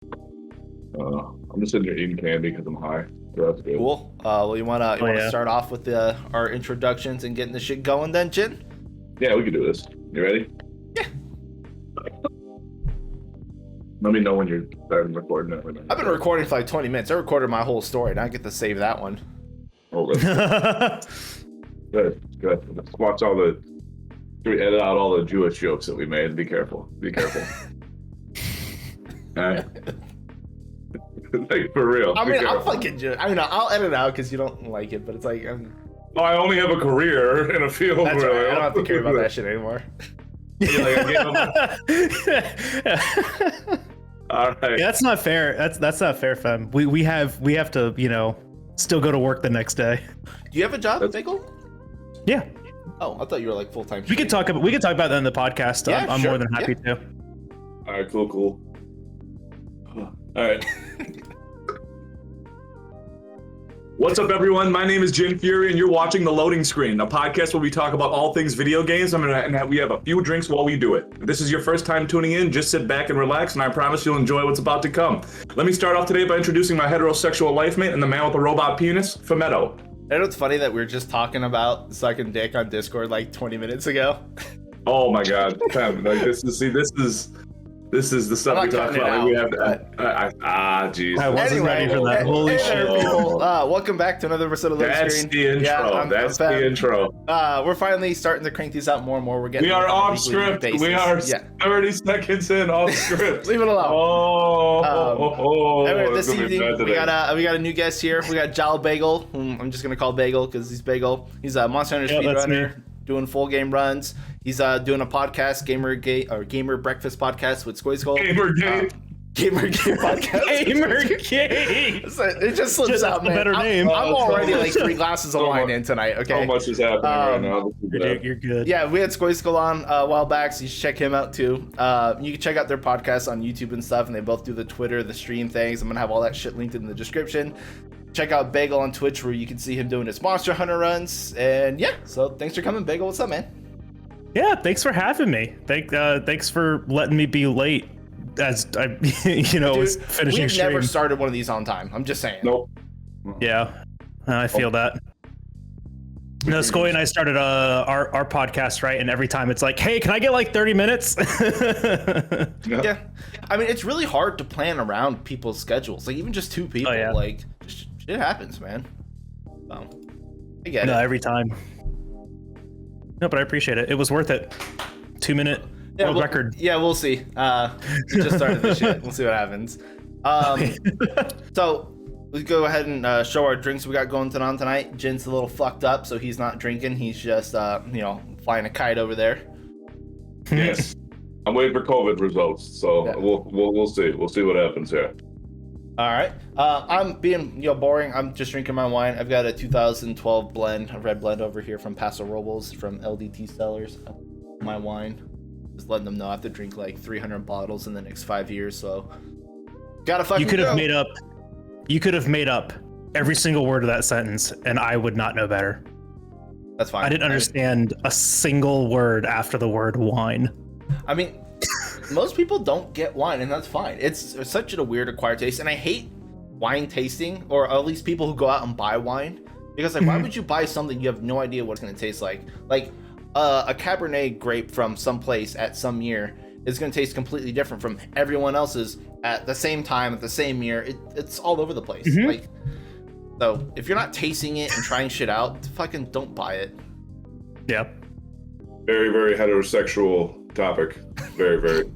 I'm just sitting here eating candy because I'm high. So that's good. Cool. Well, you wanna start off with our introductions and getting the shit going then, Jin? Yeah, we can do this. You ready? Yeah. Let me know when you're starting recording it. I've been recording for like 20 minutes. I recorded my whole story, and I get to save that one. Oh, that's good. Good. Let's watch all the. Should we edit out all the Jewish jokes that we made? Be careful. Be careful. All right. Like, for real. I mean, I'm fucking Jewish. I mean, I'll edit it out because you don't like it, but it's like, I only have a career in a field. That's right. I don't have to care about that shit anymore. All right. Yeah, that's not fair. That's not fair, fam. We have to, still go to work the next day. Do you have a job, Bagel? Yeah. Oh, I thought you were like full-time. We could talk about that in the podcast. Yeah, I'm sure. more than happy to. All right, cool. All right. What's up, everyone? My name is Jin Fury, and you're watching The Loading Screen, a podcast where we talk about all things video games, and we have a few drinks while we do it. If this is your first time tuning in, just sit back and relax, and I promise you'll enjoy what's about to come. Let me start off today by introducing my heterosexual life mate and the man with the robot penis, Phemeto. I know it's funny that we were just talking about sucking dick on Discord like 20 minutes ago. Oh my God, Fem, like this is the stuff we talk about. We have jeez. I wasn't ready for that. Holy shit. People, welcome back to another episode of Loading That's Screen. the intro. That's the intro. We're finally starting to crank these out more and more. We are off script. We are 30 seconds in off script. Leave it alone. Anyway, this evening we got a new guest here. We got JalBagel, whom I'm just gonna call Bagel because he's Bagel. He's a Monster Hunter speedrunner, doing full game runs. He's doing a podcast, Gamer Breakfast podcast with Squiskull. Gamergate podcast. Gamergate. It just slips out, man. Better name. I'm already like 3 glasses of wine in tonight. Okay. So much is happening right now. You're good. Yeah, we had Squiskull on a while back, so you should check him out too. You can check out their podcast on YouTube and stuff, and they both do the Twitter, the stream things. I'm gonna have all that shit linked in the description. Check out Bagel on Twitch, where you can see him doing his Monster Hunter runs. And yeah, so thanks for coming, Bagel. What's up, man? Yeah, thanks for having me. Thanks for letting me be late as I, was finishing We've stream. never started one of these on time. I'm just saying. Nope. Yeah, I feel that. No, Scoy and I started our podcast, right? And every time it's like, hey, can I get like 30 minutes? Yeah. I mean, it's really hard to plan around people's schedules. Like, even just 2 people. Oh, yeah. Like, shit happens, man. So, I get it. Every time. No, but I appreciate it. It was worth it. 2-minute world record. Yeah, we'll see. We just started this shit. We'll see what happens. So let's go ahead and show our drinks we got going on tonight. Jin's a little fucked up, so he's not drinking. He's just, flying a kite over there. Yes. I'm waiting for COVID results, so yeah. We'll see. We'll see what happens here. All right. I'm being boring. I'm just drinking my wine. I've got a 2012 blend, a red blend over here from Paso Robles from LDT Cellars. My wine. Just letting them know I have to drink like 300 bottles in the next 5 years. So gotta fucking. You could have made up every single word of that sentence, and I would not know better. That's fine. I didn't understand a single word after the word wine. I mean, most people don't get wine, and that's fine. It's such a weird acquired taste, and I hate wine tasting, or at least people who go out and buy wine, because like, why would you buy something you have no idea what it's going to taste like? Like a Cabernet grape from some place at some year is going to taste completely different from everyone else's at the same time at the same year. It's all over the place. Like, so if you're not tasting it and trying shit out, fucking don't buy it. Yeah. Very, very heterosexual topic. Very, very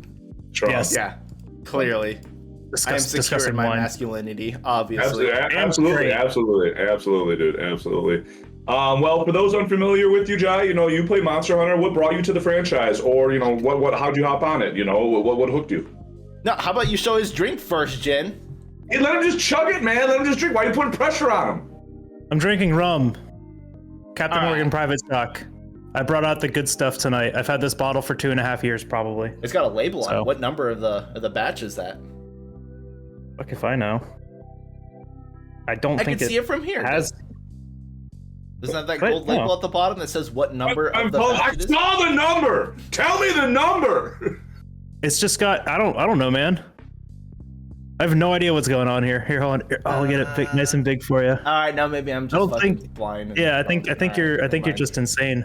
strong. Yes. Yeah, clearly. I am secure in my masculinity, obviously. Absolutely, dude. Absolutely. Well, for those unfamiliar with you, Jai, you play Monster Hunter. What brought you to the franchise? Or, how'd you hop on it? What hooked you? No, how about you show his drink first, Jen? Hey, let him just chug it, man. Let him just drink. Why are you putting pressure on him? I'm drinking rum. Captain Morgan Private Stock. I brought out the good stuff tonight. I've had this bottle for 2.5 years, probably. It's got a label on it. What number of the batch is that? Fuck if I know. I don't think I can see it from here. Has... Isn't that gold label at the bottom that says what number of the batch it is? I saw the number! Tell me the number! It's just got, I don't know, man. I have no idea what's going on here. Here, hold on. I'll get it big, nice and big for you. All right, now maybe I'm just blind. Yeah, I think you're just insane.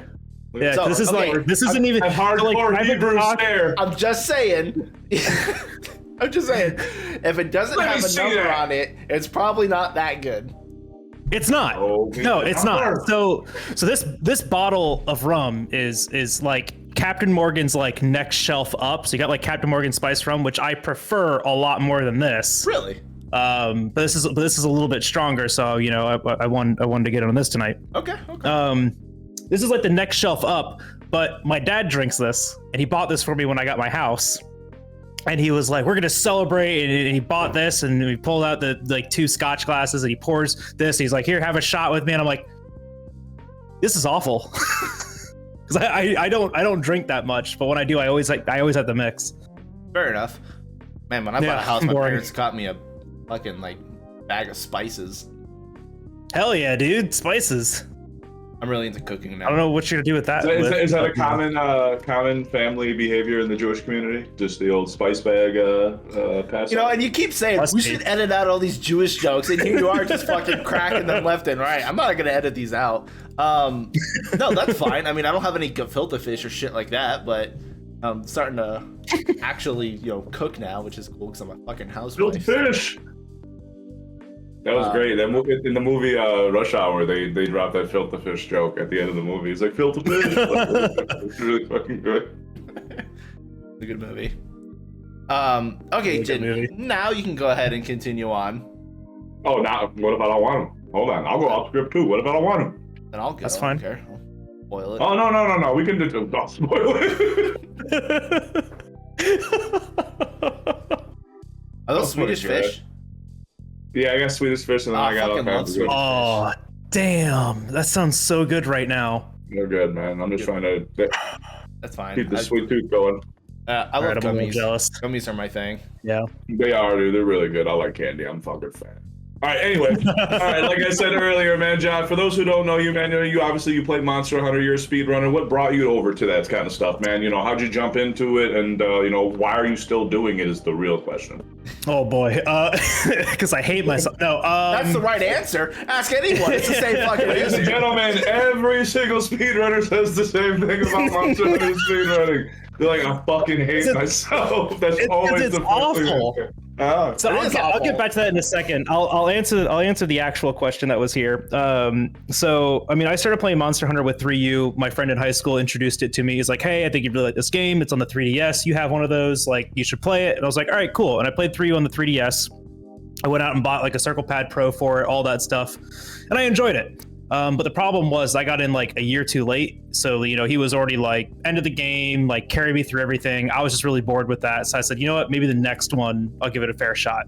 Yeah, So, this is okay, like this isn't even hardcore Hebrew stare. I'm just saying. I'm just saying. If it doesn't have a number on it, it's probably not that good. It's not. Okay. No, it's not. So this bottle of rum is like Captain Morgan's like next shelf up. So you got like Captain Morgan spice rum, which I prefer a lot more than this. Really? But this is a little bit stronger. So you know I wanted to get on this tonight. Okay. This is like the next shelf up. But my dad drinks this, and he bought this for me when I got my house. And he was like, we're going to celebrate. And he bought this, and we pulled out the like 2 scotch glasses, and he pours this. He's like, here, have a shot with me. And I'm like, this is awful. Because I don't drink that much. But when I do, I always have the mix. Fair enough. Man, when I bought a house, my boring. parents got me a fucking like bag of spices. Hell yeah, dude. Spices. I'm really into cooking now. I don't know what you're going to do with that. Is that a common family behavior in the Jewish community? Just the old spice bag pass? You know, and you keep saying we should edit out all these Jewish jokes, and here you are just fucking cracking them left and right. I'm not gonna edit these out. No, that's fine. I mean, I don't have any gefilte fish or shit like that, but I'm starting to actually, cook now, which is cool because I'm a fucking housewife. Gefilte fish. That was great. That movie, in the movie Rush Hour, they dropped that filter fish joke at the end of the movie. It's like filter fish. It's really fucking good. It's a good movie. Okay, Jin, now you can go ahead and continue on. Oh, now what if I don't want him? Hold on, I'll go off script too. What if I don't want him? Then I'll go. That's fine. I'll spoil it. Oh no. We can do. Don't spoil it. Are those Swedish fish? Yeah, I got Swedish fish, and then I got all kinds of good. Oh, damn! That sounds so good right now. They're good, man. I'm just trying to That's fine. keep the sweet tooth going. I love I'm a little jealous. Gummies are my thing. Yeah, they are, dude. They're really good. I like candy. I'm a fucking fan. All right, anyway. All right, like I said earlier, man, John, for those who don't know you, man, you obviously you play Monster Hunter, you're a speedrunner. What brought you over to that kind of stuff, man? How'd you jump into it, and why are you still doing it is the real question. Oh boy, because I hate myself. No, that's the right answer. Ask anyone. It's the same fucking Ladies and answer. gentlemen, every single speedrunner says the same thing about Monster Hunter speedrunning. They're like, I fucking hate myself. That's always the awful. So I'll get back to that in a second. I'll answer the actual question that was here. So I mean, I started playing Monster Hunter with 3U. My friend in high school introduced it to me. He's like, hey, I think you'd really like this game. It's on the 3DS. You have one of those. Like, you should play it. And I was like, all right, cool. And I played 3U on the 3DS. I went out and bought like a Circle Pad Pro for it, all that stuff, and I enjoyed it. But the problem was I got in like a year too late. So, he was already like end of the game, like carry me through everything. I was just really bored with that. So I said, you know what, maybe the next one, I'll give it a fair shot.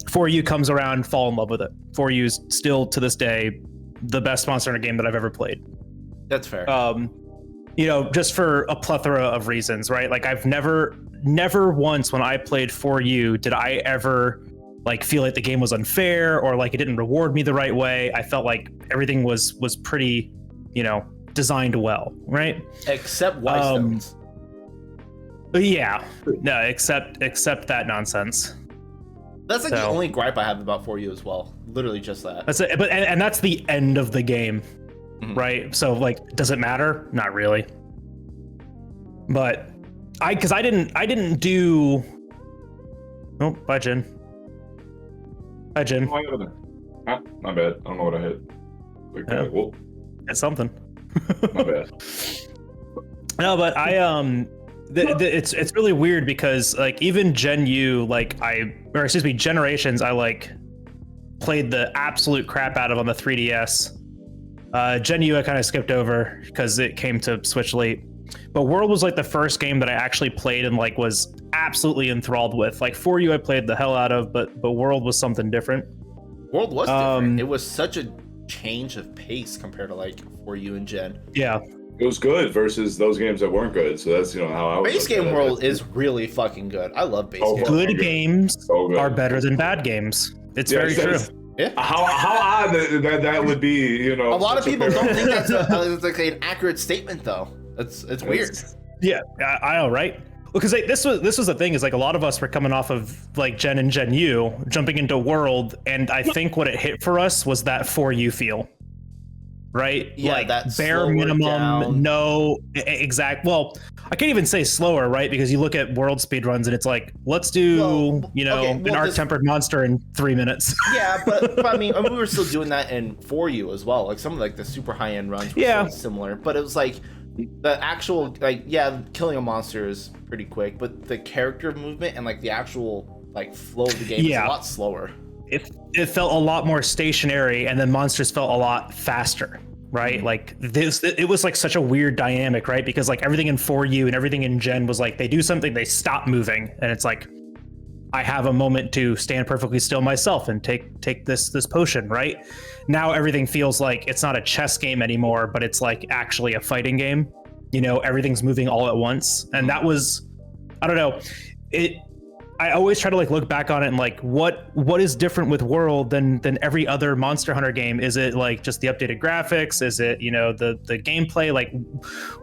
4U comes around, fall in love with it. 4U is still to this day, the best Monster Hunter game that I've ever played. That's fair. Just for a plethora of reasons, right? Like I've never once when I played 4U, did I ever like feel like the game was unfair or like it didn't reward me the right way. I felt like everything was pretty, designed well, right? Except Whitestones. Yeah, no, except that nonsense. That's like the only gripe I have about 4U as well. Literally just that. That's it. But and that's the end of the game, right? So like, does it matter? Not really. But I didn't do. Oh, bye, Jen. Hi, Jin. My bad. I don't know what I hit. Like, It's something. My bad. No, but it's really weird because like even Gen U, Generations, I like played the absolute crap out of on the 3DS. Gen U I kind of skipped over because it came to Switch late. But World was like the first game that I actually played and like was absolutely enthralled with. Like 4U I played the hell out of, but World was something different. World was different. It was such a change of pace compared to like 4U and Gen. Yeah. It was good versus those games that weren't good. So that's how I was. Base game World is really fucking good. I love base game. Good games are better than bad games. It's very true. Yeah. How odd that would be, A lot of people don't think that's like an accurate statement though. It's weird. Yeah, I know, right? because this was the thing is like a lot of us were coming off of like Gen and Gen U, jumping into World, and I think what it hit for us was that 4U feel, right? Yeah, like that bare minimum, down. no exact. Well, I can't even say slower, right? Because you look at World speedruns and it's like, let's do an arc-tempered monster in 3 minutes. Yeah, but I mean, we were still doing that in 4U as well. Like some of like the super high-end runs were sort of similar, but it was like the actual killing a monster is pretty quick, but the character movement and like the actual like flow of the game is a lot slower. It felt a lot more stationary, and then monsters felt a lot faster, right? Like it was like such a weird dynamic, right? Because like everything in 4U and everything in Gen was like they do something, they stop moving, and it's like I have a moment to stand perfectly still myself and take this potion, right? Now everything feels like it's not a chess game anymore, but it's like actually a fighting game. Everything's moving all at once, and that was, I don't know, I always try to like look back on it and like what is different with World than every other Monster Hunter game? Is it like just the updated graphics? Is it the gameplay? Like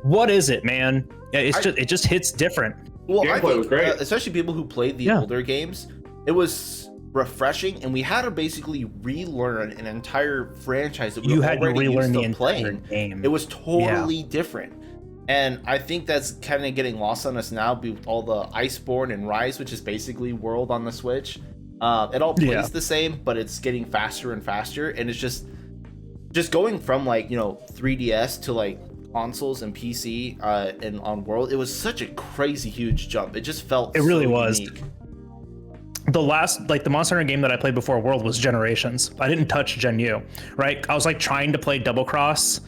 what is it, man? It just hits different. Well, gameplay I think, was great. Especially people who played the older games, it was refreshing, and we had to basically relearn an entire franchise that we had to already relearn used the to playing. entire game. It was totally different, and I think that's kind of getting lost on us now with all the Iceborne and Rise, which is basically World on the Switch. It all plays the same, but it's getting faster and faster, and it's just going from like 3DS to like consoles and PC and on World. It was such a crazy huge jump. It just felt it really so was unique. The last the Monster Hunter game that I played before World was Generations. I didn't touch Gen U, right? I was like trying to play Double Cross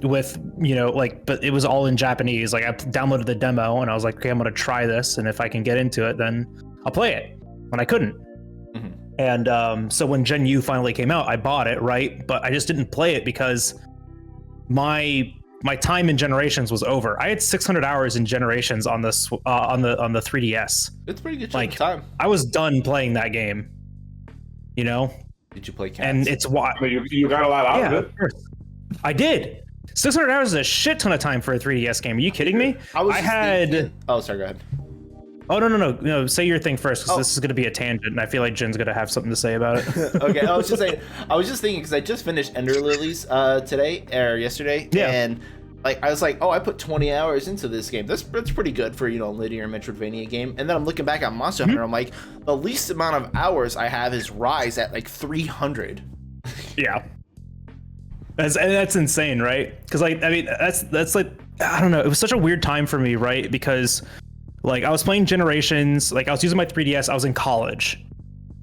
with but it was all in Japanese. Like I downloaded the demo and I was like, okay, I'm gonna try this, and if I can get into it, then I'll play it. When I couldn't. And so when Gen U finally came out, I bought it, right? But I just didn't play it because my time in Generations was over. I had 600 hours in Generations on this on the 3DS. It's pretty good time. I was done playing that game. Did you play Cats? And it's why you got a lot out of it. Of course. I did. 600 hours is a shit ton of time for a 3DS game. Are you kidding me? Oh, sorry, go ahead. Oh, no. Say your thing first, because this is going to be a tangent, and I feel like Jen's going to have something to say about it. Okay, I was just thinking, because I just finished Ender Lilies yesterday, and like I was like, I put 20 hours into this game. That's pretty good for a linear Metroidvania game. And then I'm looking back at Monster Hunter, I'm like, the least amount of hours I have is Rise at like 300. Yeah. That's insane, right? Because that's like, I don't know, it was such a weird time for me, right? Because like I was playing Generations, like I was using my 3DS, I was in college.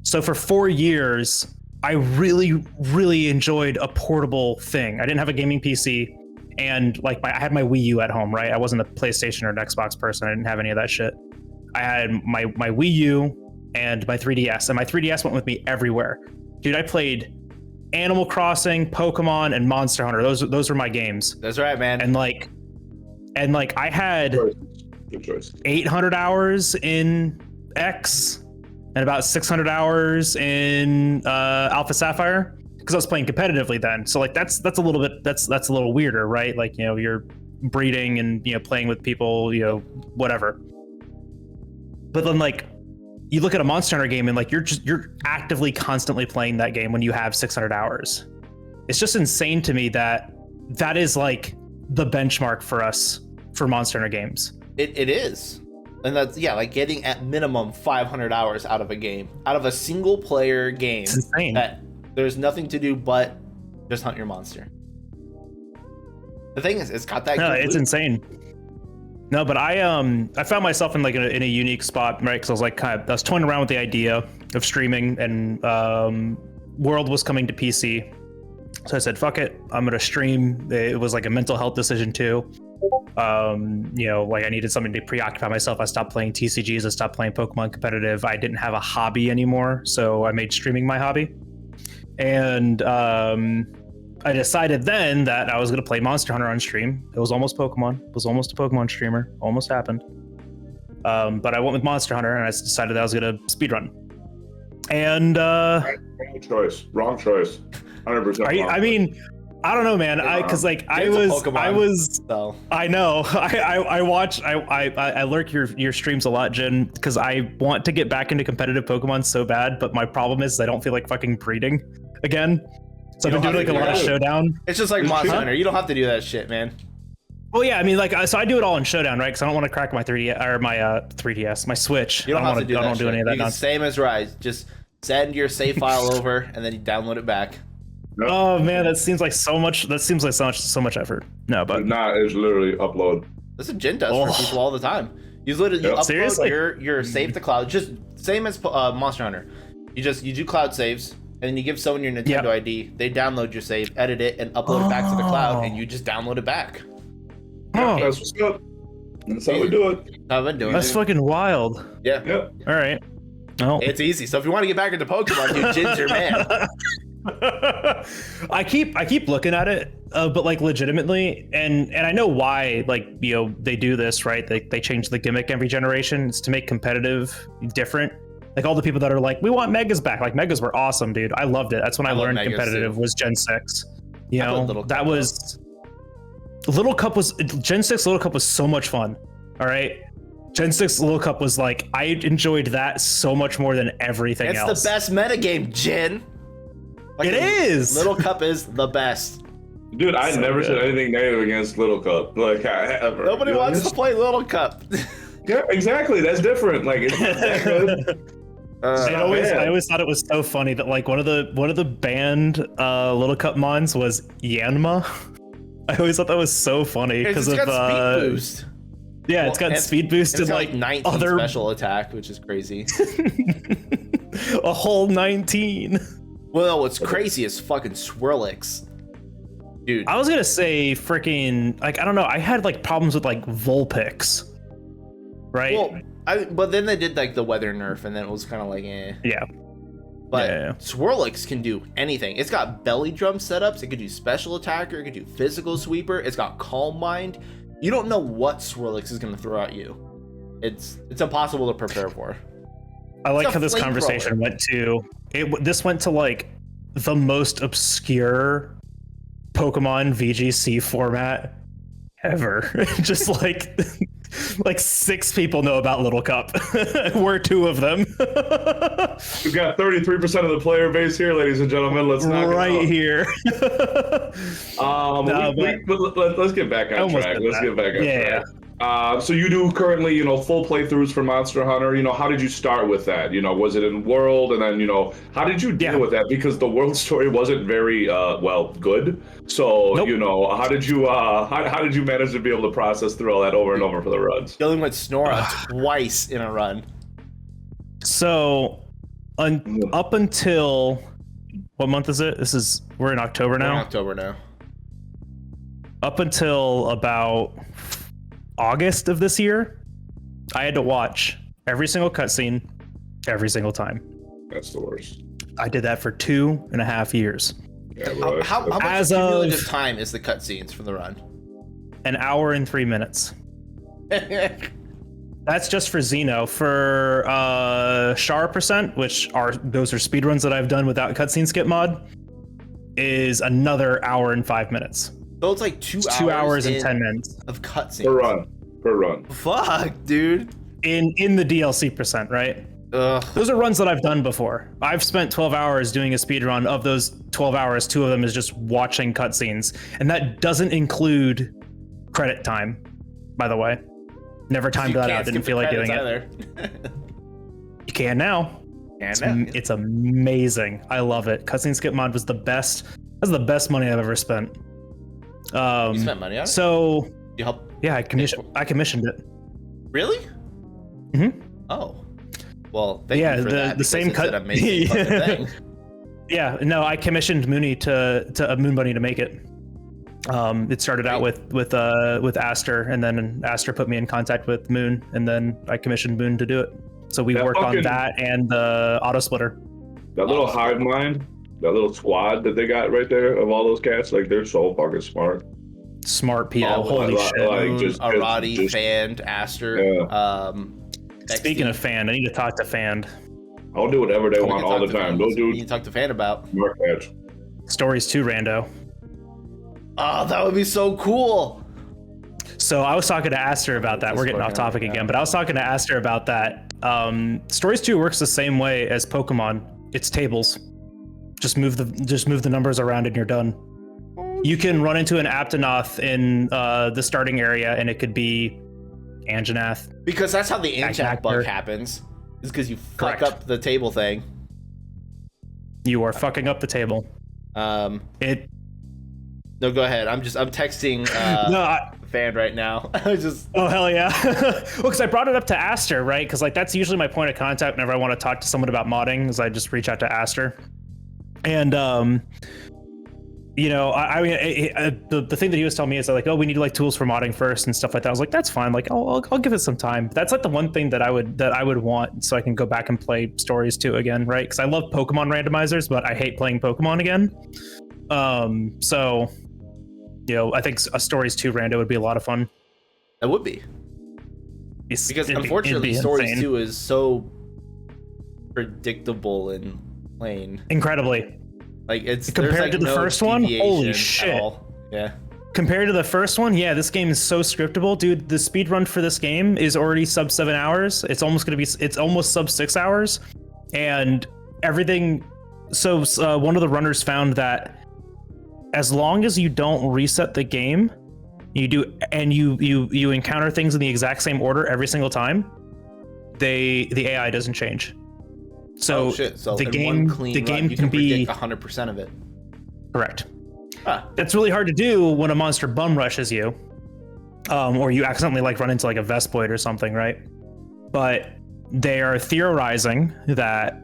So for 4 years, I really, really enjoyed a portable thing. I didn't have a gaming PC, and like I had my Wii U at home, right? I wasn't a PlayStation or an Xbox person. I didn't have any of that shit. I had my Wii U and my 3DS, and my 3DS went with me everywhere. Dude, I played Animal Crossing, Pokemon, and Monster Hunter. Those were my games. That's right, man. And like I had 800 hours in X and about 600 hours in Alpha Sapphire, because I was playing competitively then. So like that's a little weirder, right? Like you're breeding and playing with people, whatever. But then like you look at a Monster Hunter game and like you're actively constantly playing that game when you have 600 hours. It's just insane to me that is like the benchmark for us for Monster Hunter games. It is. And that's like getting at minimum 500 hours out of a game, out of a single player game. It's insane. That there's nothing to do but just hunt your monster. The thing is, it's got that. No, it's insane. No, but I found myself in like in a unique spot, right? Because I was like I was toying around with the idea of streaming, and World was coming to PC, so I said, "Fuck it, I'm gonna stream." It was like a mental health decision too. Like I needed something to preoccupy myself. I stopped playing TCGs. I stopped playing Pokemon competitive. I didn't have a hobby anymore, so I made streaming my hobby. And I decided then that I was going to play Monster Hunter on stream. It was almost Pokemon. It was almost a Pokemon streamer. Almost happened. But I went with Monster Hunter, and I decided that I was going to speedrun. And wrong choice. 100%. I mean, I don't know, man. I know. I lurk your streams a lot, Jin, because I want to get back into competitive Pokemon so bad, but my problem is I don't feel like fucking breeding again. So I've been doing like a lot of Showdown. It's just like Monster Hunter. You don't have to do that shit, man. Well, yeah, I mean, like, so I do it all in Showdown, right? Because I don't want to crack my 3D or my 3DS, my Switch. You don't have to do that. I don't do any of that. Same as Rise. Just send your save file over, and then you download it back. Oh man, that seems like so much. That seems like so much effort. No, but it's literally upload. That's what Jin does for people all the time. You literally upload your save to cloud, just same as Monster Hunter. You do cloud saves, and then you give someone your Nintendo ID. They download your save, edit it, and upload it back to the cloud, and you just download it back. Yeah, that's what's up. That's how we do it. I've been doing. That's fucking wild. Yeah. Yep. All right. Oh. It's easy. So if you want to get back into Pokemon, dude, Jin's your man. I keep looking at it, but like legitimately, and I know why, like, you know, they do this, right? They change the gimmick every generation. It's to make competitive different. Like all the people that are like, we want Megas back. Like Megas were awesome, dude. I loved it. That's when I learned Megas competitive was Gen 6. You know, that was Little Cup was Gen 6. Little Cup was so much fun. All right. Gen 6 Little Cup was like, I enjoyed that so much more than everything else. It's the best metagame, Jin. Like, it is. Little Cup is the best. Dude, I never said anything negative against Little Cup. Like, ever. Nobody wants to play Little Cup. Yeah, exactly. That's different. Like, it's not that good. I always thought it was so funny that like one of the banned Little Cup mons was Yanma. I always thought that was so funny because of speed boost. Yeah, it's got speed boost and like 19 special attack, which is crazy. A whole 19. Well, what's crazy is fucking Swirlix. Dude. I was gonna say freaking, like, I don't know, I had like problems with like Vulpix. Right? Well, but then they did like the weather nerf and then it was kind of like eh. Yeah. But Swirlix can do anything. It's got belly drum setups, it can do special attacker, it can do physical sweeper, it's got calm mind. You don't know what Swirlix is gonna throw at you. It's impossible to prepare for. I like how this conversation went to this went to like the most obscure Pokemon VGC format ever. Just like 6 people know about Little Cup. We're 2 of them. We've got 33% of the player base here, ladies and gentlemen. Let's knock it out. Here. Let's get back on track. Let's get back on track. So you do currently, full playthroughs for Monster Hunter. How did you start with that? Was it in World? And then, how did you deal with that? Because the World story wasn't very, good. So, nope. How did you manage to be able to process through all that over and over for the runs? Dealing with Snora twice in a run. So, up until, what month is it? We're in October now? We're in October now. Up until about August of this year, I had to watch every single cutscene every single time. That's the worst. I did that for 2.5 years. Yeah, how much cumulative time is the cutscenes for the run? 1 hour and 3 minutes. That's just for Xeno. For Char percent, those are speedruns that I've done without cutscene skip mod, is another 1 hour and 5 minutes. So it's like 2 hours and 10 minutes of cutscenes per run. Fuck, dude. In the DLC percent, right? Ugh. Those are runs that I've done before. I've spent 12 hours doing a speed run. Of those 12 hours, 2 of them is just watching cutscenes, and that doesn't include credit time, by the way. Never timed that out. Didn't feel like doing it. You can now. It's amazing. I love it. Cutscene skip mod was the best. That's the best money I've ever spent. You spent money on it? So you helped? Yeah, I commissioned it. Really? Mm-hmm. Oh. Well, thank you for that. The same cut. Thing. Yeah, no, I commissioned Mooney to Moon Bunny to make it. It started out with Aster, and then Aster put me in contact with Moon, and then I commissioned Moon to do it. So we work on that and the auto splitter. That little hive mind, that little squad that they got right there of all those cats, like they're so fucking smart. Smart people, holy shit! Arati, Fand, Aster. Yeah. Speaking of Fand, I need to talk to Fand. I'll do whatever they want all the time. Those dudes. You talk to Fand about smart cats. Stories too, Rando. Oh, that would be so cool. So I was talking to Aster about that. We're getting off topic again, but I was talking to Aster about that. Stories 2 works the same way as Pokemon. It's tables. Just move the numbers around and you're done. You can run into an Aptonoth in the starting area, and it could be Anjanath. Because that's how the Anjanath bug happens. Is because you fuck up the table thing. You are fucking up the table. No, go ahead. I'm texting Fan right now. Oh hell yeah. Well, because I brought it up to Aster, right? Because like that's usually my point of contact whenever I want to talk to someone about modding, is I just reach out to Aster. And you know, the thing that he was telling me is that like, oh, we need like tools for modding first and stuff like that. I was like, that's fine. Like, I'll give it some time. That's like the one thing that I would want, so I can go back and play Stories 2 again, right? Because I love Pokemon randomizers, but I hate playing Pokemon again. So, you know, I think a Stories 2 rando would be a lot of fun. It would be. Because unfortunately, Stories 2 is so predictable and plain. Incredibly. Like it's compared to the first one, holy shit. Yeah. Compared to the first one, yeah, this game is so scriptable, dude. The speed run for this game is already sub 7 hours. It's almost sub 6 hours, and everything. So one of the runners found that as long as you don't reset the game, you encounter things in the exact same order every single time, the AI doesn't change. So, so the game can be 100% of it. Correct. That's really hard to do when a monster bum rushes you, or you accidentally like run into like a Vespoid or something, right? But they are theorizing that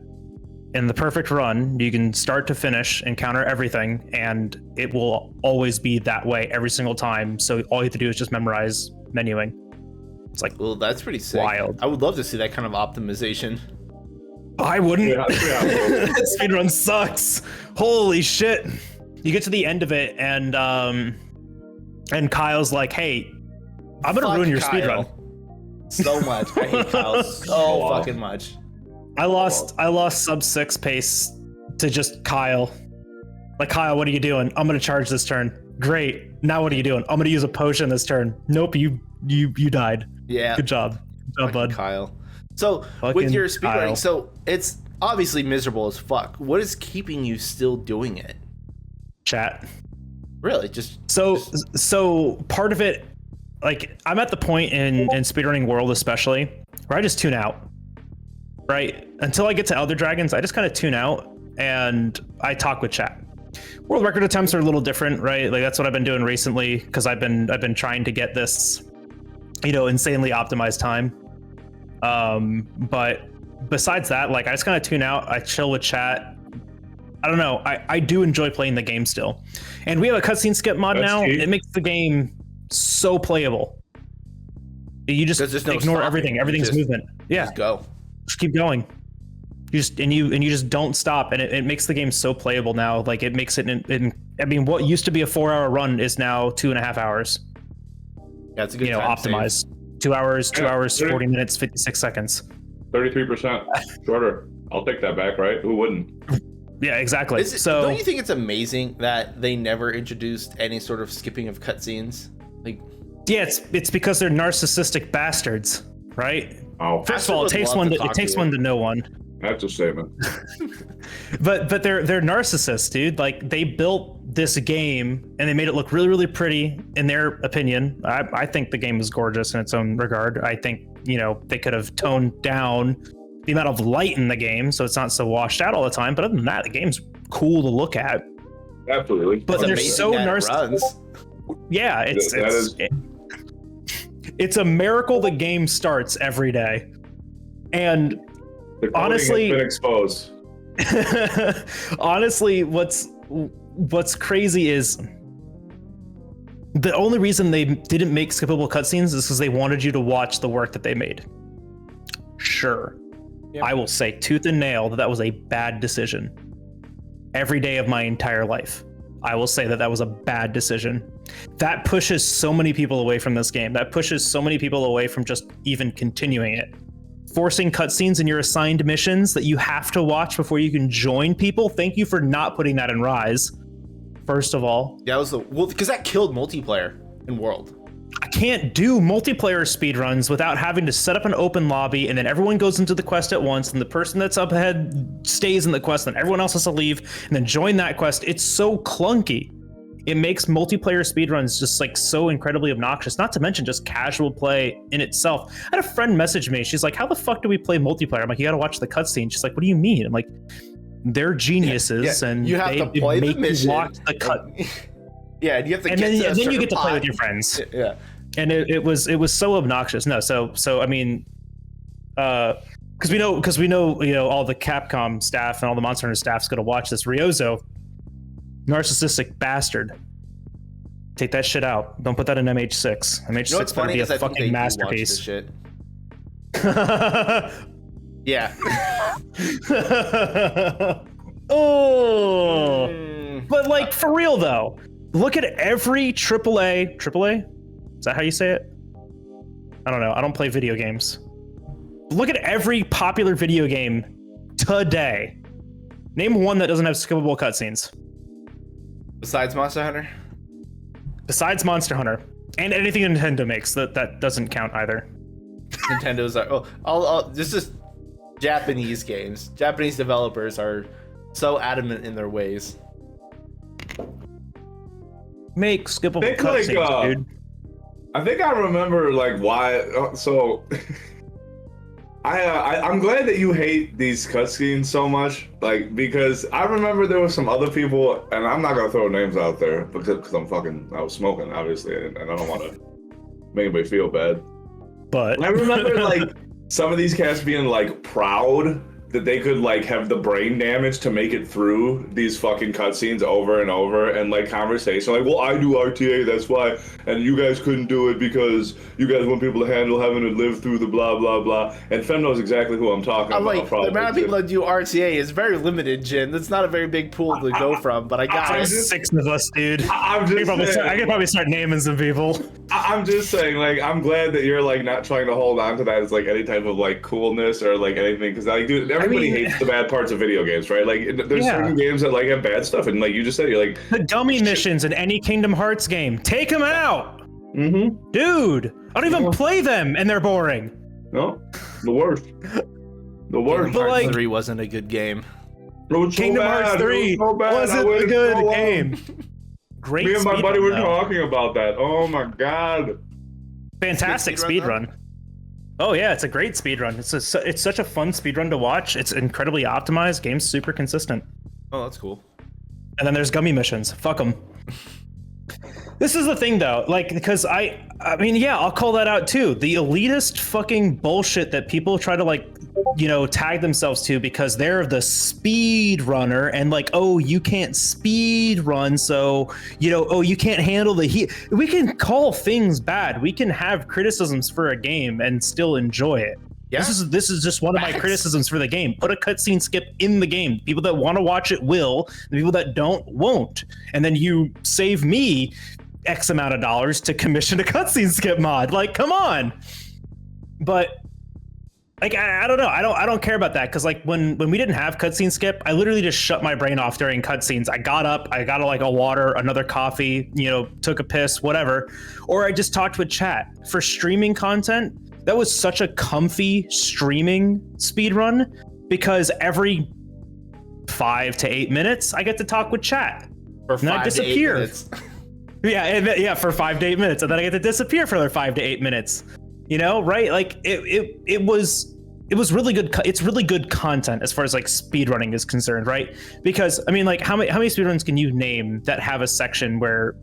in the perfect run, you can start to finish encounter everything, and it will always be that way every single time. So all you have to do is just memorize menuing. It's like, well, that's pretty sick. Wild. I would love to see that kind of optimization. I wouldn't. Yeah. Speedrun sucks. Holy shit. You get to the end of it, and Kyle's like, hey, I'm gonna ruin your speedrun. So much. I hate Kyle so fucking much. I lost sub 6 pace to just Kyle. Like, Kyle, what are you doing? I'm gonna charge this turn. Great. Now what are you doing? I'm gonna use a potion this turn. Nope, you died. Yeah. Good job. Good job, bud. Kyle. So with your speedrunning, so it's obviously miserable as fuck. What is keeping you still doing it? Chat. Really? So part of it, like, I'm at the point in speedrunning world especially where I just tune out. Right? Until I get to Elder Dragons, I just kind of tune out and I talk with chat. World record attempts are a little different, right? Like that's what I've been doing recently, because I've been trying to get this, you know, insanely optimized time. But besides that, like I just kind of tune out. I chill with chat. I don't know. I do enjoy playing the game still, and we have a cutscene skip mod now. It makes the game so playable. You just ignore everything. Everything's movement. Yeah, just go. Just keep going. You just don't stop, and it makes the game so playable now. Like it makes it. I mean, what used to be a 4-hour run is now 2.5 hours. Yeah, it's a good. Optimized. 2 hours, 2 hours, 40 minutes, 56 seconds. 33% shorter. I'll take that back, right? Who wouldn't? Yeah, exactly. So don't you think it's amazing that they never introduced any sort of skipping of cutscenes? Like, yeah, it's because they're narcissistic bastards, right? Oh, first of all, it takes one to know one. That's a statement. but they're narcissists, dude. Like they built this game and they made it look really, really pretty in their opinion. I think the game is gorgeous in its own regard. I think, you know, they could have toned down the amount of light in the game so it's not so washed out all the time. But other than that, the game's cool to look at. Absolutely. But they're so narcissistic. Yeah, it's a miracle the game starts every day. And honestly, has been exposed. Honestly, what's crazy is the only reason they didn't make skippable cutscenes is because they wanted you to watch the work that they made. Sure, yep. I will say tooth and nail that was a bad decision. Every day of my entire life, I will say that was a bad decision. That pushes so many people away from this game. That pushes so many people away from just even continuing it. Forcing cutscenes in your assigned missions that you have to watch before you can join people. Thank you for not putting that in Rise. first of all. Yeah, because that killed multiplayer in World. I can't do multiplayer speedruns without having to set up an open lobby, and then everyone goes into the quest at once, and the person that's up ahead stays in the quest, and everyone else has to leave and then join that quest. It's so clunky. It makes multiplayer speedruns just like so incredibly obnoxious, not to mention just casual play in itself. I had a friend message me. She's like, how the fuck do we play multiplayer? I'm like, you gotta watch the cutscene. She's like, what do you mean? I'm like, they're geniuses, and you have to play the mission. Watch the cut. Yeah, and you have to. And then you get to play with your friends. Yeah, and it was so obnoxious. No, so I mean, because we know all the Capcom staff and all the Monster Hunter staff's gonna watch this. Ryozo, narcissistic bastard. Take that shit out. Don't put that in MH6. MH6 better be a fucking masterpiece. Shit. Yeah. Oh, but like for real though, look at every AAA. Is that how you say it? I don't know. I don't play video games. Look at every popular video game today. Name one that doesn't have skippable cutscenes. Besides Monster Hunter? Besides Monster Hunter. And anything Nintendo makes, that doesn't count either. Nintendo's are this is Japanese games. Japanese developers are so adamant in their ways. Make skippable cutscenes, dude. I think I remember like why. So I'm glad that you hate these cutscenes so much, like, because I remember there were some other people, and I'm not gonna throw names out there because I was smoking, obviously, and I don't want to make anybody feel bad. But I remember like some of these cats being like proud that they could like have the brain damage to make it through these fucking cutscenes over and over, and like conversation like, well, I do RTA, that's why, and you guys couldn't do it because you guys want people to handle having to live through the blah blah blah. And Fem knows exactly who I'm talking about. Like, the amount of people that do RTA is very limited, Jin. That's not a very big pool to go from, but I got it. 6 of us, dude. I could probably start naming some people. I'm just saying, like, I'm glad that you're like not trying to hold on to that as like any type of like coolness or like anything, because like, dude, everybody hates the bad parts of video games, right? Like, there's certain games that like have bad stuff, and like you just said, you're like the dummy missions in any Kingdom Hearts game. Take them out, dude. I don't even play them, and they're boring. No, the worst. The worst. Kingdom Hearts 3 wasn't a good game. Kingdom Hearts 3 wasn't a good game. Great. Me and my buddy were talking about that. Oh my god. Fantastic speedrun. Oh yeah, it's a great speedrun. It's such a fun speedrun to watch. It's incredibly optimized. Game's super consistent. Oh, that's cool. And then there's gummy missions. Fuck them. This is the thing though, like, because I mean, yeah, I'll call that out too. The elitist fucking bullshit that people try to like, tag themselves to because they're the speed runner, and like, oh, you can't speed run, so oh, you can't handle the heat. We can call things bad. We can have criticisms for a game and still enjoy it. Yeah. This is just one of my criticisms for the game. Put a cutscene skip in the game. People that want to watch it will. The people that don't won't. And then you save me X amount of dollars to commission a cutscene skip mod. Like, come on. But like, I don't know. I don't care about that, because like when we didn't have cutscene skip, I literally just shut my brain off during cutscenes. I got up, I got like a water, another coffee, took a piss, whatever, or I just talked with chat. For streaming content, that was such a comfy streaming speedrun, because every 5 to 8 minutes I get to talk with chat, and then I disappear. Yeah, for 5 to 8 minutes, and then I get to disappear for another 5 to 8 minutes. Right? Like it was really good. It's really good content as far as like speedrunning is concerned, right? Because I mean, like, how many speedruns can you name that have a section where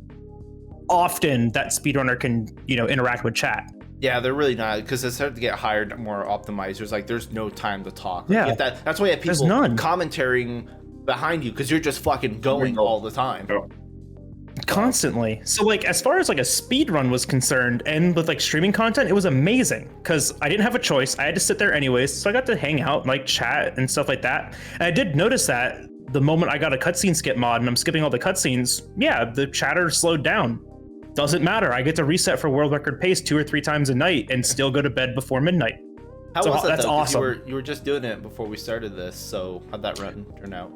often that speedrunner can interact with chat? Yeah, they're really not, because it's starting to get hired more optimizers. Like, there's no time to talk. Yeah, that's why you have people commentating behind you, because you're just fucking going all the time. Constantly. So like, as far as like a speed run was concerned, and with like streaming content, it was amazing, because I didn't have a choice. I had to sit there anyways, so I got to hang out and like chat and stuff like that. And I did notice that the moment I got a cutscene skip mod and I'm skipping all the cutscenes, yeah, the chatter slowed down. Doesn't matter. I get to reset for world record pace 2 or 3 times a night and still go to bed before midnight. How was that, that's though? Awesome. You were just doing it before we started this, so how'd that run turn out?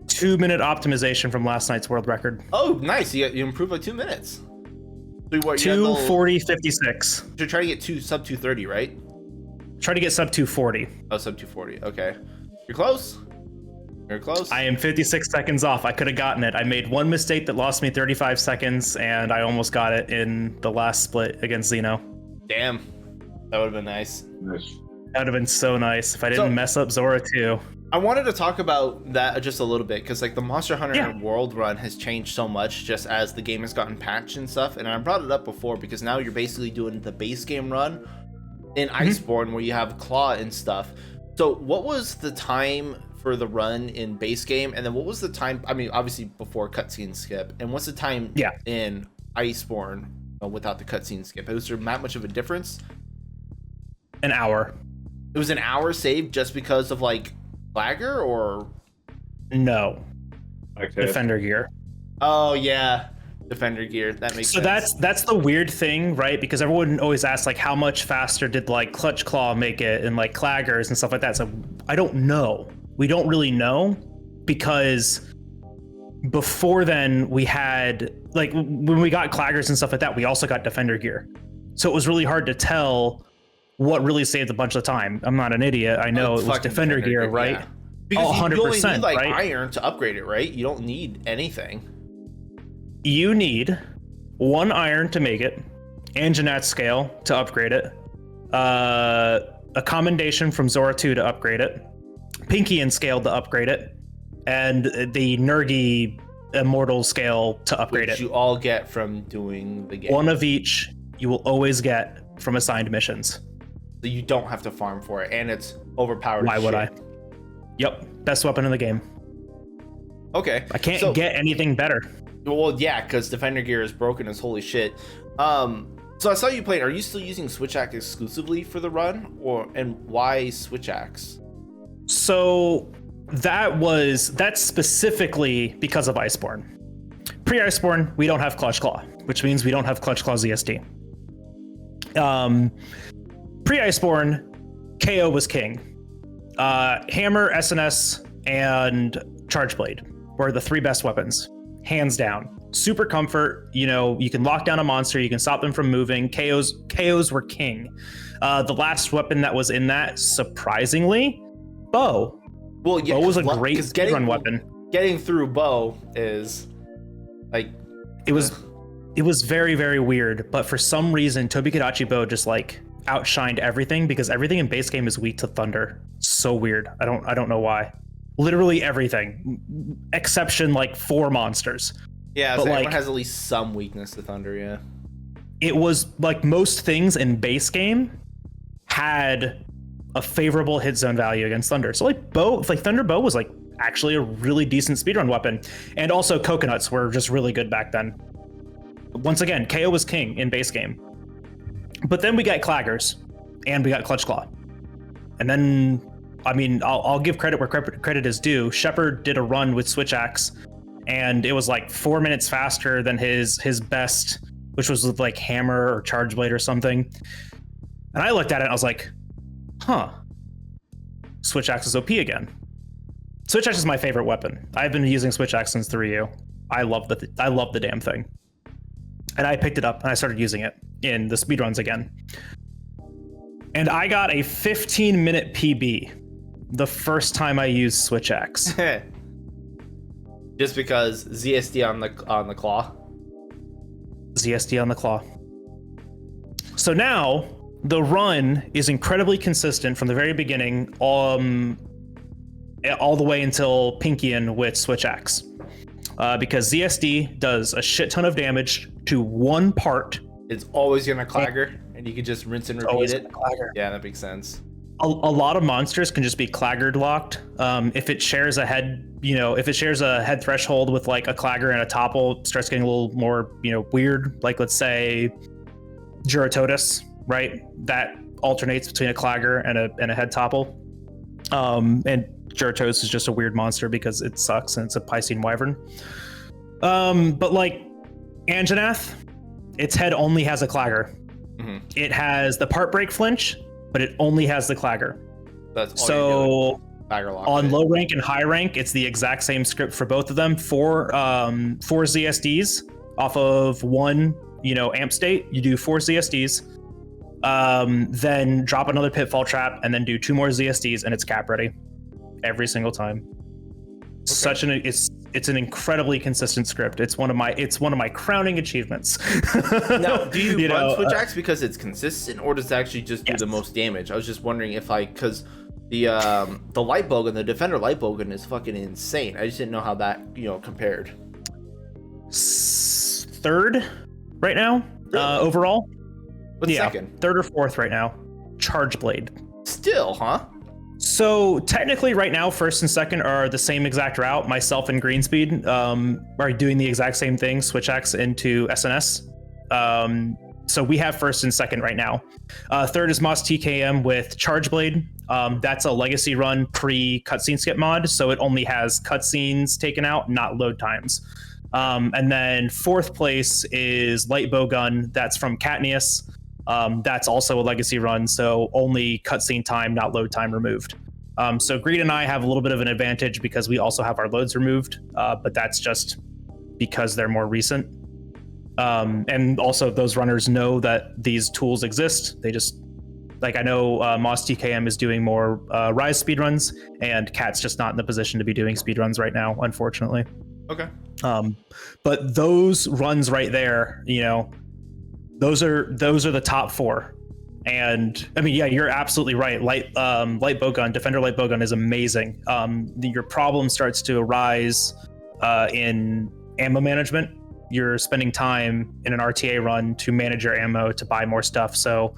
2-minute optimization from last night's world record. Oh, nice. You improved by 2 minutes. So what, 2:40:56. You're trying to get sub 230, right? Try to get sub 240. Oh, sub 240. Okay. You're close. You're close. I am 56 seconds off. I could have gotten it. I made one mistake that lost me 35 seconds, and I almost got it in the last split against Zeno. Damn. That would have been nice. That would have been so nice if I didn't mess up Zora too. I wanted to talk about that just a little bit because like the Monster Hunter World Run has changed so much just as the game has gotten patched and stuff. And I brought it up before because now you're basically doing the base game run in Iceborne where you have Claw and stuff. So what was the time for the run in base game? And then what was the time, I mean, obviously before cutscene skip, and what's the time in Iceborne without the cutscene skip? Was there that much of a difference? An hour. It was an hour saved just because of like Flagger or no Defender gear. Oh yeah, Defender gear. That makes sense. So that's the weird thing, right? Because everyone always asks like how much faster did like Clutch Claw make it and like Claggers and stuff like that. So I don't know. We don't really know because before then we had like when we got Claggers and stuff like that, we also got Defender gear. So it was really hard to tell what really saved a bunch of time. I'm not an idiot. I know it was Defender gear, right? Yeah. Because you only need like right? iron to upgrade it, right? You don't need anything. You need 1 iron to make it, Anjanat scale to upgrade it, a commendation from Zora 2 to upgrade it, Pinkian scale to upgrade it, and the Nergi immortal scale to upgrade it. You all get from doing the game. 1 of each you will always get from assigned missions. So you don't have to farm for it, and it's overpowered. Why would I? Yep, best weapon in the game. Okay. I can't get anything better. Well, yeah, because Defender gear is broken as holy shit. So I saw you playing. Are you still using Switch Axe exclusively for the run, and why Switch Axe? So that's specifically because of Iceborne. Pre-Iceborne, we don't have Clutch Claw, which means we don't have Clutch Claw ZSD. Pre-Iceborne, KO was king. Hammer, SNS, and Charge Blade were the 3 best weapons, hands down. Super comfort, you know, you can lock down a monster, you can stop them from moving. KOs were king. The last weapon that was in that, surprisingly, bow. Well, yeah, bow was a great speedrun weapon. Getting through bow is like it was very, very weird, but for some reason Tobi-Kadachi bow just like outshined everything because everything in base game is weak to thunder. So weird. I don't know why. Literally everything, exception like 4 monsters. Yeah, but so everyone has at least some weakness to thunder. Yeah, it was like most things in base game had a favorable hit zone value against thunder. So like thunder bow was like actually a really decent speedrun weapon, and also coconuts were just really good back then. Once again, KO was king in base game. But then we got Claggers, and we got Clutch Claw. And then, I mean, I'll give credit where credit is due. Shepard did a run with Switch Axe, and it was like 4 minutes faster than his best, which was with like Hammer or Charge Blade or something. And I looked at it and I was like, huh, Switch Axe is OP again. Switch Axe is my favorite weapon. I've been using Switch Axe since 3U. I love the damn thing. And I picked it up and I started using it in the speedruns again. And I got a 15-minute PB the first time I used Switch Axe. Just because ZSD on the claw? ZSD on the claw. So now the run is incredibly consistent from the very beginning, all the way until Pinkian with Switch Axe. Because ZSD does a shit ton of damage to 1 part. It's always gonna clagger, and you can just rinse and repeat it. Yeah, that makes sense. A lot of monsters can just be claggered locked. If it shares a head, if it shares a head threshold with like a clagger and a topple, it starts getting a little more, weird. Like let's say Juratotus, right? That alternates between a clagger and a head topple. And Juratotus is just a weird monster because it sucks and it's a Piscean Wyvern. But like Anjanath, its head only has a clagger. Mm-hmm. It has the part break flinch, but it only has the clagger. That's all. So On low rank and high rank, it's the exact same script for both of them. Four ZSDs off of one, amp state. You do 4 ZSDs, then drop another pitfall trap, and then do 2 more ZSDs, and it's cap ready every single time. Okay. It's an incredibly consistent script. It's one of my crowning achievements. Now, do you run switch axe because it's consistent, or does it actually just do the most damage? I was just wondering if because the light bowgun, the defender light bowgun is fucking insane. I just didn't know how that compared. Third right now, really? Overall. What's second? Third or fourth right now. Charge blade. Still, huh? So technically right now, first and second are the same exact route. Myself and Greenspeed are doing the exact same thing, switch axe into SNS. So we have first and second right now. Third is Moss TKM with Charge Blade. That's a legacy run pre-cutscene skip mod, so it only has cutscenes taken out, not load times. And then fourth place is Light Bowgun. That's from Katniss. That's also a legacy run, so only cutscene time, not load time removed. So Greed and I have a little bit of an advantage because we also have our loads removed, but that's just because they're more recent. And also those runners know that these tools exist. They just, I know Moss TKM is doing more Rise speedruns, and Kat's just not in the position to be doing speedruns right now, unfortunately. Okay. But those runs right there, those are the top 4. And I mean, yeah, you're absolutely right. Light bowgun, defender light bowgun is amazing. Your problem starts to arise in ammo management. You're spending time in an RTA run to manage your ammo, to buy more stuff. So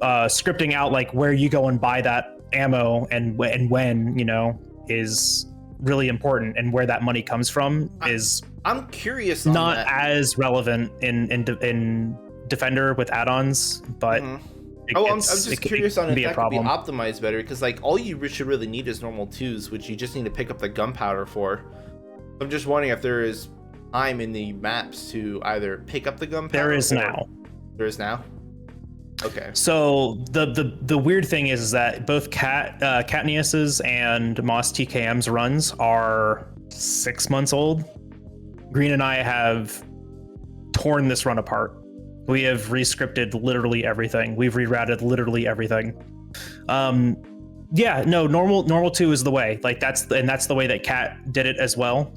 scripting out where you go and buy that ammo and when, is really important, and where that money comes from is I'm curious not as relevant in Defender with add-ons, but I'm just curious on if that could be optimized better, because all you should really need is normal 2s, which you just need to pick up the gunpowder for. I'm just wondering if there is time in the maps to either pick up the gunpowder. There is now. There is now. Okay. So the weird thing is that both Katniss's and Moss TKM's runs are 6 months old. Green and I have torn this run apart. We have rescripted literally everything. We've rerouted literally everything. Normal 2 is the way. That's the way that Kat did it as well.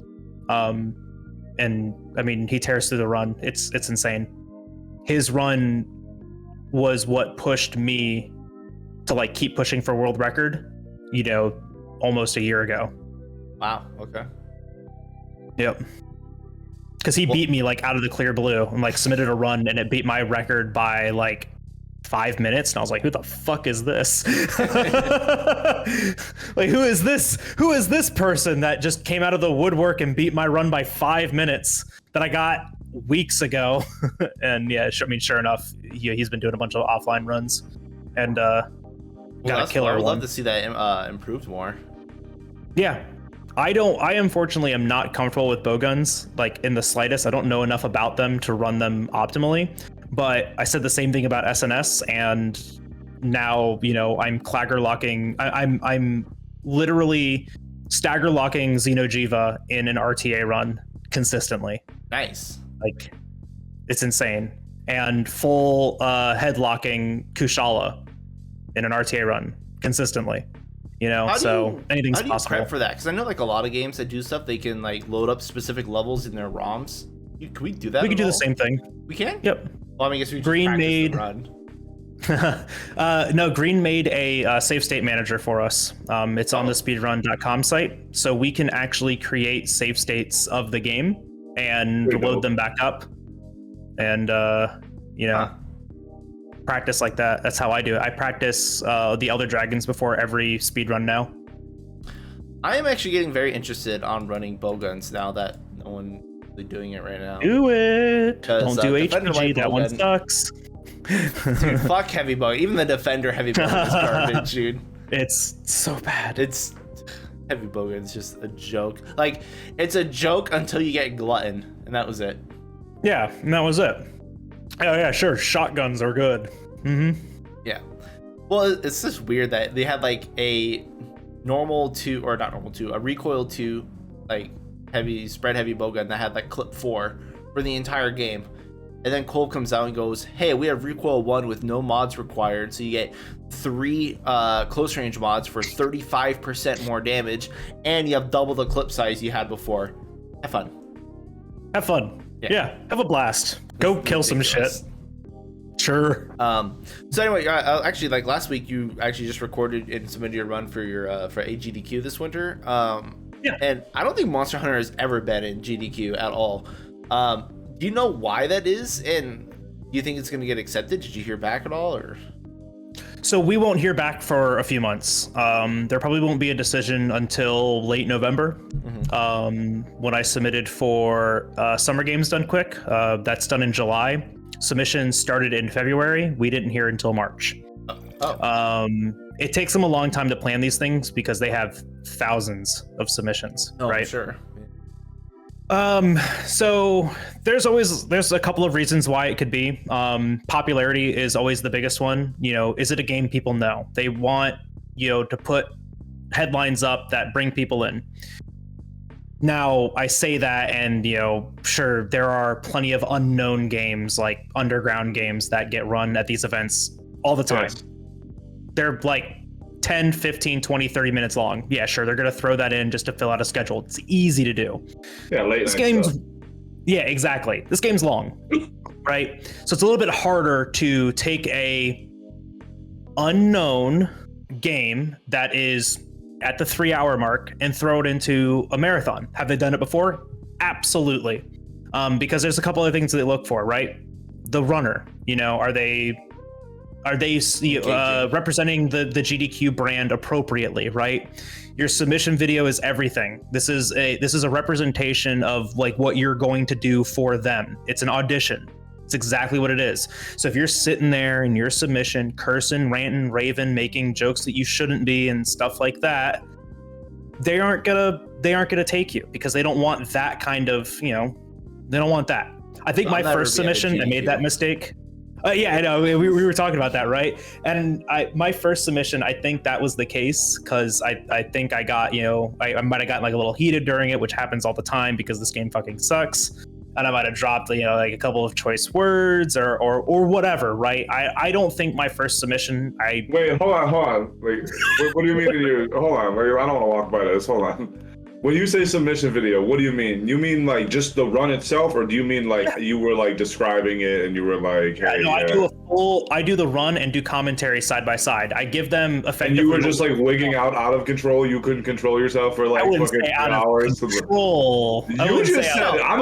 And I mean, he tears through the run. It's insane. His run was what pushed me to keep pushing for world record, almost a year ago. Wow. Okay. Yep. Because he beat me out of the clear blue and submitted a run, and it beat my record by 5 minutes, and I was like, who the fuck is this? Who is this? Who is this person that just came out of the woodwork and beat my run by 5 minutes that I got weeks ago? And yeah, I mean, sure enough, he's been doing a bunch of offline runs, and got a killer one. I would love to see that improved more. Yeah. I unfortunately am not comfortable with bowguns, in the slightest. I don't know enough about them to run them optimally, but I said the same thing about SNS, and now, I'm clagger locking. I'm literally stagger locking Xenojiva in an RTA run consistently. Nice. It's insane. And full head locking Kushala in an RTA run consistently. Anything's possible. How do you prep for that? Because I know a lot of games that do stuff, they can load up specific levels in their ROMs. Can we do that? We can do the same thing. We can? Yep. Well, I mean, I guess we just Green made. Run. No, Green made a save state manager for us. It's on the speedrun.com site, so we can actually create save states of the game and load them back up, and practice like that. That's how I do it. I practice the Elder Dragons before every speedrun now. I am actually getting very interested on running bowguns now that no one is doing it right now. Do it. Don't do HPG. That one sucks. Dude, fuck heavy bowgun. Even the defender heavy bowgun is garbage, dude. It's so bad. It's heavy bowgun's just a joke. It's a joke until you get glutton, and that was it. Yeah, and that was it. Oh yeah, sure. Shotguns are good. Mm-hmm. Yeah. Well, it's just weird that they had normal 2, or not normal 2, a recoil 2, like heavy spread heavy bowgun that had like clip 4 for the entire game. And then Cole comes out and goes, hey, we have recoil 1 with no mods required, so you get 3 close range mods for 35% more damage, and you have double the clip size you had before. Have fun. Have fun. Yeah, have a blast. Go kill some shit. Sure. So anyway, actually, like last week, you actually just recorded and submitted your run for your for AGDQ this winter. Yeah. And I don't think Monster Hunter has ever been in GDQ at all. Do you know why that is? And do you think it's going to get accepted? Did you hear back at all, or? So we won't hear back for a few months. There probably won't be a decision until late November. When I submitted for Summer Games Done Quick. That's done in July. Submissions started in February. We didn't hear until March. It takes them a long time to plan these things because they have thousands of submissions, right? Sure. So there's a couple of reasons why it could be. Popularity is always the biggest one. You know, is it a game people know? They want, you know, to put headlines up that bring people in. Now, I say that, and, you know, sure, there are plenty of unknown games, like underground games, that get run at these events all the time. Yes. They're like 10, 15, 20, 30 minutes long. Yeah, sure, they're going to throw that in just to fill out a schedule. It's easy to do. Yeah, late this night game's stuff. Yeah, exactly. This game's long, right? So it's a little bit harder to take a unknown game that is at the 3-hour mark and throw it into a marathon. Have they done it before? Absolutely. Because there's a couple of things that they look for, right? The runner, you know, are they representing the GDQ brand appropriately, right? Your submission video is everything. This is a representation of like what you're going to do for them. It's an audition. It's exactly what it is. So if you're sitting there in your submission, cursing, ranting, raving, making jokes that you shouldn't be and stuff like that, they aren't gonna take you because they don't want that kind of, you know, they don't want that. I think my first submission, I made that mistake. Yeah, I know. We were talking about that, right? And my first submission, I think that was the case because I think I got, you know, I might have gotten like a little heated during it, which happens all the time because this game fucking sucks. And I might have dropped, you know, like a couple of choice words or whatever, right? I don't think my first submission. Wait, hold on. Wait, what do you mean? Hold on. Wait, I don't want to walk by this. Hold on. When you say submission video, what do you mean? You mean like just the run itself, or do you mean like you were like describing it and you were like, hey, I do the run and do commentary side by side. I give them effective. And you were just like wigging out of control. You couldn't control yourself for like fucking 2 hours. Control. You just said it. I'm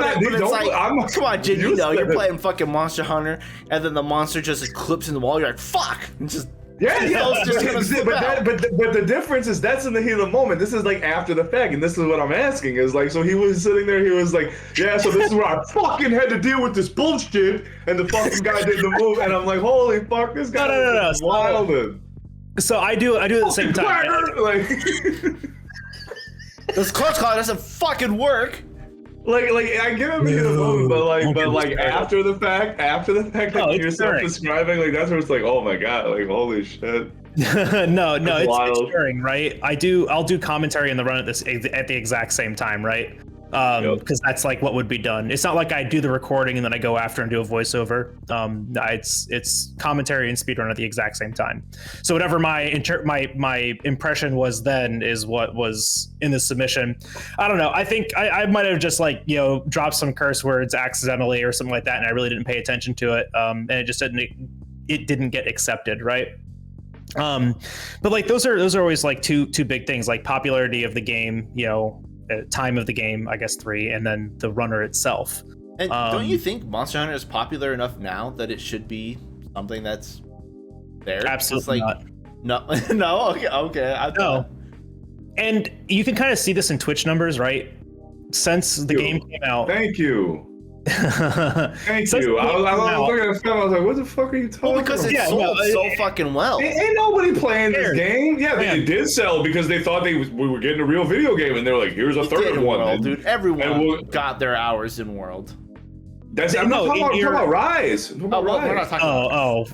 not. Come on, Jin. You know you're playing fucking Monster Hunter, and then the monster just clips in the wall. You're like, fuck, and just. Yeah. But the difference is that's in the heat of the moment. This is like after the fact, and this is what I'm asking is like, so he was sitting there, he was like, yeah, so this is where I fucking had to deal with this bullshit, and the fucking guy did the move, and I'm like, holy fuck, this guy is wild. So I do it at the same time. Like, this close call doesn't fucking work. Like I get him in the moment, but like after the fact, like you're self-describing, like that's where it's like, oh my god, like holy shit. no, it's stirring, right? I'll do commentary in the run at the exact same time, right? Because that's like what would be done. It's not like I do the recording and then I go after and do a voiceover. It's commentary and speedrun at the exact same time. So whatever my impression was then is what was in the submission. I don't know. I think I might have just like, you know, dropped some curse words accidentally or something like that, and I really didn't pay attention to it. And it just didn't get accepted, right? But like those are always like two big things, like popularity of the game, you know. Time of the game, I guess 3, and then the runner itself. And don't you think Monster Hunter is popular enough now that it should be something that's there? Absolutely like, not. No. Okay. No. And you can kind of see this in Twitch numbers, right? Since the game came out. Thank you. Thank you. I was looking at the I was like, what the fuck are you talking about? Because it sold so fucking well. Ain't nobody playing this game. Yeah, they did sell because they thought we were getting a real video game, and they were like, here's a third one. World, dude, everyone got their hours in World. I'm not talking about Rise. We're not talking about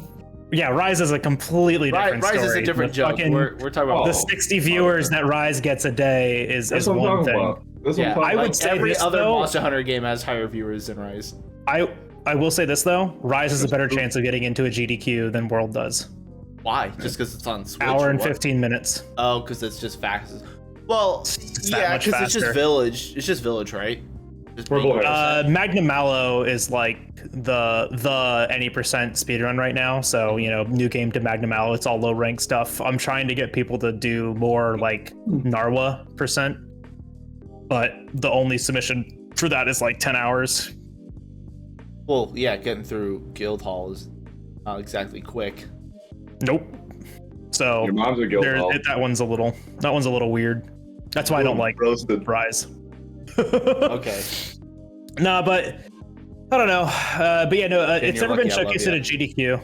Yeah, Rise is a completely different story. Rise is a different joke. We're talking about the 60 viewers that Rise gets a day is one thing. I would say every other though, Monster Hunter game has higher viewers than Rise. I will say this though, Rise has a better chance of getting into a GDQ than World does. Why? Just because it's on Switch? Hour and 15 minutes. Oh, because it's just fast. Well, it's yeah, because it's just Village. It's just Village, right? Magnum Mallow is like the any percent speedrun right now. So, you know, new game to Magnum Mallow, it's all low rank stuff. I'm trying to get people to do more like Narwa percent, but the only submission for that is like 10 hours. Well, yeah, getting through Guildhall is not exactly quick. Nope. So your mom's a Guildhall. That one's a little weird. That's why I don't like roasted Rise. Okay. Nah, but I don't know. But yeah, no, it's never been showcased at a GDQ.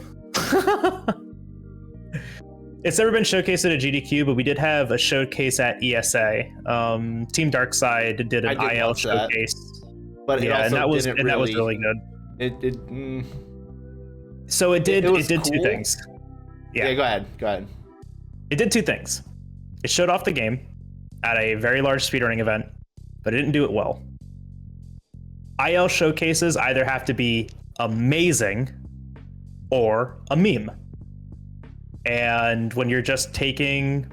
It's never been showcased at a GDQ, but we did have a showcase at ESA. Team Darkside did an IL showcase. But yeah, and that was really good. So it did cool. Two things. Yeah, go ahead. It did two things. It showed off the game at a very large speedrunning event, but it didn't do it well. IL showcases either have to be amazing or a meme. And when you're just taking,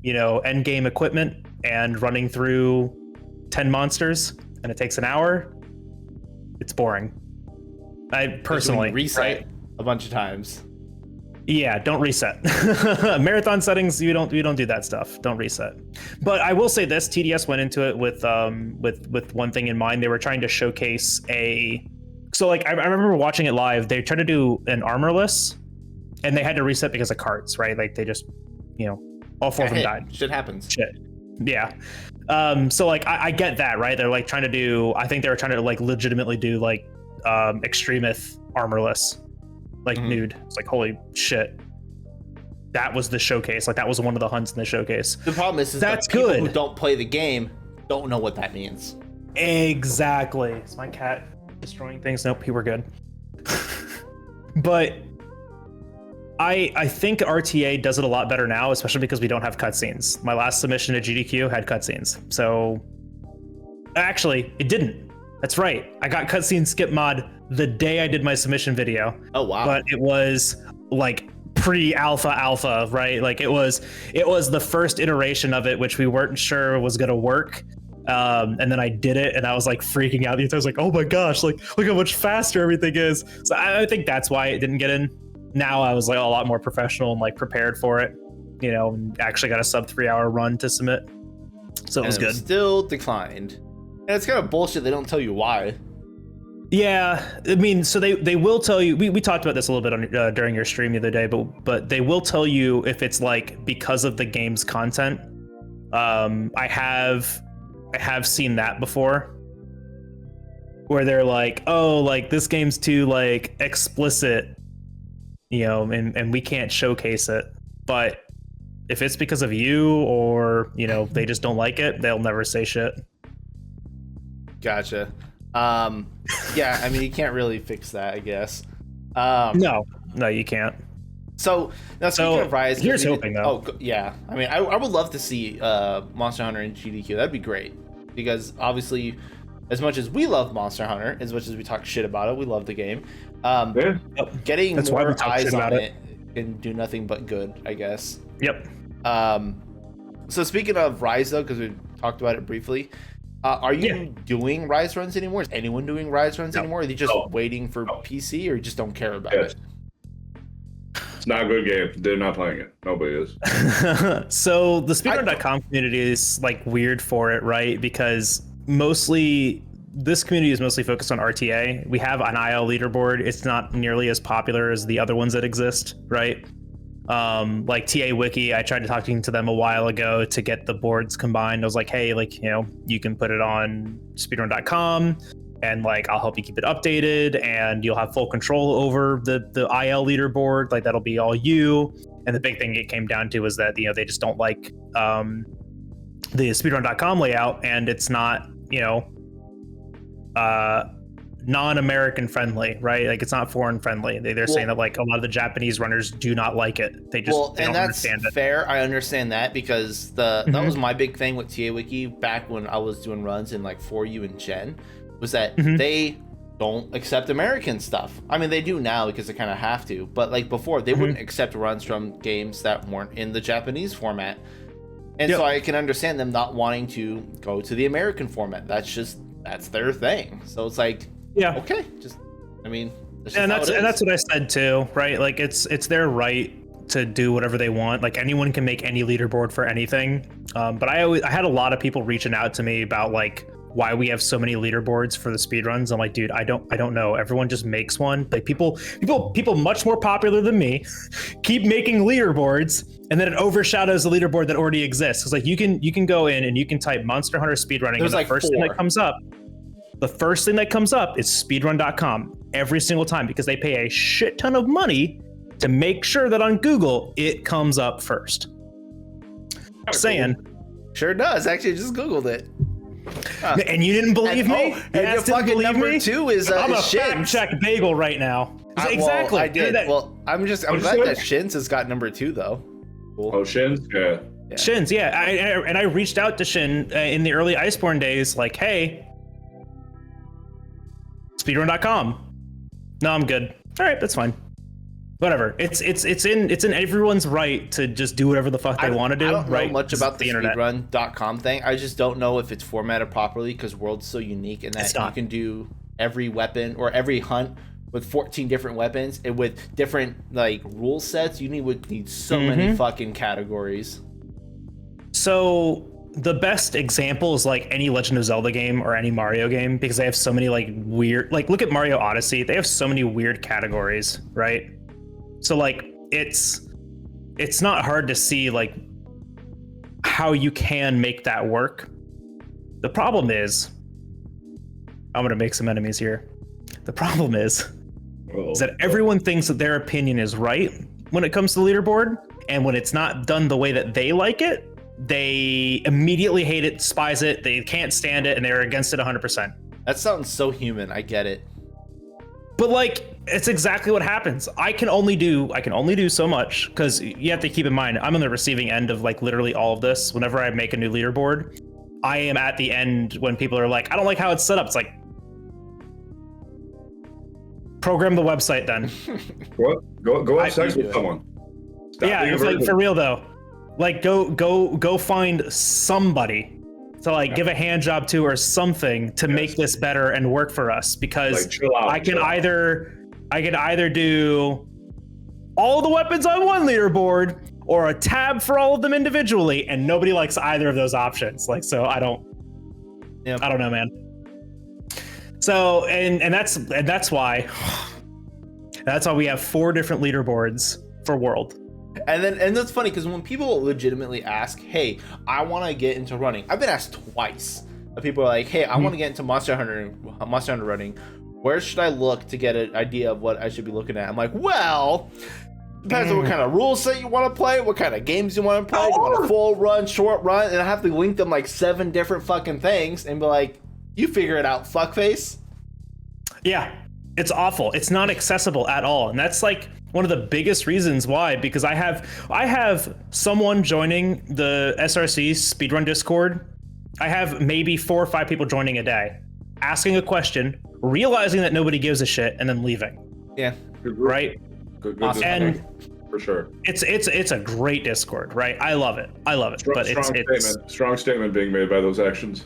you know, end game equipment and running through 10 monsters and it takes an hour, it's boring. I personally reset a bunch of times. Yeah, don't reset. Marathon settings, you don't do that stuff. Don't reset. But I will say this: TDS went into it with one thing in mind. They were trying to showcase so like I remember watching it live. They tried to do an armorless, and they had to reset because of carts, right? Like they just, you know, all four of them died. Shit happens. Shit. Yeah. So like I get that, right? They're like trying to do. I think they were trying to like legitimately do like Extremith armorless. Like nude. It's like, holy shit. That was the showcase. Like that was one of the hunts in the showcase. The problem is that's that people good. Who don't play the game don't know what that means. Exactly. Is my cat destroying things? Nope, we're good. But I think RTA does it a lot better now, especially because we don't have cutscenes. My last submission to GDQ had cutscenes. So actually, it didn't. That's right. I got cutscene skip mod the day I did my submission video. Oh wow. But it was like pre-alpha, right? Like it was the first iteration of it, which we weren't sure was gonna work. And then I did it and I was like freaking out. I was like, oh my gosh, like look how much faster everything is. So I think that's why it didn't get in. Now I was like a lot more professional and like prepared for it, you know, and actually got a sub 3 hour run to submit. So it was good. Still declined. And it's kind of bullshit. They don't tell you why. Yeah, I mean, so they will tell you. We talked about this a little bit on during your stream the other day, but they will tell you if it's like because of the game's content. I have seen that before, where they're like, oh, like this game's too like explicit, you know, and we can't showcase it. But if it's because of you or, you know, they just don't like it, they'll never say shit. Gotcha. Yeah, I mean, you can't really fix that, I guess. No, you can't. So now speaking of Rise, here's hoping though. Oh yeah, I mean, I would love to see Monster Hunter in GDQ. That'd be great because obviously, as much as we love Monster Hunter, as much as we talk shit about it, we love the game. Getting That's more eyes on it can do nothing but good, I guess. Yep. So speaking of Rise though, because we talked about it briefly. Are you doing Rise runs anymore? Is anyone doing Rise runs anymore? Are they just waiting for PC, or you just don't care about it? It's not a good game. They're not playing it. Nobody is. So the speedrun.com community is like weird for it, right? Because this community is mostly focused on RTA. We have an IL leaderboard. It's not nearly as popular as the other ones that exist, right? Like TA Wiki, I tried to talk to them a while ago to get the boards combined. I was like, hey, like, you know, you can put it on speedrun.com and like I'll help you keep it updated and you'll have full control over the IL leaderboard. Like that'll be all you. And the big thing it came down to was that, you know, they just don't like the speedrun.com layout, and it's not, you know, non-American friendly, right? Like it's not foreign friendly. They're saying that like a lot of the Japanese runners do not like it. They just they don't understand it. Fair. I understand that because that was my big thing with TA Wiki back when I was doing runs in like 4U and Gen, was that they don't accept American stuff. I mean, they do now because they kind of have to, but like before, they wouldn't accept runs from games that weren't in the Japanese format. And so I can understand them not wanting to go to the American format. That's their thing. So it's like, okay, and that's what I said too, right? Like it's their right to do whatever they want. Like anyone can make any leaderboard for anything. But I had a lot of people reaching out to me about like why we have so many leaderboards for the speedruns. I'm like, dude, I don't know. Everyone just makes one. Like people much more popular than me keep making leaderboards, and then it overshadows the leaderboard that already exists. Because like you can go in and you can type Monster Hunter speedrunning, and the first thing that comes up is speedrun.com every single time, because they pay a shit ton of money to make sure that on Google it comes up first. Saying. Sure does. Actually, I just Googled it. And you didn't believe me? And your fucking number 2 is I'm a Shins. fact check bagel right now. Exactly. I did. Well, I'm glad that Shins has got number 2 though. Cool. Oh, Shins? Yeah. Shins, yeah. I reached out to Shin in the early Iceborne days, like, hey, speedrun.com. No, I'm good. All right, that's fine. Whatever. It's in everyone's right to just do whatever the fuck they want to do. I don't know much about the internet. speedrun.com thing. I just don't know if it's formatted properly, because World's so unique in that you can do every weapon or every hunt with 14 different weapons and with different like rule sets. You would need so many fucking categories. So the best example is like any Legend of Zelda game or any Mario game, because they have so many like weird, like look at Mario Odyssey. They have so many weird categories, right? So like it's not hard to see like how you can make that work. The problem is, I'm gonna make some enemies here. The problem is that everyone thinks that their opinion is right when it comes to the leaderboard, and when it's not done the way that they like it, they immediately hate it, despise it, they can't stand it, and they're against it 100%. That sounds so human. I get it. But like, it's exactly what happens. I can only do so much, because you have to keep in mind, I'm on the receiving end of like literally all of this. Whenever I make a new leaderboard, I am at the end when people are like, I don't like how it's set up. It's like, program the website then. Go have sex with someone. It's like for real though. Like go find somebody to like give a hand job to or something to make this better and work for us, because like, I can either do all the weapons on one leaderboard or a tab for all of them individually, and nobody likes either of those options. Like, so I don't know, man. So and that's why we have 4 different leaderboards for World. And that's funny, because when people legitimately ask, hey, I want to get into running, I've been asked twice. People are like, hey, I want to get into Monster Hunter running. Where should I look to get an idea of what I should be looking at? I'm like, well, depends on what kind of rule set you want to play, what kind of games you want to play. Do you want a full run, short run? And I have to link them like 7 different fucking things and be like, you figure it out, fuckface. Yeah, it's awful. It's not accessible at all. And that's like one of the biggest reasons why, because I have someone joining the SRC speedrun Discord. I have maybe 4 or 5 people joining a day, asking a question, realizing that nobody gives a shit, and then leaving. Yeah. Right? Good and for sure. It's a great Discord, right? I love it. Strong statement being made by those actions.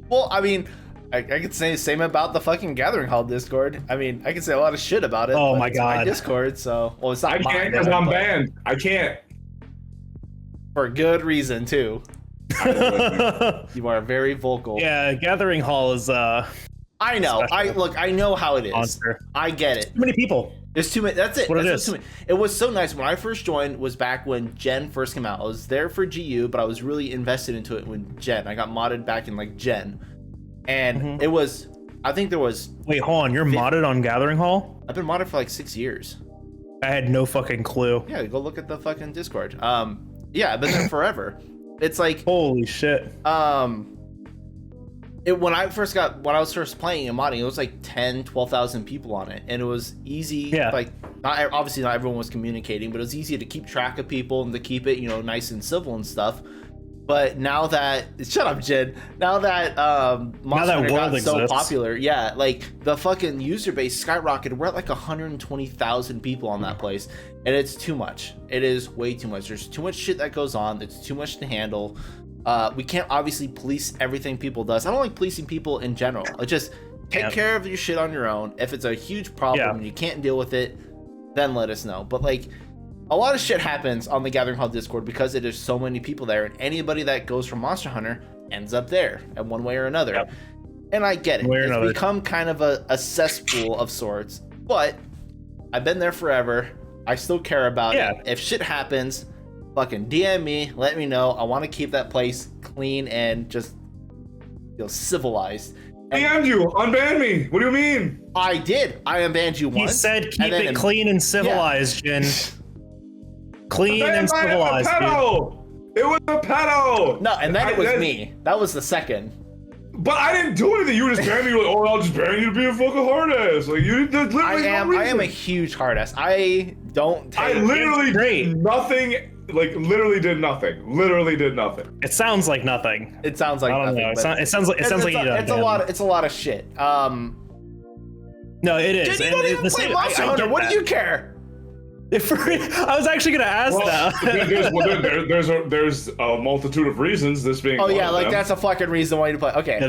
Well, I mean, I could say the same about the fucking Gathering Hall Discord. I mean, I could say a lot of shit about it. Oh my god, my Discord. So, well, it's not mine. I can't because I'm banned. I can't. For good reason too. You are very vocal. Yeah, Gathering Hall is. I know. Special. I know how it is. Monster. I get it. Too many people. There's too many. That's it. What it is. It was so nice when I first joined. Was back when Gen first came out. I was there for GU, but I was really invested into it when Gen. I got modded back in like Gen. And it was, I think there was... Wait, hold on. You're modded on Gathering Hall? I've been modded for like 6 years. I had no fucking clue. Yeah, go look at the fucking Discord. Yeah, I've been there forever. It's like... Holy shit. when I was first playing and modding, it was like 12,000 people on it, and it was easy. Yeah. Like, obviously not everyone was communicating, but it was easy to keep track of people and to keep it, nice and civil and stuff. But now that shut up, Jin. Now that Monster Hunter got so popular, yeah, like the fucking user base skyrocketed. We're at like 120,000 people on that place, and it's too much. It is way too much. There's too much shit that goes on. It's too much to handle. We can't obviously police everything people does. I don't like policing people in general. Like, just take care of your shit on your own. If it's a huge problem and you can't deal with it, then let us know. But like, a lot of shit happens on the Gathering Hall Discord because there's so many people there, and anybody that goes from Monster Hunter ends up there in one way or another. Yep. And I get it. It's become kind of a cesspool of sorts, but I've been there forever. I still care about it. If shit happens, fucking DM me, let me know. I want to keep that place clean and just civilized. DM'd you, unban me. What do you mean? I did. I unbanned you once. He said keep it clean and civilized, Jin. Clean and civilized. It was a pedo. No, and then it was me. That was the second. But I didn't do anything. You were just banning me. Like, oh, I'll just ban you to be a fucking hard ass. Like, you did literally no reason. I am a huge hard ass. I don't take. I literally did nothing. Like, literally did nothing. Literally did nothing. It sounds like nothing. It sounds like nothing. It sounds like you don't. It's a lot of shit. No, it is. Dude, you don't even play Monster Hunter. What do you care? I was actually gonna ask that. There's a multitude of reasons. This being that's a fucking reason why you play. Okay,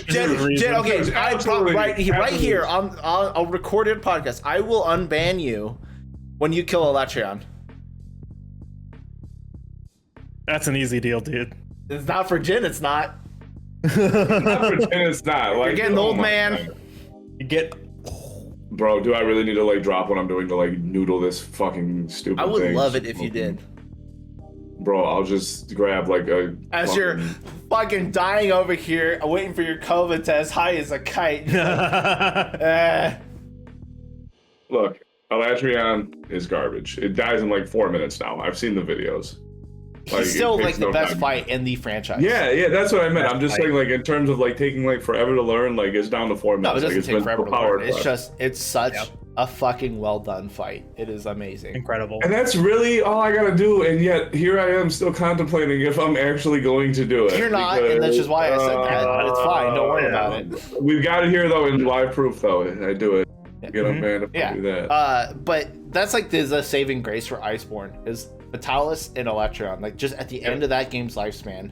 Jen, okay, right here on a recorded podcast, I will unban you when you kill Electron. That's an easy deal, dude. It's not for Jin. It's not. Not for Jin. It's not. Like, you're getting old, man. You get. Bro, do I really need to like drop what I'm doing to like noodle this fucking stupid thing? I would love it if you did. Bro, I'll just grab like a... As you're fucking dying over here, waiting for your COVID test, high as a kite. Look, Electron is garbage. It dies in like 4 minutes now. I've seen the videos. Like, it's still like the best fight in the franchise. Yeah, that's what I meant. I'm just saying, like, in terms of like taking like forever to learn, like it's down to 4 minutes. No, it doesn't take forever to learn. It's it's such a fucking well done fight. It is amazing. Incredible. And that's really all I gotta do, and yet here I am still contemplating if I'm actually going to do it. You're not, and that's just why I said that, but it's fine. Don't worry about it. We've got it here though in live proof though. I do it. Get up, man, if I do that. But that's like the saving grace for Iceborne is Vitalis and Electron. Like, just at the end of that game's lifespan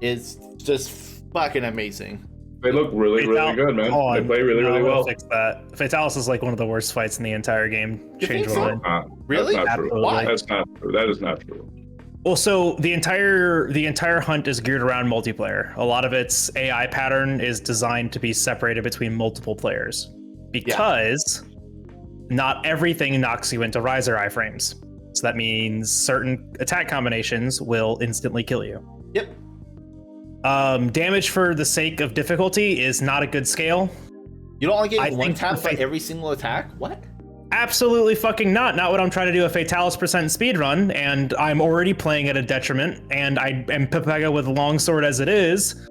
is just fucking amazing. They look really good, man. They play really well. Fix that. Fatalis is like one of the worst fights in the entire game. Change so? Really? That's not true. Why? That's not true. That is not true. Well, so the entire hunt is geared around multiplayer. A lot of its AI pattern is designed to be separated between multiple players because not everything knocks you into riser iframes. So that means certain attack combinations will instantly kill you. Yep. Damage for the sake of difficulty is not a good scale. You don't like getting one tap by every single attack? What? Absolutely fucking not. Not what I'm trying to do a Fatalis % speedrun, and I'm already playing at a detriment, and I am Pepega with a longsword as it is.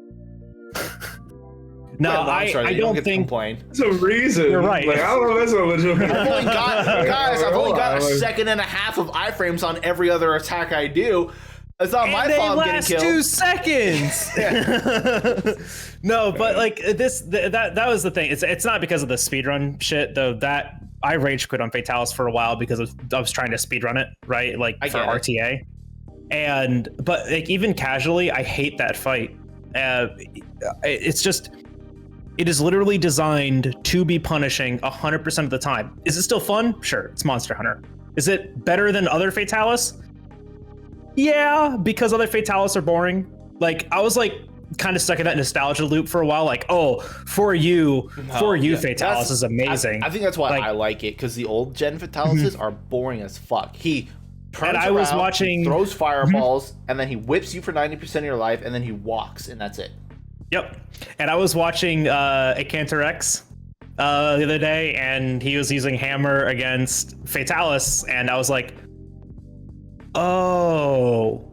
No, I don't think... Complain. It's a reason. You're right. Like, I don't know if that's a legitimate... I've only got a second and a half of iframes on every other attack I do. It's not my fault I'm getting killed. 2 seconds. No, but like that was the thing. It's not because of the speedrun shit though. That I rage quit on Fatalis for a while because I was trying to speedrun it, right? Like for RTA. But like even casually, I hate that fight. It's just, it is literally designed to be punishing 100% of the time. Is it still fun? Sure, it's Monster Hunter. Is it better than other Fatalis? Yeah, because other Fatalis are boring. Like, I was like kind of stuck in that nostalgia loop for a while. Like, oh, for you, Fatalis is amazing. I think that's why I like it, because the old gen Fatalises are boring as fuck. He turns around, he throws fireballs, and then he whips you for 90% of your life, and then he walks, and that's it. Yep. And I was watching Acantor X the other day, and he was using hammer against Fatalis, and I was like, oh,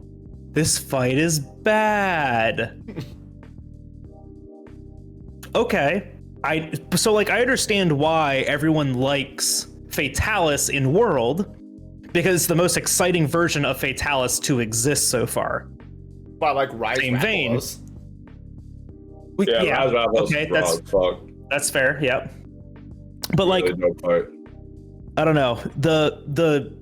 this fight is bad. okay, I understand why everyone likes Fatalis in World, because it's the most exciting version of Fatalis to exist so far. By like Rise Same vein. Yeah, okay, that's fair. Yep. But like, really no part. I don't know, the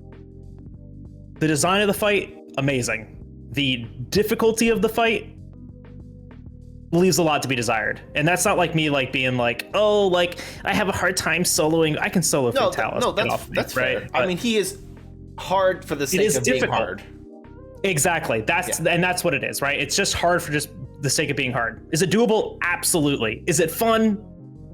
design of the fight, amazing. The difficulty of the fight leaves a lot to be desired, and that's not like me like being like, oh, like I have a hard time soloing. I can solo Fatalis. No, that's fair. Right? I mean, he is hard for the sake of being hard. Exactly. That's what it is, right? It's just hard for just the sake of being hard. Is it doable? Absolutely. Is it fun?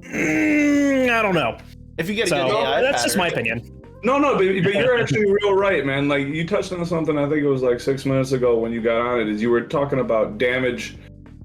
I don't know. If you get a good AI that's just my opinion. No, but you're actually real right, man. Like you touched on something. I think it was like 6 minutes ago when you got on it. Is you were talking about damage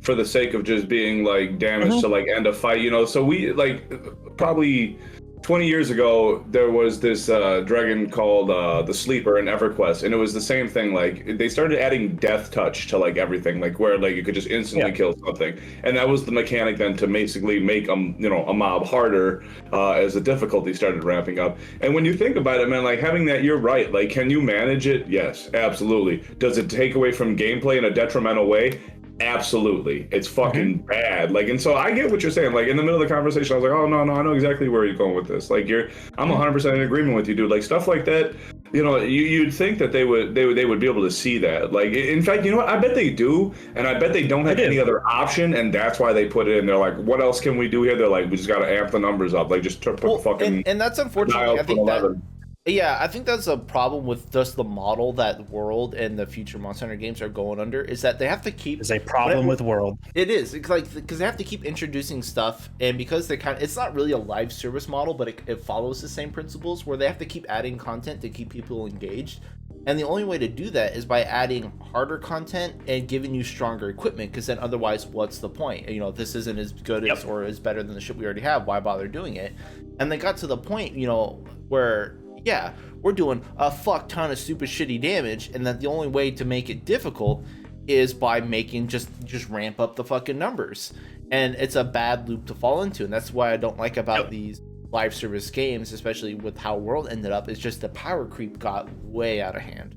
for the sake of just being like damage to like end a fight. You know, so we like probably 20 years ago, there was this dragon called the Sleeper in EverQuest, and it was the same thing. Like they started adding death touch to like everything, like where like you could just instantly kill something, and that was the mechanic then to basically make a mob harder as the difficulty started ramping up. And when you think about it, man, like having that, you're right. Like, can you manage it? Yes, absolutely. Does it take away from gameplay in a detrimental way? Absolutely. It's fucking bad. Like, and so I get what you're saying. Like in the middle of the conversation, I was like, oh no, I know exactly where you're going with this. Like I'm 100% in agreement with you, dude. Like stuff like that, you know, you'd think that they would be able to see that. Like, in fact, you know what? I bet they do, and I bet they don't have any other option, and that's why they put it in. They're like, what else can we do here? They're like, we just got to amp the numbers up. Like, just put fucking. And that's unfortunately. I think that. Yeah, I think that's a problem with just the model that World and the future Monster Hunter games are going under, is that they have to keep... There's a problem with World. It is. It's like, because they have to keep introducing stuff, and because they it's not really a live service model, but it follows the same principles, where they have to keep adding content to keep people engaged. And the only way to do that is by adding harder content and giving you stronger equipment, because then otherwise, what's the point? You know, if this isn't as good as or as better than the shit we already have, why bother doing it? And they got to the point, you know, where... yeah, we're doing a fuck ton of stupid shitty damage, and that the only way to make it difficult is by making just ramp up the fucking numbers. And it's a bad loop to fall into, and that's why I don't like about these live service games, especially with how World ended up, is just the power creep got way out of hand.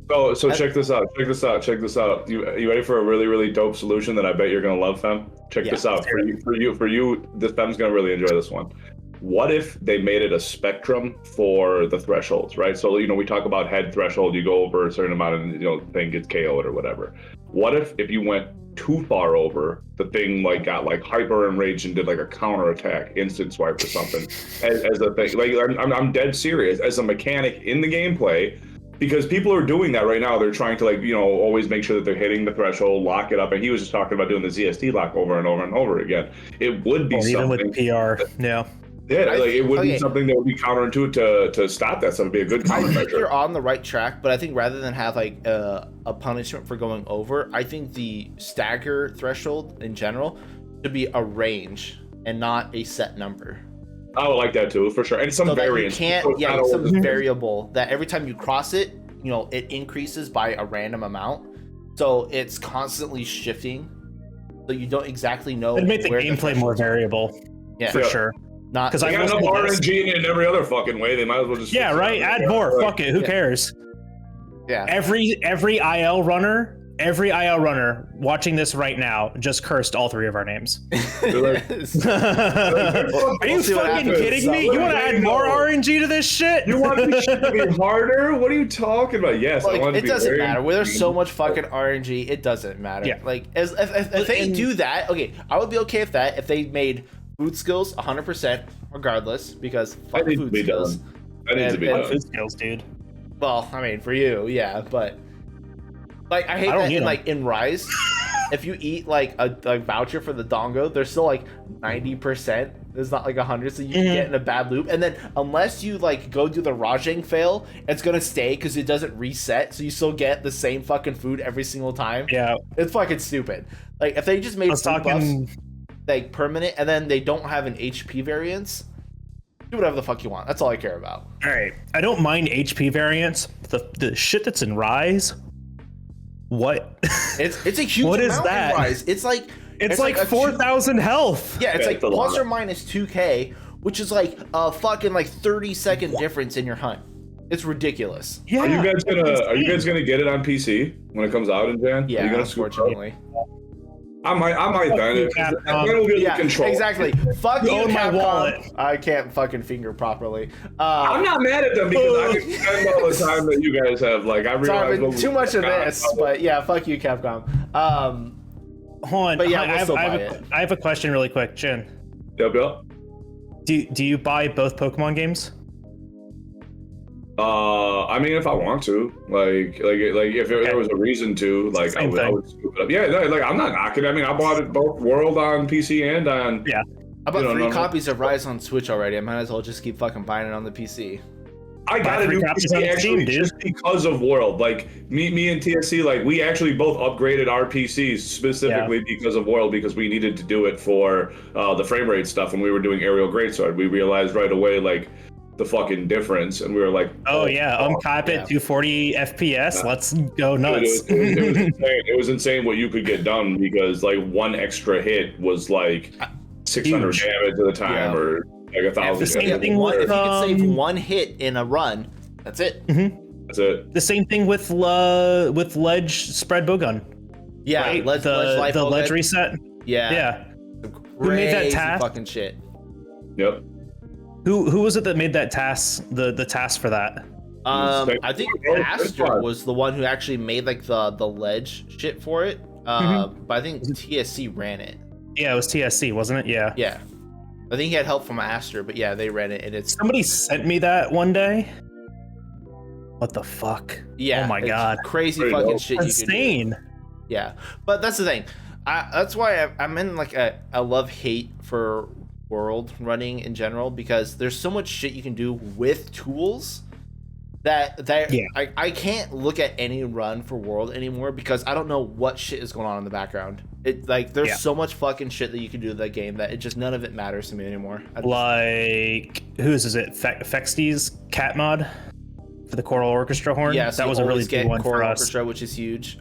So check this out. You ready for a really, really dope solution that I bet you're gonna love, Fem? Check this out. For you, this Fem's gonna really enjoy this one. What if they made it a spectrum for the thresholds, right? So, you know, we talk about head threshold, you go over a certain amount and, you know, the thing gets KO'd or whatever. What if you went too far over, the thing like got like hyper enraged and did like a counter attack, instant swipe or something as a thing? Like, I'm dead serious as a mechanic in the gameplay, because people are doing that right now. They're trying to, like, you know, always make sure that they're hitting the threshold, lock it up. And he was just talking about doing the ZST lock over and over and over again. It would be something. Even with PR, yeah. Yeah, like it would be something that would be counterintuitive to stop that. So it would be a good countermeasure. I think you're on the right track, but I think rather than have like a punishment for going over, I think the stagger threshold in general should be a range and not a set number. I would like that too, for sure. And some so variance. Some variable that every time you cross it, you know, it increases by a random amount. So it's constantly shifting. So you don't exactly know. It'd make the gameplay more variable. Yeah, for sure. Not because I got enough RNG in every other fucking way. They might as well just add more. Fuck it. Who cares? Yeah. Every IL runner watching this right now just cursed all three of our names. Are you fucking kidding me? You want to add more RNG to this shit? You want this shit to be harder? What are you talking about? Yes, like, I want it to be doesn't matter. Where there's so much fucking RNG, it doesn't matter. Yeah. Like if they do that, okay, I would be okay if they made food skills 100% regardless, because fuck food skills. That needs to be done. Food skills, dude. Well, I mean, for you, yeah, but like I hate that in Rise, if you eat like a voucher for the dongo, there's still like 90%. There's not like 100, so you can get in a bad loop. And then unless you like go do the Rajang fail, it's gonna stay because it doesn't reset, so you still get the same fucking food every single time. Yeah, it's fucking stupid. Like if they just made food buffs like permanent, and then they don't have an HP variance, do whatever the fuck you want. That's all I care about. All right, I don't mind HP variance. The shit that's in Rise, what? It's a huge what amount is that? in Rise. It's like It's like 4,000 health. Yeah, it's like plus or minus 2k, which is like a fucking like 30-second difference in your hunt. It's ridiculous. Yeah. Are you guys gonna get it on PC when it comes out in Jan? Yeah, unfortunately. I might then. Yeah, exactly. Fuck you, Capcom. I can't fucking finger properly. I'm not mad at them because I can spend all the time that you guys have. Like I realize too much of this, but yeah, fuck you, Capcom. Hold on. But yeah, I have a question really quick, Jin. Yep. Do you buy both Pokemon games? I mean, if I want to, like if there was a reason to, like I would scoop it up. Yeah, like I'm not knocking. I mean, I bought it both World on PC and on. Yeah. I bought 3 copies of Rise on Switch already. I might as well just keep fucking buying it on the PC. I got a new PC actually just because of World. Like me and TSC, like we actually both upgraded our PCs specifically because of World, because we needed to do it for the frame rate stuff when we were doing Aerial Greatsword. We realized right away, like, the fucking difference, and we were like, uncap it 240 FPS. Let's go nuts. It was insane. It was insane what you could get done, because like one extra hit was like 600 damage at the time, or like 1,000. The same thing if you could save one hit in a run, that's it. That's it. The same thing with ledge spread bowgun. Yeah, right? ledge ledge reset. Yeah. Who made that task? Fucking shit. Yep. Who was it that made that task? The task for that? I think Aster was the one who actually made like the ledge shit for it. But I think TSC ran it. Yeah, it was TSC, wasn't it? Yeah. Yeah. I think he had help from Aster, but yeah, they ran it, and it's somebody sent me that one day. What the fuck? Yeah. Oh my god. Crazy fucking shit. Insane. You can do. Yeah, but that's the thing. That's why I'm in like a love-hate for World running in general, because there's so much shit you can do with tools that I can't look at any run for World anymore, because I don't know what shit is going on in the background. It like there's so much fucking shit that you can do in that game that it just none of it matters to me anymore. Like whose is it? Fexty's cat mod for the Choral Orchestra horn. Yeah, that was a really big one for us. Orchestra, which is huge.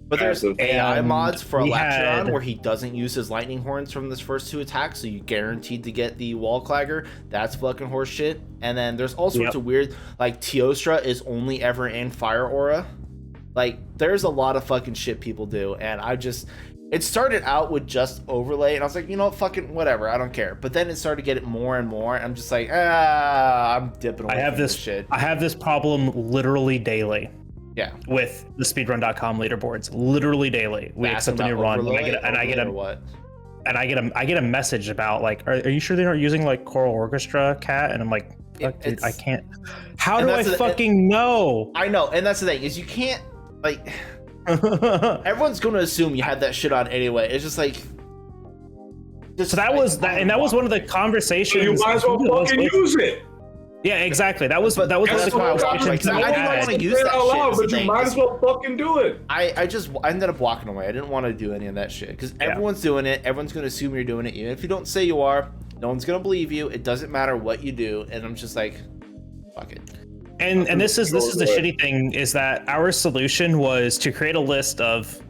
But there's AI mods for Electron where he doesn't use his lightning horns from his first 2 attacks, so you guaranteed to get the wall clagger. That's fucking horse shit. And then there's all sorts of weird, like Teostra is only ever in Fire Aura. Like there's a lot of fucking shit people do, and it started out with just overlay, and I was like, you know, fucking whatever, I don't care. But then it started to get it more and more, and I'm just like, I'm dipping away from this shit. I have this problem literally daily. Yeah, with the speedrun.com leaderboards, literally daily. We accept a new run, and I get a message about like, are you sure they aren't using like Choral Orchestra cat? And I'm like, fuck, dude, I can't. How do I fucking know? I know, and that's the thing is you can't like. Everyone's gonna assume you had that shit on anyway. It's just like. So that was one of the conversations. So you might as well fucking use it. Yeah, exactly. That was one of the conversations I didn't want to use that shit. But you might as well fucking do it. I ended up walking away. I didn't want to do any of that shit because everyone's doing it. Everyone's gonna assume you're doing it. Even if you don't say you are, no one's gonna believe you. It doesn't matter what you do. And I'm just like, fuck it. And this is the shitty thing is that our solution was to create a list of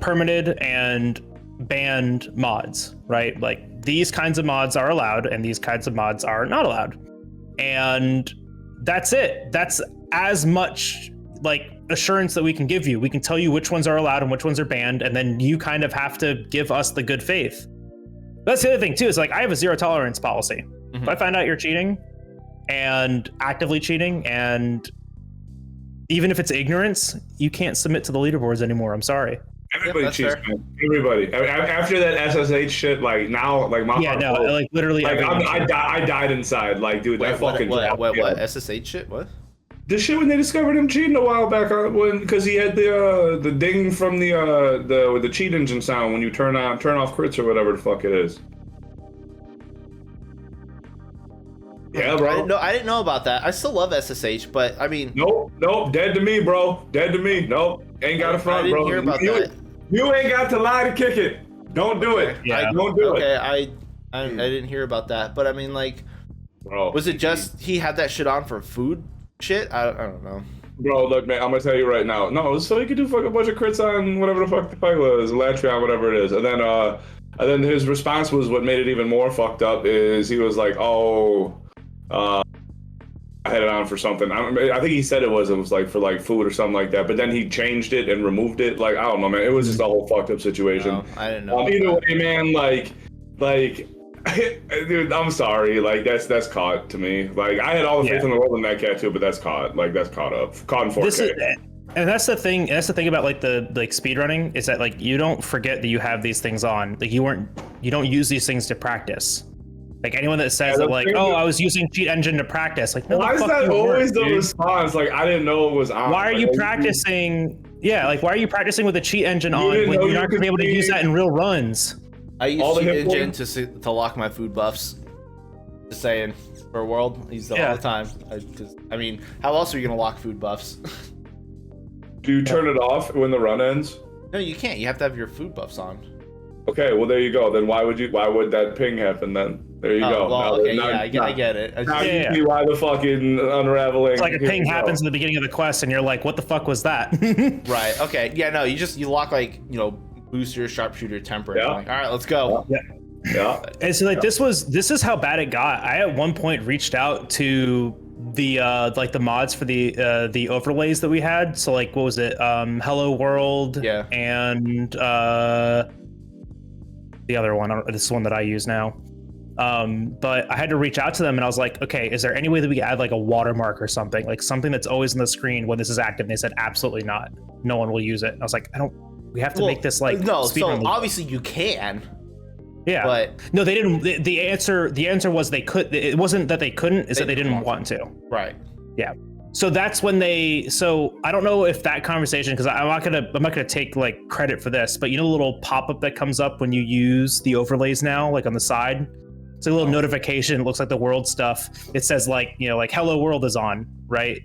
permitted and banned mods, right? Like these kinds of mods are allowed and these kinds of mods are not allowed. And that's it. That's as much like assurance that we can give you. We can tell you which ones are allowed and which ones are banned, and then you kind of have to give us the good faith. That's the other thing too, is like I have a zero tolerance policy. If I find out you're cheating and actively cheating, and even if it's ignorance, you can't submit to the leaderboards anymore. I'm sorry. Everybody cheats, man. Everybody. After that SSH shit, like now, like my like literally. Like I died inside. Like, dude, that fucking what SSH shit? What? The shit when they discovered him cheating a while back, because he had the ding from the cheat engine sound when you turn off crits or whatever the fuck it is. Yeah, bro. I didn't know about that. I still love SSH, but I mean, nope, dead to me, bro. Dead to me. Nope, ain't got a front, bro. I didn't hear about that. You ain't got to lie to kick it. Don't do it. Yeah. Don't do it. Okay, I didn't hear about that, but I mean, like, bro, was it just he had that shit on for food shit? I don't know. Bro, look, man, I'm gonna tell you right now. No, so he could do a bunch of crits on whatever the fuck the fight was, Latreon, whatever it is, and then his response was what made it even more fucked up. Is he was like, "Oh, I had it on for something." I think he said it was like for like food or something like that. But then he changed it and removed it. Like I don't know, man. It was just a whole fucked up situation. Oh, I didn't know. Either way, man, like. Dude, I'm sorry. Like that's caught to me. Like I had all the faith in the world in that cat too, but that's caught. Like that's caught up. Caught in 4K. And that's the thing. That's the thing about like the speed running is that like you don't forget that you have these things on. Like you don't use these things to practice. Like anyone that says that like, oh, I was using cheat engine to practice. Like, no, why is that always the response? Like I didn't know it was on. Why are you practicing? Yeah, like why are you practicing with a cheat engine on when you're not gonna be able to use that in real runs? I use cheat engine to lock my food buffs. Just saying, for a world, I use it all the time. I mean, how else are you gonna lock food buffs? Do you turn it off when the run ends? No, you can't. You have to have your food buffs on. Okay, well there you go. Then why would that ping happen then? There you go. Well, okay, I get it. Now you see why the fucking unraveling. It's like a ping happens in the beginning of the quest, and you're like, "What the fuck was that?" Right. Okay. Yeah. No. You lock like booster, sharpshooter, temper. Yeah. Like, all right, let's go. Yeah. And so like this is how bad it got. I at one point reached out to the like the mods for the overlays that we had. So like what was it? Hello World. Yeah. And the other one. This is one that I use now. But I had to reach out to them and I was like, okay, is there any way that we could add like a watermark or something, like something that's always on the screen when this is active? And they said absolutely not. No one will use it. I was like, we have to make this like no. So obviously you can. Yeah. But no, they didn't. The answer was they could. It wasn't that they couldn't. It's that they didn't want to. Right. Yeah. So that's when they. So I don't know if that conversation, because I'm not gonna take like credit for this, but you know the little pop up that comes up when you use the overlays now, like on the side. It's a little notification. It looks like the world stuff. It says like like Hello World is on, right?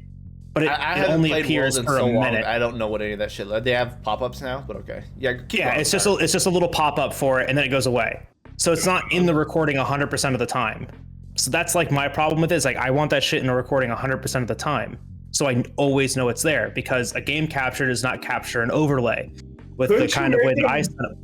But it only appears for a minute. I don't know what any of that shit. They have pop-ups now, but okay. Yeah. It's just a little pop-up for it, and then it goes away. So it's not in the recording 100% of the time. So that's like my problem with it. Is like I want that shit in a recording 100% of the time, so I always know it's there, because a game capture does not capture an overlay with the kind of way that I set up.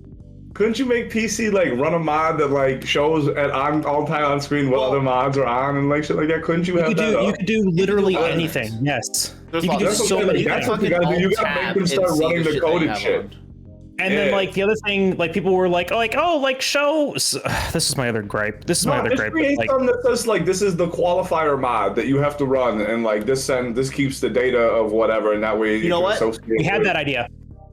Couldn't you make PC like run a mod that like shows all time on screen what other mods are on and like shit like that? Couldn't you have that? You could do literally anything. Yes. You could do so many things. That's what you gotta do. You gotta make them start running the code and shit. And then like the other thing, like people were like, show. This is my other gripe. This create something that says like this is the qualifier mod that you have to run, and like this keeps the data of whatever, and that way you know what? We had that idea.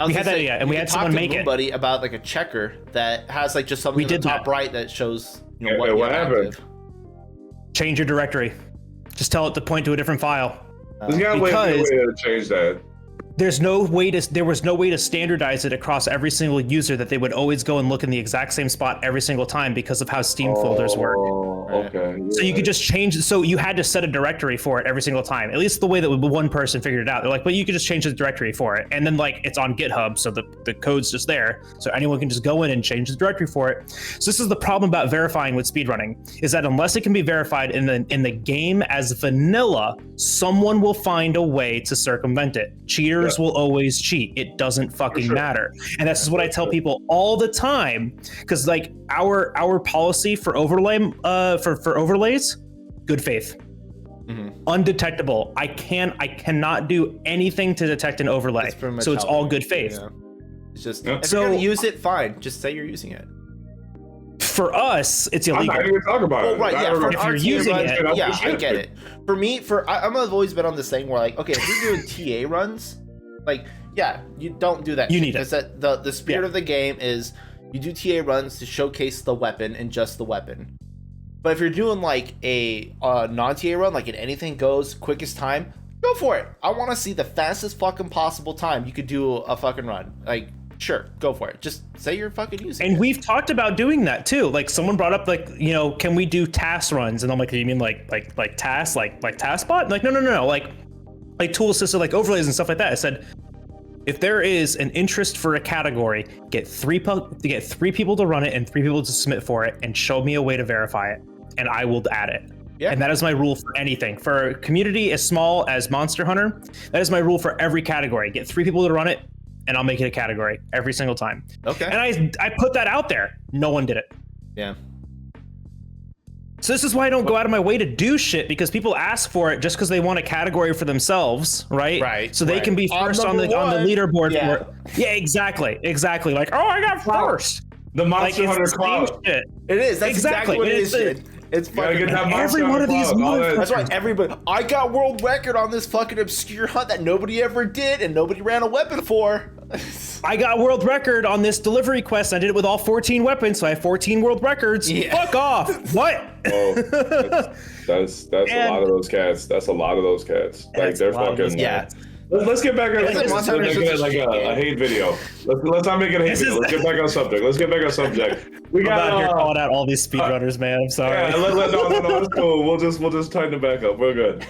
We had that idea, and we had someone make it. Buddy, about like a checker that has like just something in the top right that shows what happened. Change your directory. Just tell it to point to a different file. There's got a way to change that. There was no way to standardize it across every single user, that they would always go and look in the exact same spot every single time because of how Steam folders work. Okay. Yeah. So you could just change it. So you had to set a directory for it every single time. At least the way that one person figured it out. They're like, but you could just change the directory for it. And then like it's on GitHub, so the code's just there. So anyone can just go in and change the directory for it. So this is the problem about verifying with speedrunning, is that unless it can be verified in the game as vanilla, someone will find a way to circumvent it. Cheaters will always cheat. It doesn't fucking matter. And this is what I tell people all the time, because like our policy for overlay for overlays, good faith, undetectable. I cannot do anything to detect an overlay, so it's all good faith. Yeah. It's just if you're gonna use it, fine, just say you're using it. For us, it's illegal. I'm not even talking about it. Right, yeah. If you're using it, yeah, I get it. For me, I've always been on this thing where like, okay, if you're doing TA runs, like, yeah, you don't do that. You need it. Because the spirit of the game is you do TA runs to showcase the weapon and just the weapon. But if you're doing like a non-TA run, like an anything goes, quickest time, go for it. I want to see the fastest fucking possible time you could do a fucking run. Like, sure, go for it. Just say you're fucking using it. And we've talked about doing that too. Like someone brought up like, can we do task runs? And I'm like, you mean like tasks, like taskbot? Like, no. Like tool assisted, like overlays and stuff like that. I said, if there is an interest for a category, get three people to run it and 3 people to submit for it, and show me a way to verify it, and I will add it. And that is my rule for anything. For a community as small as Monster Hunter, that is my rule for every category. Get 3 people to run it, and I'll make it a category every single time. Okay. And I put that out there. No one did it. Yeah. So this is why I don't go out of my way to do shit, because people ask for it just because they want a category for themselves, right? Right. So they can be first on the leaderboard. Yeah. For it. Yeah, exactly. Like, oh, I got first. The Monster Hunter cloud. Shit. It is. That's exactly what it is. It's fucking every one of these motherfuckers. That's why everybody. I got world record on this fucking obscure hunt that nobody ever did and nobody ran a weapon for. I got world record on this delivery quest. I did it with all 14 weapons, so I have 14 world records. Yeah. Fuck off. What? Oh, that's a lot of those cats. That's a lot of those cats. Like they're fucking. Yeah. Let's get back on like a hate video. Let's not make it a hate video. Let's get back on subject. We got out here calling out all these speedrunners, man. I'm sorry. Yeah, no, it's cool. We'll just tighten it back up. We're good.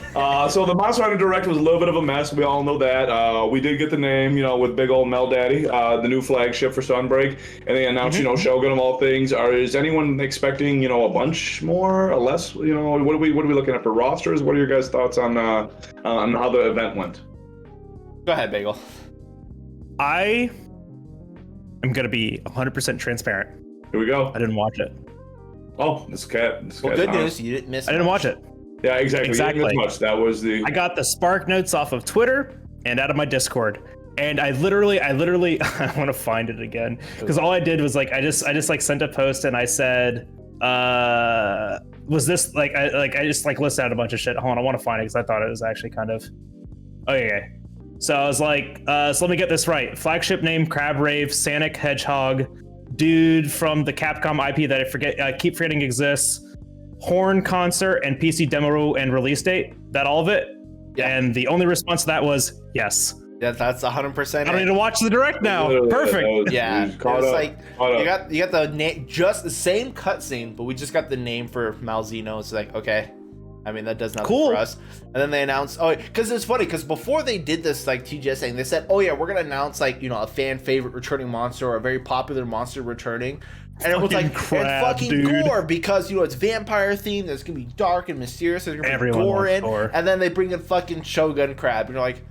So the Monster Hunter Direct was a little bit of a mess. We all know that. We did get the name, with big old Mel Daddy, the new flagship for Sunbreak, and they announced, Shogun of all things. Is anyone expecting, a bunch more or less? What are we looking at for rosters? What are your guys' thoughts on how the event went? Go ahead, Bagel. I am going to be 100% transparent. Here we go. I didn't watch it. Oh, this cat. Well, good news. You didn't miss I didn't watch it. Yeah, exactly. You didn't miss much. That was the... I got the Spark notes off of Twitter and out of my Discord. And I literally, I want to find it again. Because all I did was I just sent a post and I said, was this I just listed out a bunch of shit. Hold on, I want to find it because I thought it was actually kind of... Okay. So I was like, so let me get this right. Flagship name, Crab Rave, Sanic Hedgehog, dude from the Capcom IP that I keep forgetting exists, Horn concert, and PC demo and release date. That all of it? Yeah. And the only response to that was yes. Yeah, that's 100%. I don't need to watch the direct now. Perfect. Yeah, it was you got the name, just the same cutscene, but we just got the name for Malzeno. It's like, okay. I mean, that does nothing for us. And then they announced, because it's funny, because before they did this, TGS thing, they said, we're going to announce, a fan favorite returning monster or a very popular monster returning. And it was like, crab, and fucking gore, because, it's vampire themed, it's going to be dark and mysterious, there's going to be gore in. And then they bring in fucking Shogun Crab, and you're like,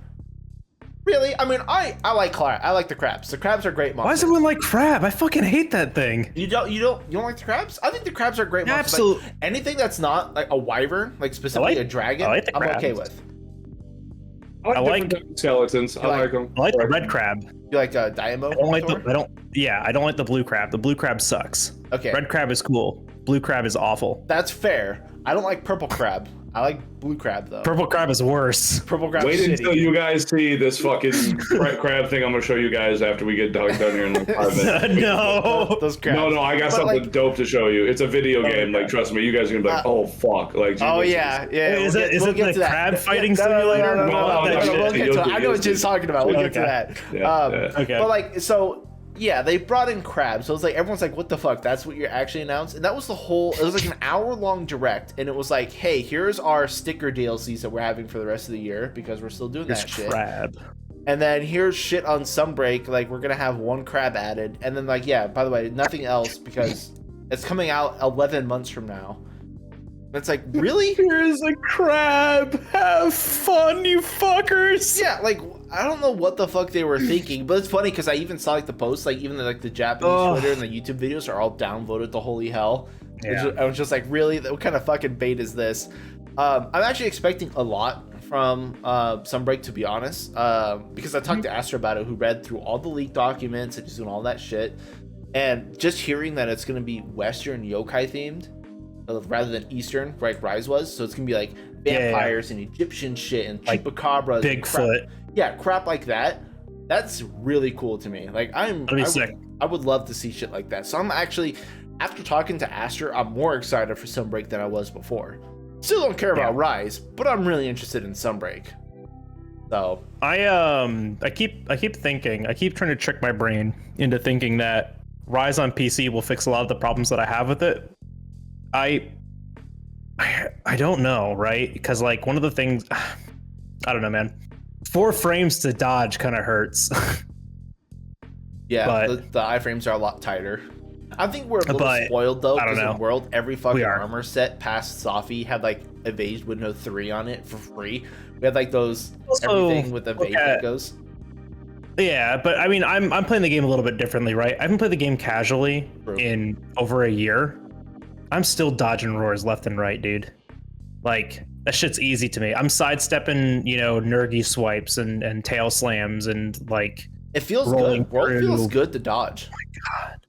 really? I mean, I like crab. I like the crabs. The crabs are great monsters. Why does everyone like crab? I fucking hate that thing. You don't like the crabs? I think the crabs are great monsters. Absolutely. Like, anything that's not like a wyvern, specifically a dragon, I'm okay with. I like skeletons. I like them. I like the red crab. You like Diamo? I don't like the blue crab. The blue crab sucks. Okay. Red crab is cool. Blue crab is awful. That's fair. I don't like purple crab. I like blue crab though. Purple crab is worse. Purple crab. Wait until you guys see this fucking crab thing. I'm gonna show you guys after we get done here in 5 minutes. No, those crabs. No, I got something dope to show you. It's a video game. Trust me, you guys are gonna be like, oh fuck, yeah. Is it the crab fighting simulator? No, we'll get to that. I know what you're talking about. We'll get to that. Okay. But yeah, they brought in crabs. So it's like everyone's like, what the fuck? That's what you're actually announced? And that was it was like an hour-long direct, and it was like, hey, here's our sticker DLCs that we're having for the rest of the year because we're still doing that shit. Crab. And then here's shit on Sunbreak, we're gonna have 1 crab added, and then by the way, nothing else because it's coming out 11 months from now. It's like, really? Here's a crab. Have fun, you fuckers. Yeah, I don't know what the fuck they were thinking, but it's funny because I even saw the posts, even the Japanese Twitter and the YouTube videos are all downvoted to holy hell. Yeah. I was just like, really? What kind of fucking bait is this? I'm actually expecting a lot from Sunbreak, to be honest, because I talked to Astra about it, who read through all the leaked documents and just doing all that shit, and just hearing that it's going to be Western yokai themed rather than Eastern, like Rise was. So it's going to be vampires and Egyptian shit and chupacabras, Bigfoot. Crap like that. That's really cool to me. I would love to see shit like that. So I'm actually, after talking to Astra, I'm more excited for Sunbreak than I was before. Still don't care about Rise, but I'm really interested in Sunbreak. So I keep thinking, I keep trying to trick my brain into thinking that Rise on PC will fix a lot of the problems that I have with it. I don't know, right? Because one of the things, I don't know, man. 4 frames to dodge kind of hurts. Yeah, but the iframes are a lot tighter. I think we're a little spoiled though, because in World, every fucking armor set past Safi had like Evade with no 3 on it for free. We had like those everything with Evade that goes. Yeah, but I mean, I'm playing the game a little bit differently, right? I haven't played the game casually in over a year. I'm still dodging roars left and right, dude. Like, that shit's easy to me. I'm sidestepping, you know, Nergy swipes and tail slams and like. It feels good. World feels good to dodge. Oh my god.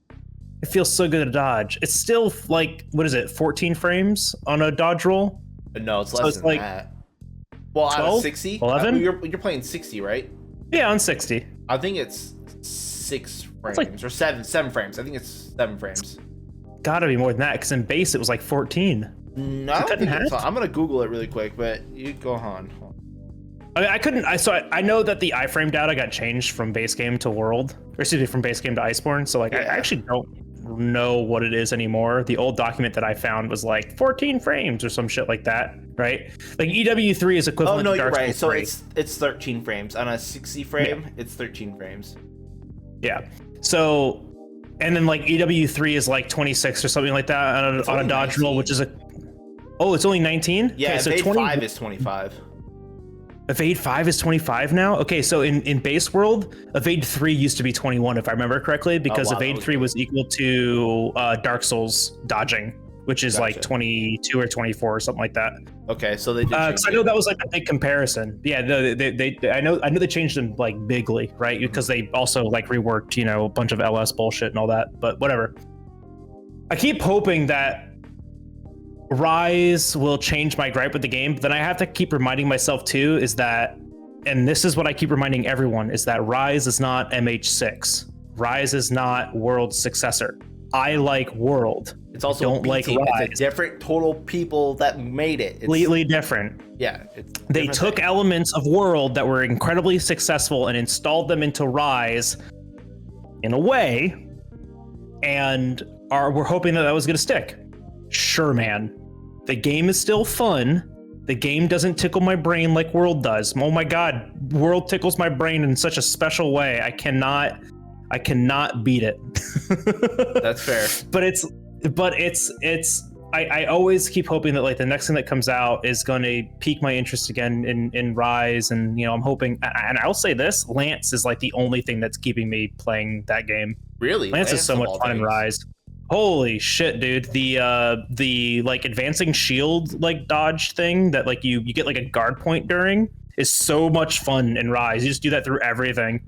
It feels so good to dodge. It's still like, what is it, 14 frames on a dodge roll? No, it's less than that. Well, 12? Out of 60? 11? You're playing 60, right? Yeah, on 60. I think it's 6 frames or 7 frames. I think it's 7 frames. Gotta be more than that, because in base it was like 14. No, I don't think it's, I'm gonna Google it really quick, but you go on. I mean, I couldn't. I know that the iframe data got changed from base game to world, or excuse me, from base game to Iceborne. So like, I actually don't know what it is anymore. The old document that I found was like 14 frames or some shit like that, right? Like EW3 is equivalent. Oh no, to Dark you're right. Souls 3. So it's 13 frames on a 60 frame. It's 13 frames. Yeah. So, and then like EW3 is like 26 or something like that on a dodge 19. Roll, which is a. Oh, it's only 19. Yeah, okay, so 5 is 25. Evade 5 is 25 now? Okay, so in base world, Evade 3 used to be 21, if I remember correctly, because Evade 3 was equal to Dark Souls dodging, which is like 22 or 24 or something like that. Okay, so they did because I know that was like a big comparison. Yeah, I know they changed them like bigly, right? Because they also like reworked, you know, a bunch of LS bullshit and all that, but whatever. I keep hoping that Rise will change my gripe with the game, but then I have to keep reminding myself too is that, and this is what I keep reminding everyone, is that Rise is not MH6. Rise is not World's successor. I like World. It's also don't like Rise. It's a different total people that made it. It's completely different. Yeah. They took elements of World that were incredibly successful and installed them into Rise in a way, and we're hoping that was going to stick. Sure, man. The game is still fun. The game doesn't tickle my brain like World does. Oh my god, World tickles my brain in such a special way. I cannot beat it. That's fair. But I always keep hoping that like the next thing that comes out is going to pique my interest again in Rise, and you know, I'm hoping, and I'll say this, Lance is like the only thing that's keeping me playing that game. Really? Lance is so much fun in Rise. Holy shit, dude. The like advancing shield like dodge thing that like you get like a guard point during is so much fun in Rise. You just do that through everything.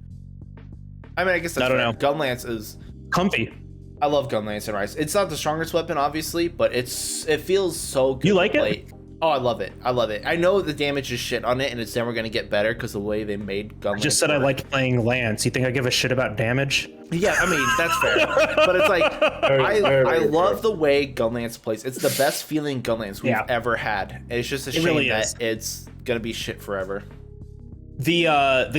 I mean, I guess that's fair. Gun Lance is comfy. I love Gun Lance in Rise. It's not the strongest weapon, obviously, but it feels so good. You like it? Oh, I love it. I love it. I know the damage is shit on it, and it's never going to get better because the way they made Gun Lance. I just said I liked playing Lance. You think I give a shit about damage? Yeah, I mean, that's fair. But it's like, I love the way Gun Lance plays. It's the best feeling Gun Lance we've ever had. It's just a shame that it's going to be shit forever. The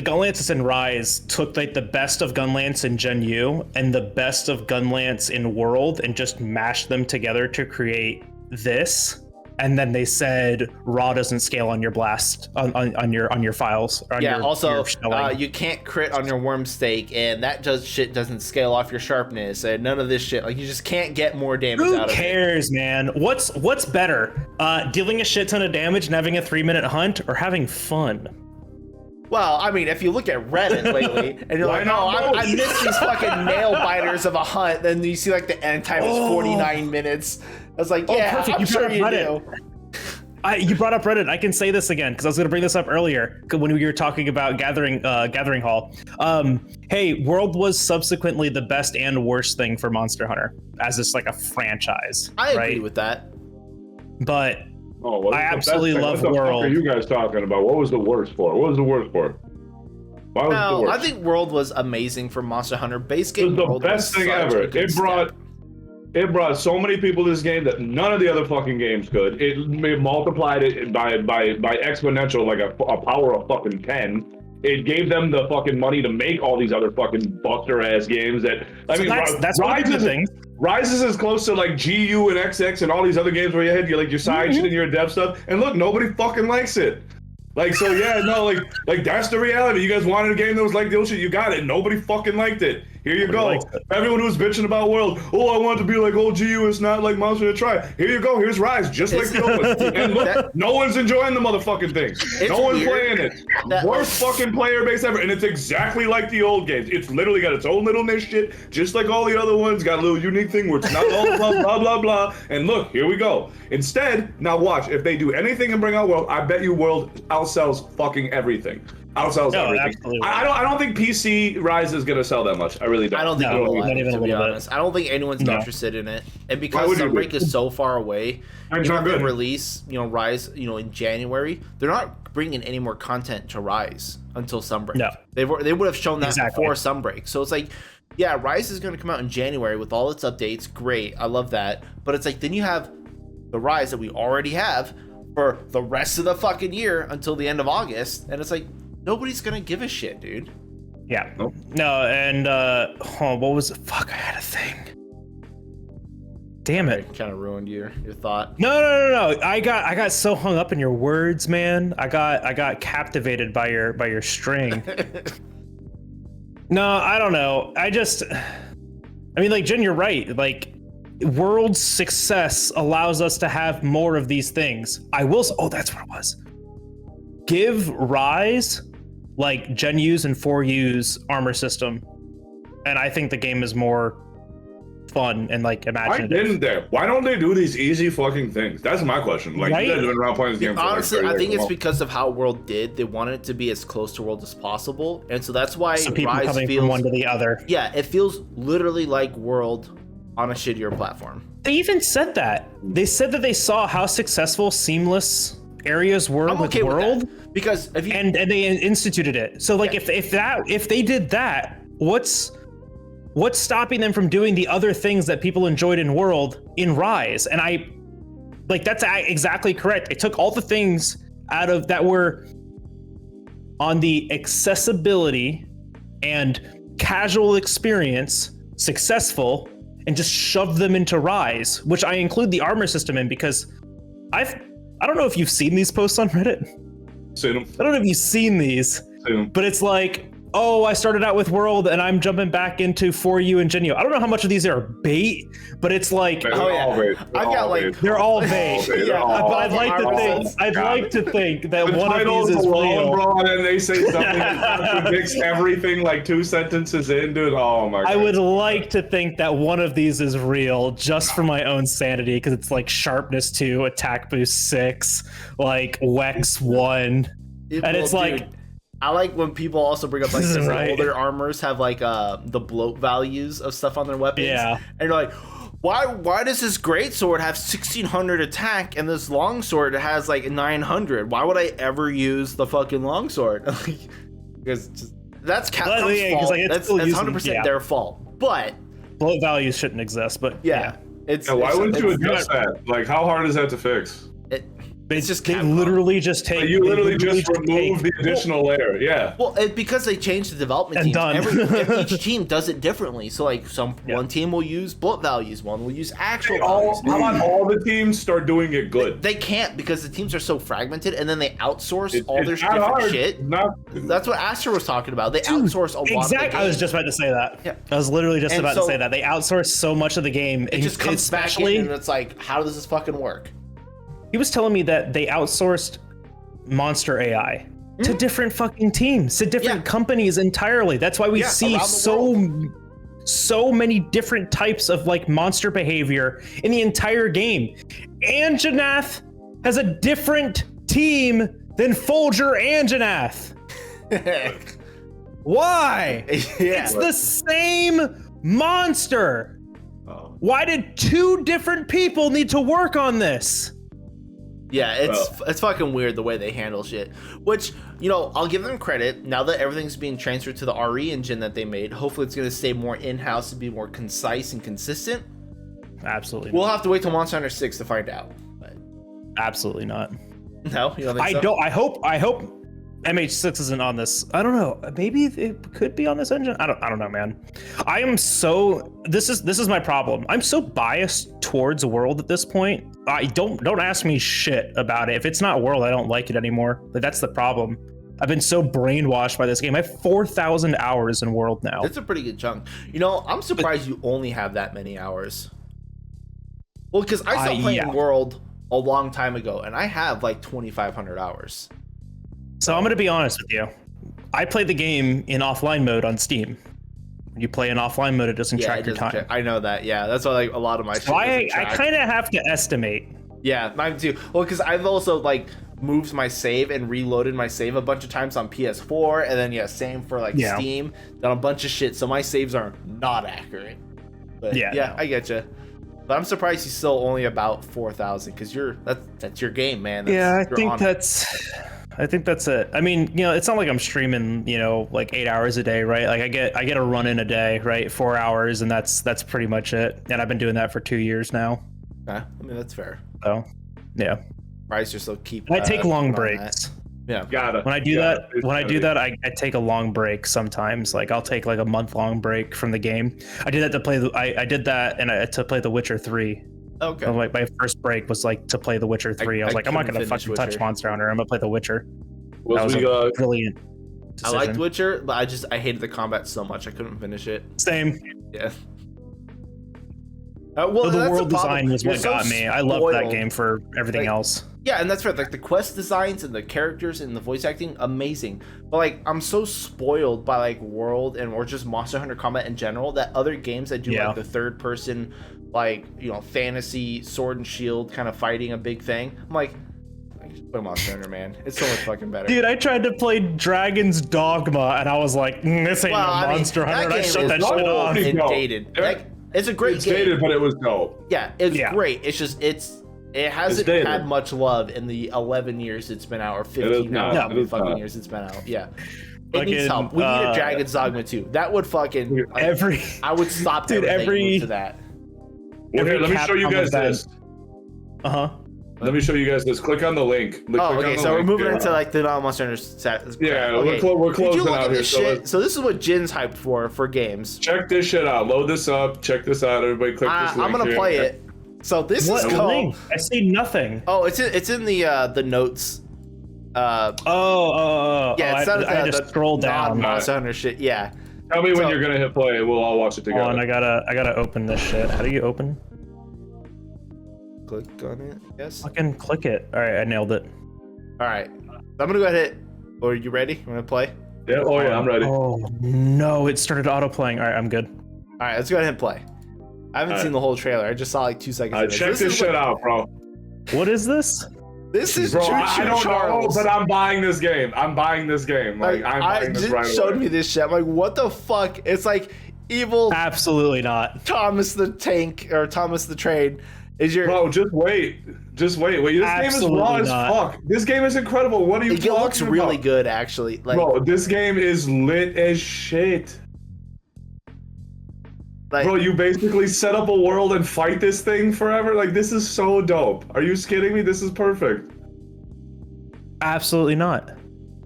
Gun Lances in Rise took like the best of Gun Lance in Gen U and the best of Gun Lance in World and just mashed them together to create this. And then they said raw doesn't scale on your blast on your files. Also you can't crit on your worm stake, and that shit doesn't scale off your sharpness, and none of this shit. Like, you just can't get more damage out of it. Who cares, man? What's better? Dealing a shit ton of damage and having a 3-minute hunt, or having fun? Well, I mean, if you look at Reddit lately, and you're like, no, I missed these fucking nail biters of a hunt, then you see like the end time is 49 minutes. I was like, yeah, perfect. I'm sure you do. You brought up Reddit. I can say this again because I was going to bring this up earlier when we were talking about Gathering Hall. Hey, World was subsequently the best and worst thing for Monster Hunter as this like a franchise. I agree with that. But I absolutely love World. What are you guys talking about? What was the worst for? What was the worst for? Why was it the worst? I think World was amazing for Monster Hunter. Base game it was the best thing ever. It brought so many people to this game that none of the other fucking games could. It multiplied it by exponential, like a power of fucking 10. It gave them the fucking money to make all these other fucking buster ass games that that's Rise is as close to like GU and XX and all these other games where you had your side shit and your dev stuff. And look, nobody fucking likes it. Like, so yeah, no, like that's the reality. You guys wanted a game that was like the old shit, you got it. Nobody fucking liked it. Here you Nobody go. likes it. Everyone who's bitching about World, oh, I want to be like OGU, it's not like Monster to try. Here you go. Here's Rise, just like the old one. And look, no one's enjoying the motherfucking thing. No one's playing it. Worst fucking player base ever, and it's exactly like the old games. It's literally got its own little niche shit, just like all the other ones. Got a little unique thing where it's not all blah blah blah blah. And look, here we go. Instead, now watch. If they do anything and bring out World, I bet you World outsells fucking everything. Outsells everything. Absolutely. I don't think PC Rise is gonna sell that much. I really don't. I don't think No, it will, not even to a be little bit. honest. I don't think anyone's No. interested in it. And Why because would you Sunbreak be? is so far away, It's even not if they good. release, Rise, in January, they're not bringing any more content to Rise until Sunbreak. No. They would have shown that Exactly. before Sunbreak. So it's like, yeah, Rise is going to come out in January with all its updates. Great. I love that. But it's like, then you have the Rise that we already have for the rest of the fucking year until the end of August. And it's like, nobody's going to give a shit, dude. Yeah. Nope. No, and what was it? Fuck, I had a thing. Damn it. Kind of ruined your thought. No. I got so hung up in your words, man. I got captivated by your string. No, I don't know. I mean, like, Jen, you're right. Like, World's success allows us to have more of these things. Oh, that's what it was. Give Rise like Gen U's and 4U's armor system, and I think the game is more fun and like Why imaginative. didn't they? Why don't they do these easy fucking things? That's my question. Like, Right? you guys have been around playing this game for Honestly, like 30 I think years. it's because of how World did. They wanted it to be as close to World as possible, and so that's why So people Rise coming feels. from one to the other. Yeah, it feels literally like World on a shittier platform. They even said that. They said that they saw how successful seamless areas were I'm with okay World, with that because if you and they instituted it. So like if they did that, what's stopping them from doing the other things that people enjoyed in World in Rise? And I like that's exactly correct. It took all the things out of that were on the accessibility and casual experience successful and just shoved them into Rise, which I include the armor system in because I don't know if you've seen these posts on Reddit. Seen them. I don't know if you've seen these, Seen them. but it's like, oh, I started out with World and I'm jumping back into 4U and Genio. I don't know how much of these are bait, but it's like, They're Oh, yeah. all bait. I've got, like- bait. they're all bait. They're Yeah, all- I'd like to all- think. I'd got like it. to think that The one of titles these is alone, real. bro, and then they say something that contradicts everything like 2 sentences in, dude. Oh my god. I would like to think that one of these is real, just for my own sanity, because it's like sharpness 2, attack boost 6, like Wex 1, and it's like. I like when people also bring up like the Right. older armors have like the bloat values of stuff on their weapons. Yeah. And you're like, why does this great sword have 1600 attack and this long sword has like 900? Why would I ever use the fucking long sword? Because that's Capcom's yeah, 'cause, fault. like, it's That's still using- 100% yeah. their fault. But Bloat values shouldn't exist, but yeah, it's Yeah, why wouldn't you it's- adjust that? Like, how hard is that to fix? It's just they Capcom. literally just take. Like, you they literally just take- remove the additional layer. Yeah. Well, because they changed the development And teams, done. each team does it differently. So, like, one team will use bloat values, one will use actual How values. about all the teams start doing it good? They can't because the teams are so fragmented, and then they outsource all their It's not different hard. shit. Not, That's what Aster was talking about. They outsource a lot. Of the Exactly. I was game. just about to say that. Yeah. I was literally just And about to so- say that they outsource so much of the game. It just comes back especially, in, and it's like, how does this fucking work? he was telling me that they outsourced monster AI to different fucking teams, to different Yeah. companies entirely. That's why we Yeah, see around the so many different types of like monster behavior in the entire game. Anjanath has a different team than Folger Anjanath. Why? Yeah. It's the same monster. oh. Why did 2 different people need to work on this? Yeah, it's fucking weird the way they handle shit. Which, I'll give them credit. Now that everything's being transferred to the RE engine that they made, hopefully it's going to stay more in-house and be more concise and consistent. Absolutely We'll not. have to wait till Monster Hunter 6 to find out. But Absolutely not. no, you don't think so? I hope MH6 isn't on this. I don't know. Maybe it could be on this engine. I don't know, man. I am so this is my problem. I'm so biased towards World at this point. Don't ask me shit about it. If it's not World, I don't like it anymore. But that's the problem. I've been so brainwashed by this game. I have 4,000 hours in World now. That's a pretty good chunk. You know, I'm surprised you only have that many hours. Well, because I stopped playing World a long time ago, and I have like 2,500 hours. So I'm going to be honest with you. I played the game in offline mode on Steam. When you play in offline mode, it doesn't track your time. I know that. Yeah, that's why like a lot of my shit I kind of have to estimate. Yeah, mine too. Well, because I've also like moved my save and reloaded my save a bunch of times on PS4, and then same for like Steam. Done a bunch of shit, so my saves are not accurate. But yeah, I get you. But I'm surprised he's still only about 4,000 because that's your game, man. I think that's it. I mean, it's not like I'm streaming, like 8 hours a day, right? Like I get a run in a day, right? 4 hours, and that's pretty much it. And I've been doing that for 2 years now. I mean, that's fair. So, yeah. Price are so keep. I take long breaks. Yeah, gotta. When I do that, I take a long break sometimes. Like I'll take like a month-long break from the game. I did that to play. I did that to play The Witcher 3. Okay. Like my first break was like to play The Witcher 3. I was like, I'm not gonna fucking touch Monster Hunter. I'm gonna play The Witcher. That was a brilliant decision. I liked Witcher, but I hated the combat so much I couldn't finish it. Same. Yeah. Well, the world design was what got me. I love that game for everything else. Yeah, and that's right. Like the quest designs and the characters and the voice acting, amazing. But like, I'm so spoiled by like World or just Monster Hunter combat in general that other games that do like the third person, like fantasy sword and shield kind of fighting a big thing. I'm like, just play Monster Hunter, man. It's so much fucking better. Dude, I tried to play Dragon's Dogma and I was like, this ain't Monster Hunter. And I shut that shit off. And dated. Like, it's a great game. It's dated, but it was dope. Yeah, it's great. It's just it hasn't had much love in the 11 years it's been out, or 15 years it's been out. Yeah. It needs help. We need a Dragon's Dogma 2. That would fucking I would stop everything to that. Well, here, let me show you guys this. Let me show you guys this. Click on the link. So we're moving into like the non-Monster Hunter set. Yeah, we're closing out here. So this is what Jin's hyped for games. Check this shit out. Load this up. Check this out. Everybody click this link. I'm gonna play it. So this is called. I see nothing. Oh, it's in the notes. Yeah, it's I had to scroll down. Monster Hunter shit. Yeah. Tell me when you're gonna hit play. We'll all watch it together. Hold on, I gotta open this shit. How do you open? Click on it. Yes. Fucking click it. All right, I nailed it. All right. I'm gonna go ahead and hit. Are you ready? You wanna play? Yeah. Oh yeah, I'm ready. Oh no, it started auto playing. All right, I'm good. All right, let's go ahead and play. I haven't seen the whole trailer. I just saw like 2 seconds. Check this shit out, bro. What is this? This is I don't know, but I'm buying this game. I'm buying this game. Like I'm buying this right away. Showed me this shit. I'm like, what the fuck? It's like evil. Absolutely not. Thomas the Tank or Thomas the Train. Bro, just wait. Just wait. This game is raw as fuck. This game is incredible. What are you talking about? It looks really good, actually. Like, bro, this game is lit as shit. Like, bro, you basically set up a world and fight this thing forever? Like, this is so dope. Are you kidding me? This is perfect. Absolutely not.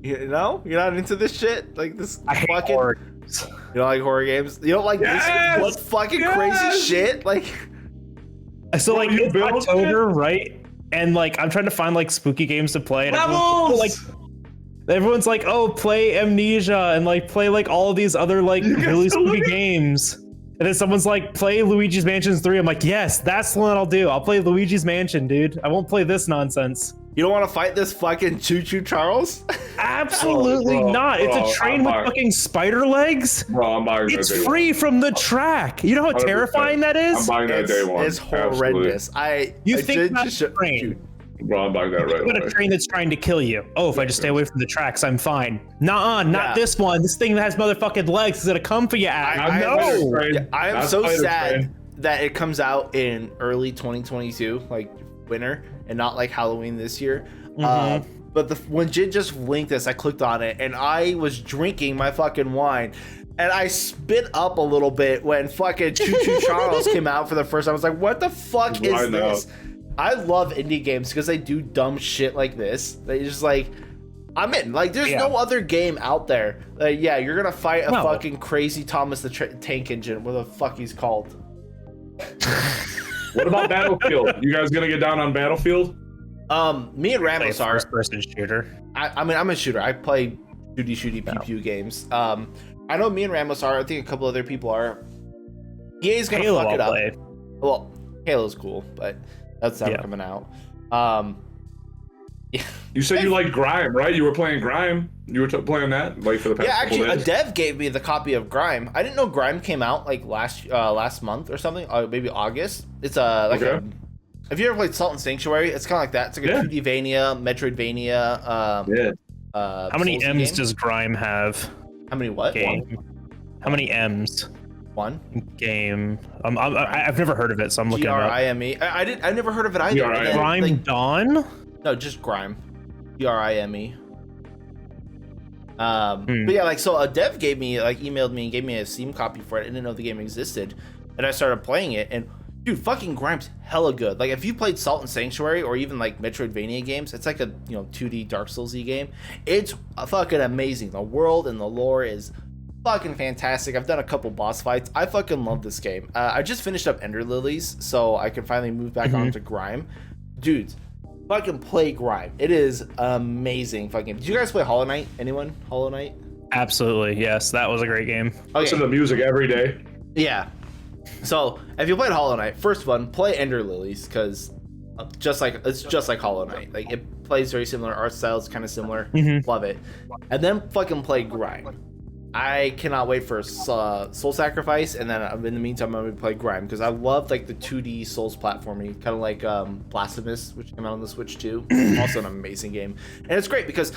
You know? You're not into this shit? Like, this I hate horror games. You don't like horror games? You don't like this? What fucking crazy shit? Like... So, like, it's October, right? And, like, I'm trying to find, like, spooky games to play. And everyone's like, oh, play Amnesia and, like, play, like, all of these other, like, really spooky games. And then someone's like, play Luigi's Mansion 3. I'm like, yes, that's the one I'll do. I'll play Luigi's Mansion, dude. I won't play this nonsense. You don't want to fight this fucking Choo Choo Charles? Absolutely not. It's a train with fucking spider legs. Bro, I'm buying It's free from the track. You know how 100%. Terrifying that is? I'm buying that day one. It's horrendous. You think that's a train? Bro, I'm buying that right away. A train that's trying to kill you. Oh, if I just stay away from the tracks, I'm fine. Nuh-uh, not this one. This thing that has motherfucking legs is gonna come for you. I am so sad that it comes out in early 2022, like winter, and not like Halloween this year. But when Jin just linked this, I clicked on it, and I was drinking my fucking wine. And I spit up a little bit when fucking Choo Choo Charles came out for the first time. I was like, what the fuck is this? I love indie games because they do dumb shit like this. They just like, I'm in. Like, there's no other game out there. Yeah, you're gonna fight a fucking crazy Thomas the Tank Engine. What the fuck he's called? What about Battlefield? You guys gonna get down on Battlefield? Me and Ramos are first-person shooter. I mean, I'm a shooter. I play shooty pew pew games. I know me and Ramos are. I think a couple other people are. EA's gonna Halo fuck it I'll up. play. Well, Halo's cool, but that's never coming out. Yeah. You said you liked Grime, right? You were playing Grime. You were playing that like for the past actually, couple a days. dev gave me the copy of Grime. I didn't know Grime came out like last month or something, maybe August. It's like Okay. have you ever played Salt and Sanctuary? It's kind of like that. It's like a 2D-vania, Metroidvania. Yeah. How many Soulsy M's game. does Grime have? How many what? Game. How many M's? One. Game. I've never heard of it, so I'm looking it up. Grime. I never heard of it either. GRIME. And then, Grime like, Dawn? no, just Grime. GRIME. But yeah, like, so a dev emailed me and gave me a Steam copy for it. I didn't know the game existed, and I started playing it. And dude, fucking Grime's hella good. Like, if you played Salt and Sanctuary or even like Metroidvania games, it's like a 2D Dark Souls-y game. It's fucking amazing. The world and the lore is fucking fantastic. I've done a couple boss fights. I fucking love this game. I just finished up Ender Lilies, so I can finally move back on to Grime. Dudes, fucking play Grime. It is amazing. Fucking. Did you guys play Hollow Knight? Anyone? Hollow Knight? Absolutely, yes. That was a great game. Listen to music every day. Yeah. So if you played Hollow Knight, first one, play Ender Lilies, because it's just like Hollow Knight. Like, it plays very similar art styles, kind of similar. Love it. And then fucking play Grime. I cannot wait for Soul Sacrifice, and then in the meantime I'm gonna play Grime, because I love like the 2D Souls platforming, kind of like Blasphemous, which came out on the Switch too. Also an amazing game, and it's great because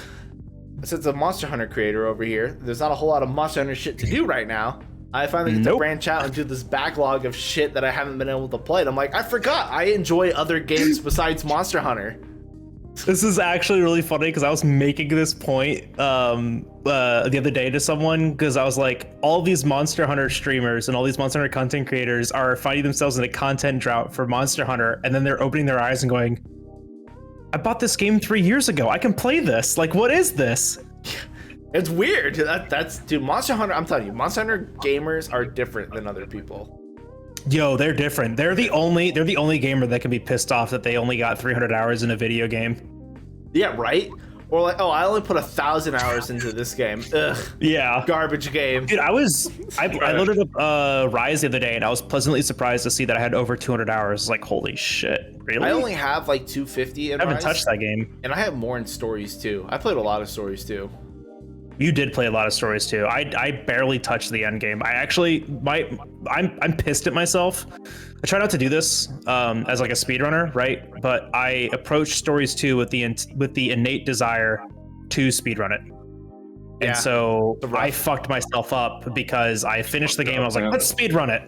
since a Monster Hunter creator over here, there's not a whole lot of Monster Hunter shit to do right now. I finally get to branch out and do this backlog of shit that I haven't been able to play. And I'm like, I forgot I enjoy other games besides Monster Hunter. This is actually really funny because I was making this point the other day to someone, because I was like, all these Monster Hunter streamers and all these Monster Hunter content creators are finding themselves in a content drought for Monster Hunter, and then they're opening their eyes and going, I bought this game 3 years ago. I can play this. Like, what is this? It's weird. That's dude, Monster Hunter, I'm telling you, Monster Hunter gamers are different than other people. Yo, they're different. They're the only gamer that can be pissed off that they only got 300 hours in a video game. Yeah, right? Or like, oh, I only put 1,000 hours into this game. Ugh. Yeah. Garbage game. Dude, I loaded up Rise the other day, and I was pleasantly surprised to see that I had over 200 hours. Like, holy shit, really? I only have like 250 in I haven't Rise, touched that game. and I have more in stories too. I played a lot of stories too. You did play a lot of stories too. I barely touched the end game. I'm pissed at myself. I try not to do this as like a speedrunner, right? But I approach stories 2 with the innate desire to speedrun it. Yeah. And so I fucked myself up because I finished the game. I was like, let's speedrun it.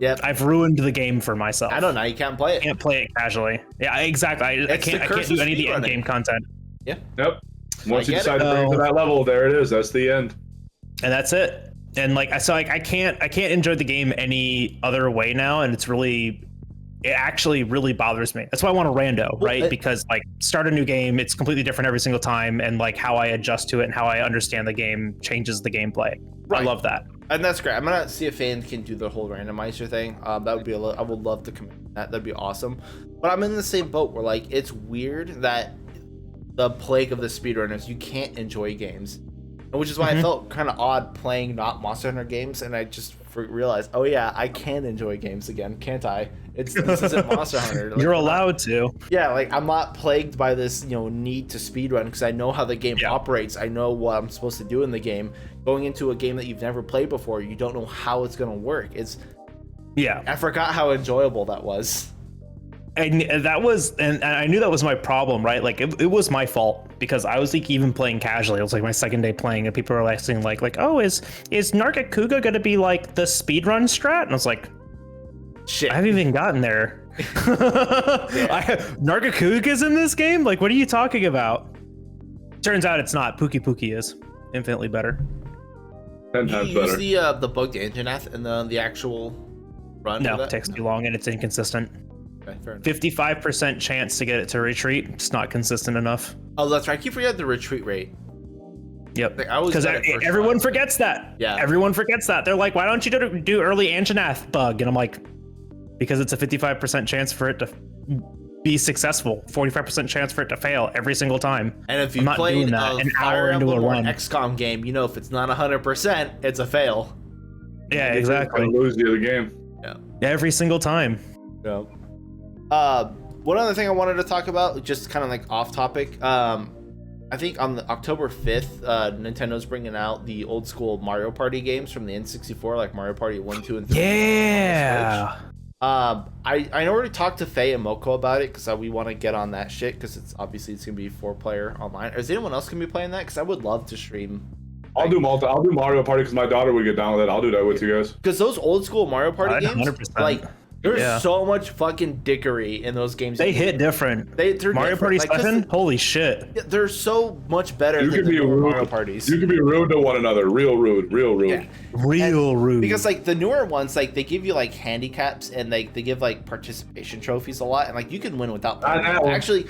Yep. I've ruined the game for myself. I don't know. You can't play it. I can't play it casually. Yeah, exactly. I can't do any of the end game content. Yeah. Yep. Once you decide to bring it to that level, there it is. That's the end. And that's it. And like, I can't enjoy the game any other way now. And it actually really bothers me. That's why I want a rando, right? Because like, start a new game, it's completely different every single time. And like, how I adjust to it and how I understand the game changes the gameplay. Right. I love that. And that's great. I'm gonna see if fans can do the whole randomizer thing. That would be I would love to commit that. That'd be awesome. But I'm in the same boat where like, it's weird that the plague of the speedrunners, you can't enjoy games, which is why I felt kind of odd playing not Monster Hunter games, and I just realized, oh yeah, I can enjoy games again, can't I? This isn't Monster Hunter. Like, you're allowed to. Yeah, like I'm not plagued by this need to speedrun, because I know how the game operates. I know what I'm supposed to do in the game. Going into a game that you've never played before, you don't know how it's gonna work. I forgot how enjoyable that was. And I knew that was my problem, right? Like it was my fault, because I was like even playing casually. It was like my second day playing, and people were asking like, oh, is Nargacuga gonna be like the speedrun strat? And I was like, shit, I haven't even gotten there. Nargacuga's in this game? Like, what are you talking about? Turns out it's not. Pookie is infinitely better. 10 times you better. Use the bugged Anjanath and the actual run? No, it takes too long and it's inconsistent. Okay, fair enough. 55% chance to get it to retreat. It's not consistent enough. Oh, that's right. I keep forgetting the retreat rate. Yep. Because everyone forgets that. Yeah. Everyone forgets that. They're like, why don't you do early Anjanath bug? And I'm like, because it's a 55% chance for it to be successful. 45% chance for it to fail every single time. And if you I'm not played doing that an hour into a or run. XCOM game, you know if it's not 100%, it's a fail. Yeah, exactly. Lose the other game. Yeah. Every single time. Yeah. One other thing I wanted to talk about, just kind of like off topic. I think on the October 5th, Nintendo's bringing out the old school Mario Party games from the N64, like Mario Party 1, 2, and 3. Yeah. I already talked to Faye and Moko about it because we want to get on that shit because it's gonna be 4-player online. Is anyone else gonna be playing that? Because I would love to stream. I'll do Mario Party because my daughter would get down with it. I'll do that with you guys. Because those old school Mario Party games, 100%. like there's so much fucking dickery in those games. They hit different. They're Mario different. Party 7? Holy shit. They're so much better than the newer Mario Parties. You can be rude to one another. Real rude. Yeah. Real rude. Because like the newer ones, like they give you like handicaps and like they give like participation trophies a lot, and like you can win without playing. Actually,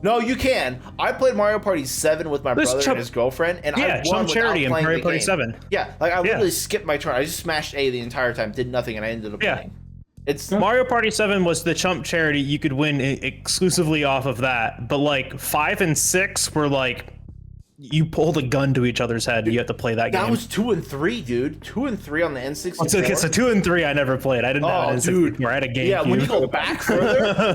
no, you can. I played Mario Party 7 with my brother and his girlfriend, and I won without charity in playing Mario the Party game. 7. Yeah, like I literally skipped my turn. I just smashed A the entire time, did nothing, and I ended up winning. It's Mario Party 7 was the chump charity. You could win exclusively off of that. But like 5 and 6 were like you pulled a gun to each other's head and you have to play that game. That was 2 and 3, dude. 2 and 3 on the N64. Okay, so 2 and 3 I never played. I didn't have an N64. I had a GameCube. Yeah, when you go back further,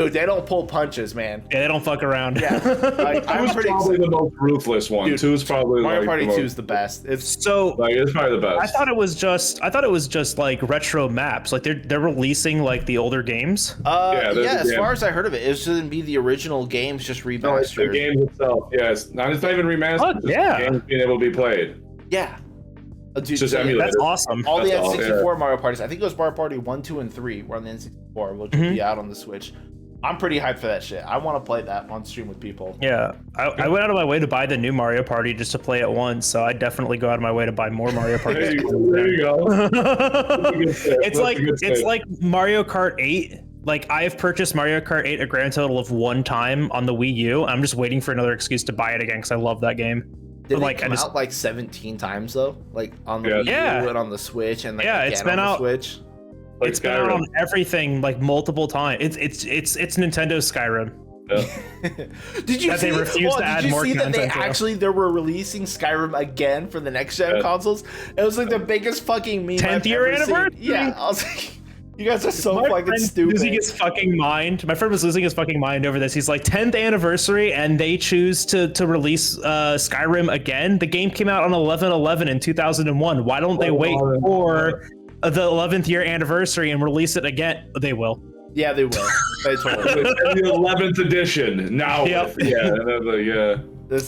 they don't pull punches, man. Yeah, they don't fuck around. Yeah, like, I'm pretty probably the most ruthless one. Dude, 2 is probably Mario like Party 2 is the best. It's it's probably the best. I thought it was just like retro maps. Like they're releasing like the older games. As far as I heard of it, it shouldn't be the original games, just remastered. The game itself, yes. It's not even remastered. Oh, yeah. The game's being able to be played. Yeah. Dude, just emulated. That's awesome. All the N64 Mario Parties, I think it was Mario Party 1, 2, and 3 were on the N64, which will be out on the Switch. I'm pretty hyped for that shit. I want to play that on stream with people. Yeah, I went out of my way to buy the new Mario Party just to play it once, so I definitely go out of my way to buy more Mario Party. There you go. It's like Mario Kart 8. Like I've purchased Mario Kart 8 a grand total of 1 time on the Wii U. I'm just waiting for another excuse to buy it again because I love that game. Did it come out like 17 times though? Like on the Wii U and on the Switch and like it's been on out. the Switch. Like it's been out on everything like multiple times. It's Nintendo Skyrim. Yeah. Did you see they refuse to add more content? They were releasing Skyrim again for the next gen consoles. It was like the biggest fucking meme. 10th year anniversary. Yeah, I was like, you guys are so my fucking stupid. Losing his fucking mind. My friend was losing his fucking mind over this. He's like 10th anniversary, and they choose to release Skyrim again. The game came out on 11/11 in 2001. Why don't they wait for the 11th year anniversary and release it again? They will. Yeah, they will. They totally will. The 11th edition now. Yep.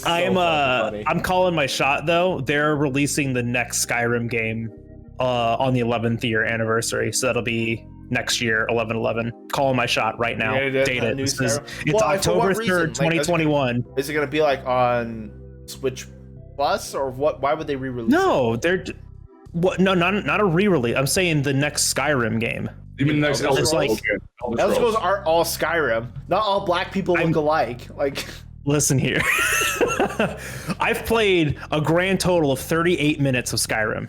I'm calling my shot though. They're releasing the next Skyrim game on the 11th year anniversary, so that'll be next year, 11/11. Calling my shot right now. Date it. It's October 3rd, 2021. Is it gonna be like on Switch Plus or what? Why would they re-release? No, they're what? No, not a re-release. I'm saying the next Skyrim game. You mean the next Elder Scrolls? Elder Scrolls aren't all Skyrim. Not all black people look alike. Like, listen here. I've played a grand total of 38 minutes of Skyrim.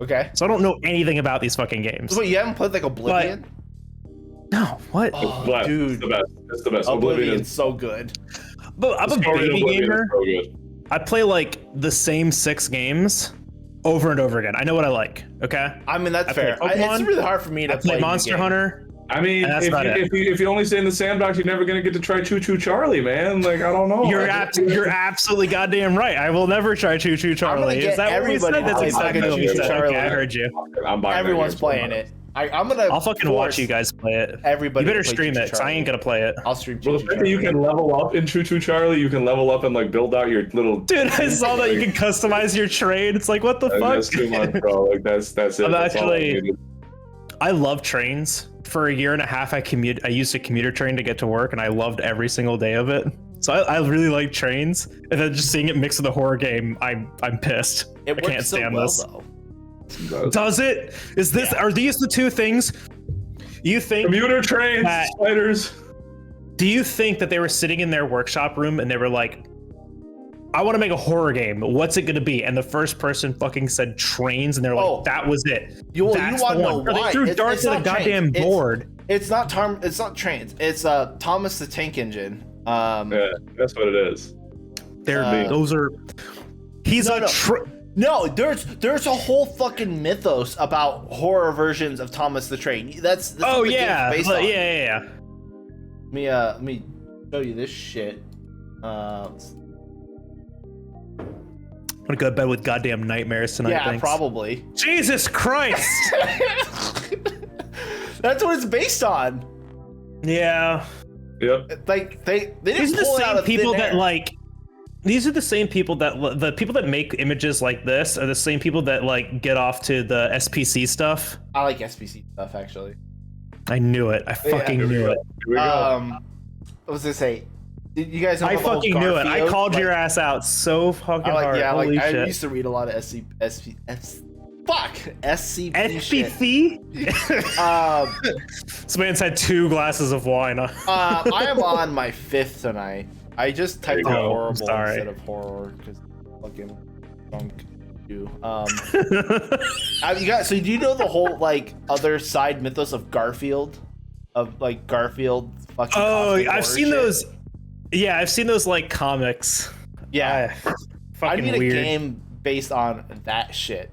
Okay. So I don't know anything about these fucking games. Wait, you haven't played like Oblivion? No, what? Oh, dude. It's the best. Oblivion's so good. But I'm a baby gamer. I play like the same 6 games over and over again. I know what I like. Okay. I mean, that's fair. It's really hard for me to play Monster Hunter. I mean, if you only stay in the sandbox, you're never gonna get to try Choo Choo Charlie, man. Like, I don't know. You're absolutely goddamn right. I will never try Choo Choo Charlie. Is that what we said? That's exactly what we said. Okay, I heard you. Everyone's playing it. I'll fucking watch you guys play it. Everybody, you better stream it, because I ain't gonna play it. I'll stream. Well, the fact that you can level up in Choo Choo Charlie, you can level up and like build out your little. Dude, I saw that you can customize your trade. It's like, what the fuck? That's too much, bro. Like that's it. I love trains. For a year and a half, I used a commuter train to get to work, and I loved every single day of it. So I really like trains, and then just seeing it mixed with a horror game, I'm pissed. I can't stand this. Though. Does it? Are these the two things you think? Commuter trains, spiders. Do you think that they were sitting in their workshop room and they were like, I want to make a horror game. What's it going to be? And the first person fucking said trains, and they're like, that was it. You want to know why? They threw darts at a goddamn board. It's not trains. It's Thomas the Tank Engine. Yeah, that's what it is. Those are. No, there's a whole fucking mythos about horror versions of Thomas the Train. That's oh what the yeah, game's based on. yeah. Let me show you this shit. I'm gonna go to bed with goddamn nightmares tonight. Yeah, thanks. probably. Jesus Christ! That's what it's based on. Yeah. Yep. Like they didn't These are the pull it out same of people thin that air. like. These are the same people that the people that make images like this are the same people that like get off to the SPC stuff. I like SPC stuff actually. I knew it. I fucking knew it. Here we go. What was I say? Did you guys know I about the whole fucking knew it. I Garfield? called your ass out so fucking hard. Yeah, Holy I shit. used to read a lot of SCP shit. SPC? This man's had 2 glasses of wine. I am on my 5th tonight. I just typed in There you go. horrible Sorry. instead of horror because fucking drunk you. So do you know the whole like other side mythos of Garfield? Of like Garfield fucking. Oh, cosmic I've horror seen shit? those. Yeah, I've seen those like comics. Yeah. I Fucking need a weird. game based on that shit.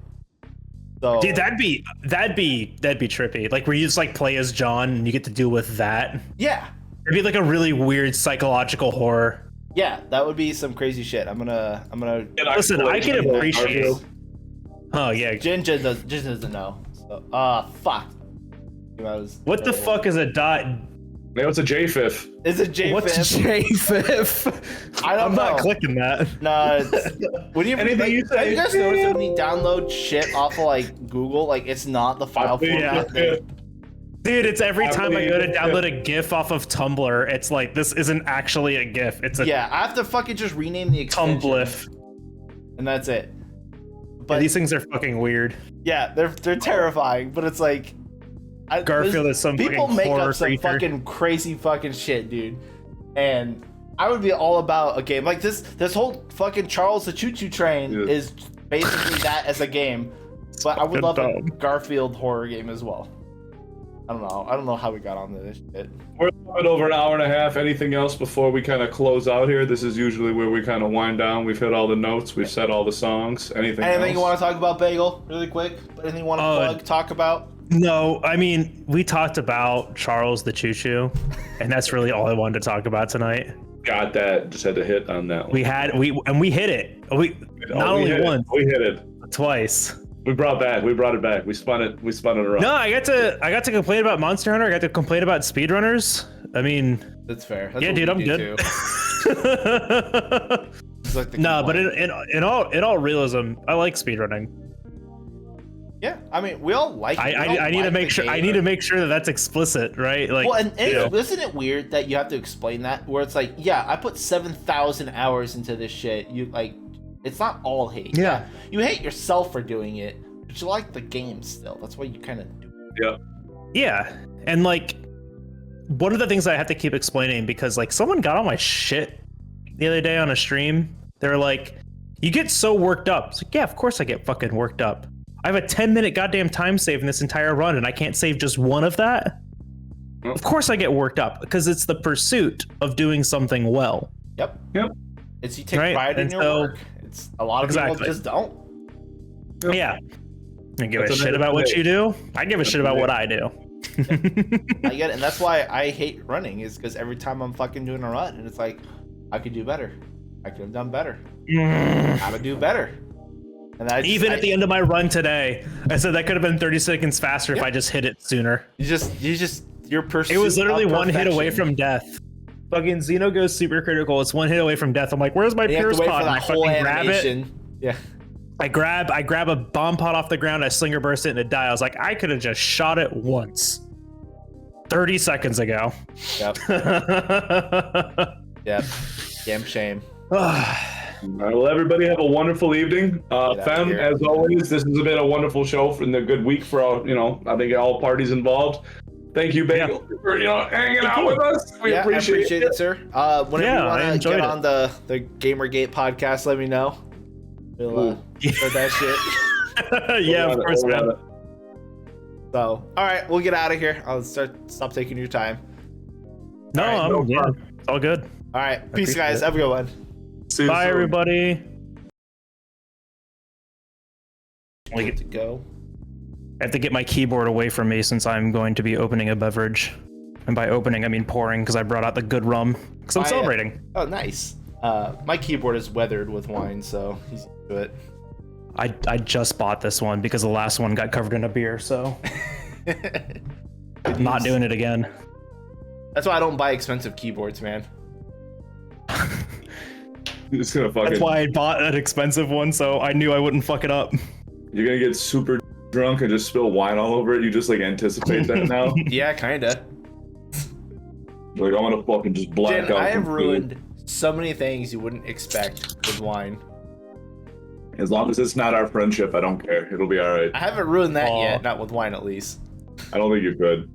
So Dude, that'd be trippy. Like where you just like play as John and you get to deal with that. yeah. It'd be like a really weird psychological horror. Yeah, that would be some crazy shit. I'm gonna Listen, I can appreciate. Oh yeah. Jin doesn't know. So fuck. What the fuck is a dot? Maybe it's a J-Fifth. Is it J5? What's J5? I don't I'm know. not clicking that. No, when you Anything you say. have you guys noticed when you download shit off of like Google, like it's not the file Yeah. format? Dude, it's every time I go to believe it. download a GIF off of Tumblr, it's like this isn't actually a GIF. It's a Yeah, I have to fucking just rename the extension, Tumblr. and that's it. Yeah, But these things are fucking weird. yeah, they're terrifying. But it's like Garfield is some people fucking make horror up some creature. fucking crazy fucking shit, dude. And I would be all about a game like this. This whole fucking Charles the Choo Choo Train Yeah. is basically that as a game. But I would love a dumb. Garfield horror game as well. I don't know how we got onto this shit. We're a little bit over an hour and a half. Anything else before we kind of close out here? This is usually where we kind of wind down. We've hit all the notes. We've said all the songs. Anything else? You want to talk about, Bagel, really quick? Anything you want to plug, talk about? No, I mean, we talked about Charles the Choo Choo, and that's really all I wanted to talk about tonight. Got that. Just had to hit on that one. We hit it. Not only once, we hit it. twice. We brought it back. We spun it around. No, I got to complain about Monster Hunter. I got to complain about speedrunners. I mean, That's fair. That's yeah, what dude, we I'm do, good. too. It's like the No, but complaint. in all realism, I like speedrunning. Yeah, I mean, we all like it. We all I need to like make the sure. I game. need to make sure that that's explicit, right? Like, Well, and you know. isn't it weird that you have to explain that? Where it's like, yeah, I put 7,000 hours into this shit. You like, it's not all hate. Yeah. You hate yourself for doing it, but you like the game still. That's why you kind of do it. Yeah. Yeah, and like, one of the things I have to keep explaining because like someone got on my shit the other day on a stream. They were like, "You get so worked up." It's like, yeah, of course I get fucking worked up. I have a 10-minute goddamn time save in this entire run, and I can't save just one of that. Well, Of course I get worked up because it's the pursuit of doing something well. Yep. Yep. It's you take Right, pride in and your so- work. It's a lot of Exactly. people just don't. Yeah. I give That's a shit another about what thing. you do. I give a shit about what I do. I get it, and that's why I hate running. Is because every time I'm fucking doing a run, and it's like, I could do better. I could have done better. I would do better. And I Even at the end of my run today, I said that could have been 30 seconds faster if I just hit it sooner. your pursuit. It was literally of one hit away perfection. from death. Fucking Xeno goes super critical. It's one hit away from death. I'm like, where's my You have Pierce to wait pod? for And I that whole fucking grab it. animation. Yeah. I grab a bomb pod off the ground. I slinger burst it and it die. I was like, I could have just shot it once. 30 seconds ago. Yep. Yep. Damn shame. All right, well, everybody have a wonderful evening. Get out Fem, here. as always, this has been a wonderful show and a good week for all, I think all parties involved. Thank you, Bagel, for, hanging out with us. We I appreciate it. it, sir. Whenever Yeah, you I want to enjoyed get it. on the Gamergate podcast, let me know. We'll Ooh. start that shit. Yeah, of course, man. So, all right, we'll get out of here. I'll stop taking your time. No, All right, it's all good. All right, peace, guys. Have a good one. See you Bye, soon. everybody. Good to go. I have to get my keyboard away from me since I'm going to be opening a beverage. And by opening, I mean pouring, because I brought out the good rum. Because I'm celebrating. Oh, nice. My keyboard is weathered with wine, so he's used to it. I just bought this one because the last one got covered in a beer, so not doing it again. That's why I don't buy expensive keyboards, man. You're just gonna fucking. That's why I bought an expensive one, so I knew I wouldn't fuck it up. You're gonna get super drunk and just spill wine all over it. You just like anticipate that now. Yeah, kinda. Like I'm gonna fucking just black Jen, out. I have from ruined food. so many things you wouldn't expect with wine. As long as it's not our friendship, I don't care. It'll be all right. I haven't ruined that yet, not with wine at least. I don't think you could.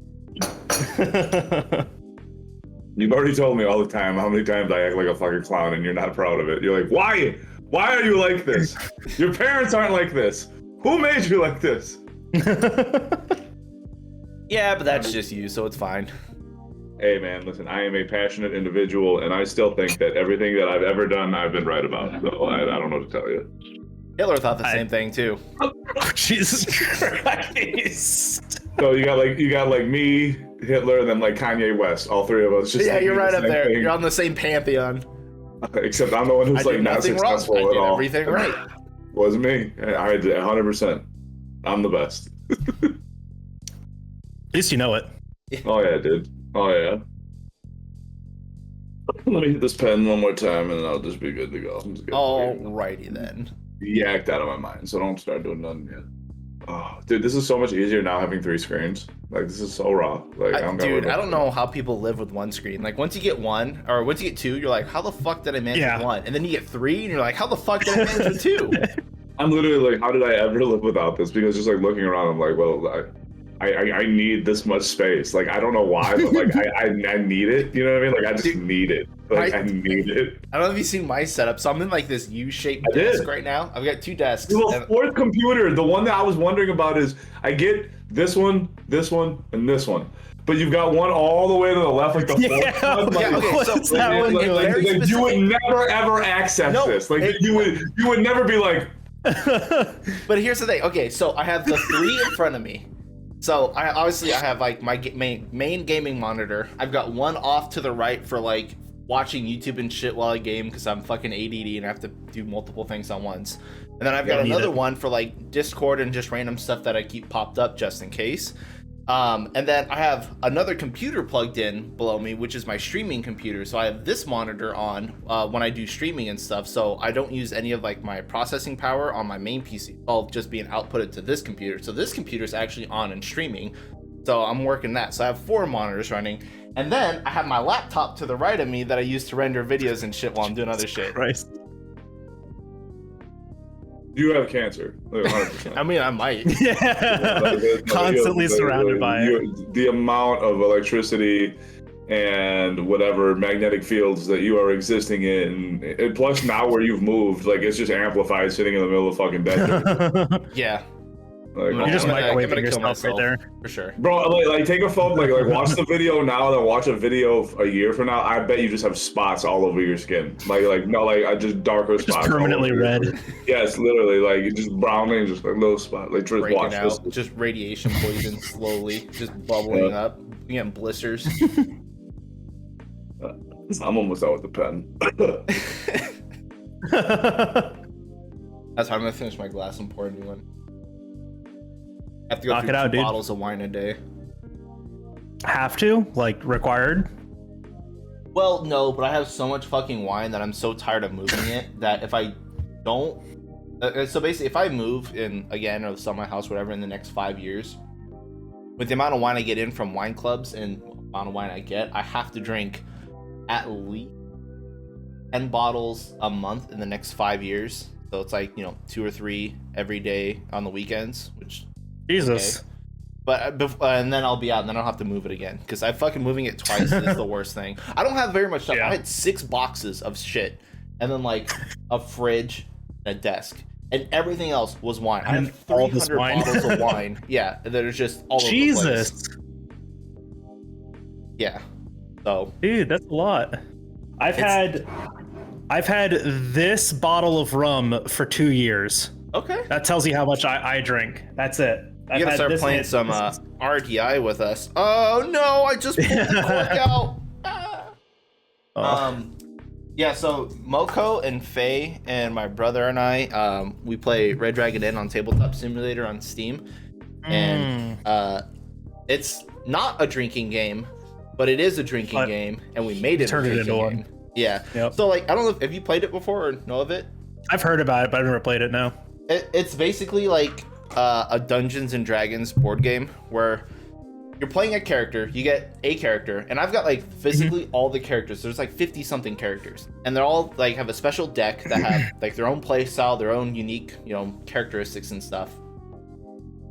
You've already told me all the time how many times I act like a fucking clown, and you're not proud of it. You're like, why? Why are you like this? Your parents aren't like this. Who made you like this? Yeah, but that's just you, so it's fine. Hey man, listen, I am a passionate individual, and I still think that everything that I've ever done, I've been right about. So I don't know what to tell you. Hitler thought the same thing too. Jesus Christ. So you got like me, Hitler, and then like Kanye West. All three of us. Just Yeah, like, you're do the right up same there. thing. You're on the same pantheon. Except I'm the one who's I like did not nothing wrong. successful I at did all. everything right. Wasn't me. I did 100%. I'm the best. At least you know it. Oh yeah, dude. Oh yeah. Let me hit this pen one more time, and then I'll just be good to go. I'm just gonna Alrighty then. yacked out of my mind, so don't start doing nothing yet. Oh, dude, this is so much easier now having 3 screens. Like, this is so raw. Like, I don't know how people live with one screen. Like, once you get one, or once you get 2, you're like, how the fuck did I manage with 1? And then you get 3, and you're like, how the fuck did I manage with 2? I'm literally like, how did I ever live without this? Because just like looking around, I'm like, well, I need this much space. Like, I don't know why, but like I need it. You know what I mean? Like, I just need it. Like, I need it. I don't know if you've seen my setup. So I'm in like this U-shaped desk right now. I've got 2 desks. Well, 4th computer. The one that I was wondering about is I get this one, and this one. But you've got one all the way to the left, like the 4th one. Like, okay, what's that one doing? Like, you would never ever access this. Like you would never be like. But here's the thing. Okay, so I have the 3 in front of me. So I have like my main gaming monitor. I've got one off to the right for like watching YouTube and shit while I game because I'm fucking ADD and I have to do multiple things on once. And then I've got another one for like Discord and just random stuff that I keep popped up just in case. And then I have another computer plugged in below me, which is my streaming computer. So I have this monitor on when I do streaming and stuff. So I don't use any of like my processing power on my main PC. All just being outputted to this computer. So this computer is actually on and streaming. So I'm working that. So I have 4 monitors running. And then I have my laptop to the right of me that I use to render videos and shit while I'm doing other shit. Christ. You have cancer, like 100%. I mean, I might. Yeah. Constantly surrounded by it. The amount of electricity and whatever magnetic fields that you are existing in, and plus now where you've moved, like it's just amplified sitting in the middle of the fucking bedroom. Yeah. Like, You're just microwaving kill yourself right there. For sure. bro, like take a photo, like watch the video now, then watch a video a year from now. I bet you just have spots all over your skin, like just darker spots. Just permanently red. Yes, literally, like just browning, just like little spot, like just Breaking watch out, this. just radiation poison slowly, just bubbling up. You getting blisters. I'm almost out with the pen. That's how I'm gonna finish my glass and pour a new one. I have to go Knock through it out, 2 dude. bottles of wine a day. Have to? Like, required? Well, no, but I have so much fucking wine that I'm so tired of moving it that if I don't... so basically, if I move in, again, or sell my house, whatever, in the next 5 years, with the amount of wine I get in from wine clubs and the amount of wine I get, I have to drink at least 10 bottles a month in the next 5 years. So it's like, 2 or 3 every day on the weekends, which... Jesus. Okay. But and then I'll be out, and then I'll have to move it again because I fucking moving it twice is the worst thing. I don't have very much stuff. Yeah. I had 6 boxes of shit, and then like a fridge, and a desk, and everything else was wine. I And have all this 300 wine. bottles of wine. Yeah, that are just all over the Jesus, place. Yeah. So, dude, that's a lot. I've had this bottle of rum for 2 years. okay. That tells you how much I drink. That's it. You gotta start playing some RDI with us. Oh no, I just pulled the cork out. Ah. Yeah, so Moko and Faye and my brother and I, we play Red Dragon Inn on Tabletop Simulator on Steam. And it's not a drinking game, but it is a drinking game, and we made it Turned it into one. Yeah. Yep. So like, I don't know if have you played it before or know of it? I've heard about it, but I've never played it. No. It's basically like a Dungeons and Dragons board game where you're playing a character, you get a character, and I've got like physically all the characters. There's like 50 something characters, and they're all like have a special deck that have like their own play style, their own unique, characteristics and stuff.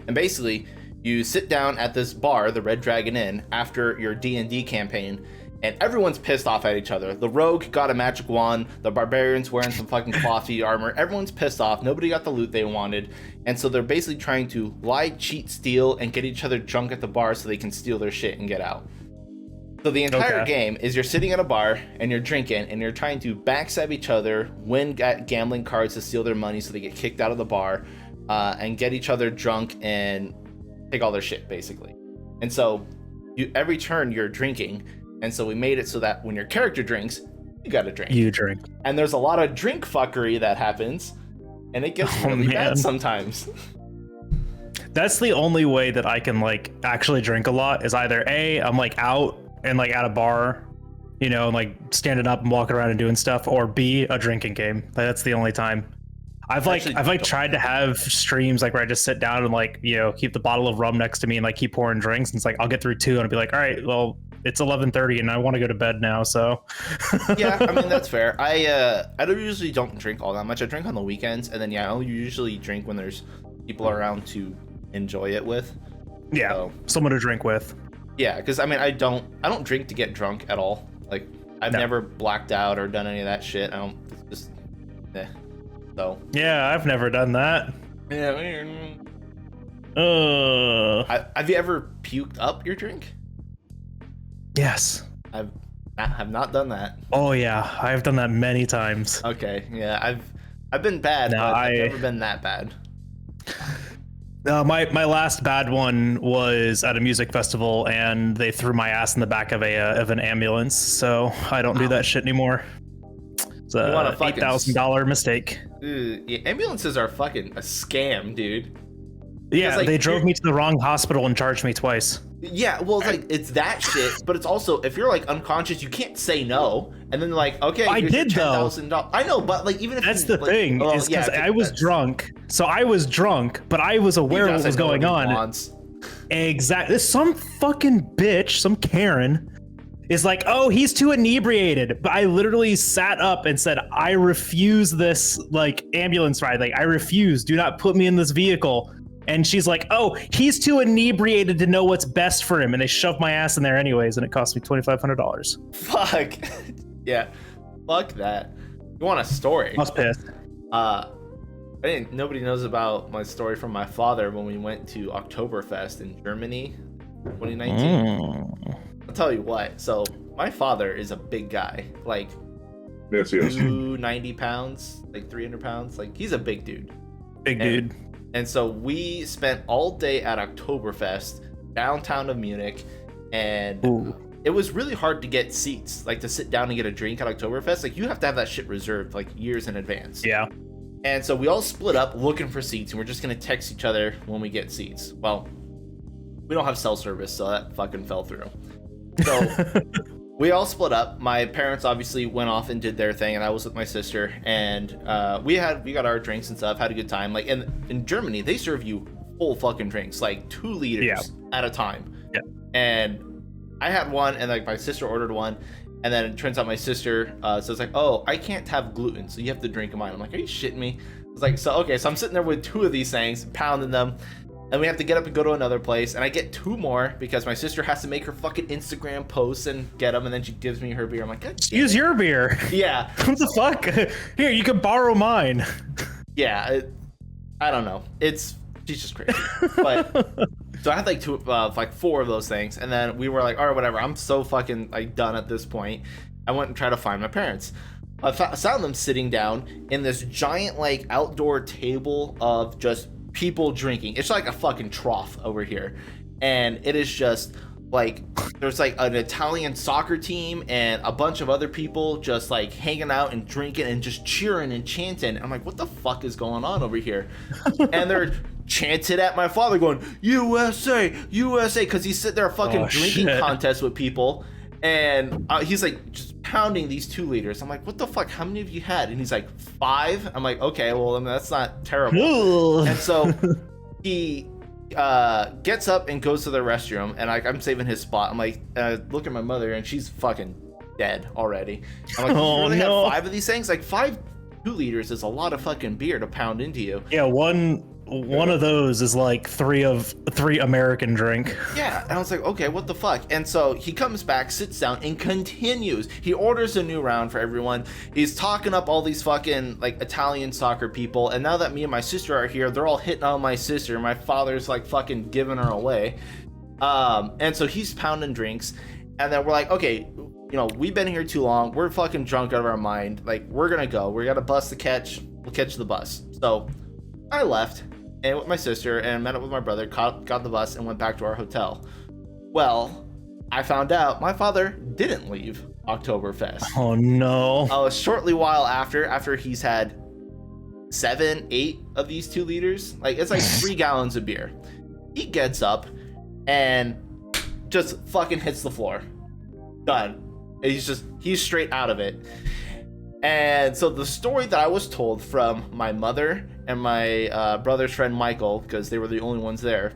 And basically, you sit down at this bar, the Red Dragon Inn, after your D&D campaign, and everyone's pissed off at each other. The rogue got a magic wand, the barbarian's wearing some fucking clothy armor. Everyone's pissed off. Nobody got the loot they wanted. And so they're basically trying to lie, cheat, steal, and get each other drunk at the bar so they can steal their shit and get out. So the entire game is you're sitting at a bar and you're drinking and you're trying to backstab each other, win gambling cards to steal their money so they get kicked out of the bar, and get each other drunk and take all their shit, basically. And so every turn you're drinking. And so we made it so that when your character drinks, you gotta drink. You drink. And there's a lot of drink fuckery that happens, and it gets really bad sometimes. That's the only way that I can like actually drink a lot is either A, I'm like out and like at a bar, and like standing up and walking around and doing stuff, or B, a drinking game. That's the only time. I've tried to have streams like where I just sit down and like, keep the bottle of rum next to me and like keep pouring drinks. And it's like I'll get through 2 and I'll be like, all right, well, it's 11:30 and I want to go to bed now, so. Yeah, I mean, that's fair. I usually don't drink all that much. I drink on the weekends, and then I'll usually drink when there's people around to enjoy it with. Yeah, so, someone to drink with. Yeah, because I mean, I don't drink to get drunk at all. Like, I've never blacked out or done any of that shit. It's just so. Yeah, I've never done that. Yeah. Have you ever puked up your drink? Yes. I have not done that. Oh yeah, I've done that many times. Okay, yeah, I've been bad, but I've never been that bad. My last bad one was at a music festival, and they threw my ass in the back of an ambulance. So I don't do that shit anymore. It's a $8,000 mistake. Yeah, ambulances are fucking a scam, dude. Yeah, they drove me to the wrong hospital and charged me twice. Yeah, well, it's like, it's that shit, but it's also, if you're like unconscious, you can't say no, and then like, okay, I did though. I know, but like, even if that's the thing, is because I was drunk. So I was drunk, but I was aware of what was going on. Exactly. Some fucking bitch, some Karen, is like, oh, he's too inebriated. But I literally sat up and said, I refuse this like ambulance ride. Like, I refuse. Do not put me in this vehicle. And she's like, oh, he's too inebriated to know what's best for him. And they shoved my ass in there anyways, and it cost me $2,500. Fuck. Yeah. Fuck that. You want a story? I was pissed. Nobody knows about my story from my father when we went to Oktoberfest in Germany 2019. I'll tell you what. So my father is a big guy. Like, yes. 290 pounds, like 300 pounds. Like, he's a big dude. Big dude. And so we spent all day at Oktoberfest, downtown of Munich, and it was really hard to get seats, like to sit down and get a drink at Oktoberfest. Like, you have to have that shit reserved like years in advance. Yeah. And so we all split up looking for seats, and we're just gonna text each other when we get seats. Well, we don't have cell service, so that fucking fell through. So we all split up. My parents obviously went off and did their thing, and I was with my sister, and we got our drinks and stuff, had a good time. Like, in Germany, they serve you full fucking drinks, like 2 liters at a time. Yeah. And I had one, and like my sister ordered one, and then it turns out my sister says like, oh, I can't have gluten, so you have to drink mine. I'm like, are you shitting me? I was like, so I'm sitting there with 2 of these things, pounding them. And we have to get up and go to another place, and I get 2 more because my sister has to make her fucking Instagram posts and get them, and then she gives me her beer. I'm like, God damn it. Use your beer. Yeah. What the fuck? Here, you can borrow mine. Yeah. I don't know. She's just crazy. But so I had like 4 of those things, and then we were like, all right, whatever. I'm so fucking like done at this point. I went and tried to find my parents. I found them sitting down in this giant like outdoor table of just people drinking. It's like a fucking trough over here, and it is just like there's like an Italian soccer team and a bunch of other people just like hanging out and drinking and just cheering and chanting. I'm like, what the fuck is going on over here? And they're chanted at my father going, USA, USA, because he's sitting there fucking drinking contest with people, and he's like just pounding these 2 liters. I'm like, what the fuck? How many have you had? And he's like, 5. I'm like, okay, well, I mean, that's not terrible. And so he gets up and goes to the restroom, and I'm saving his spot. I'm like, look at my mother, and she's fucking dead already. I'm like, you really have 5 of these things? Like 5 2 liters is a lot of fucking beer to pound into you. Yeah, one of those is like 3 American drink. Yeah, and I was like, okay, what the fuck? And so he comes back, sits down, and continues. He orders a new round for everyone. He's talking up all these fucking like Italian soccer people, and now that me and my sister are here, they're all hitting on my sister. My father's like fucking giving her away. And so he's pounding drinks, and then we're like, okay, you know, we've been here too long. We're fucking drunk out of our mind. Like, we're gonna go. We got a bus to catch. We'll catch the bus. So I left and with my sister and met up with my brother, got the bus, and went back to our hotel. Well, I found out my father didn't leave Oktoberfest. Oh no. Shortly while after he's had 7, 8 of these 2 liters, like it's like 3 gallons of beer. He gets up and just fucking hits the floor. Done. And he's straight out of it. And so the story that I was told from my mother and my brother's friend Michael, because they were the only ones there,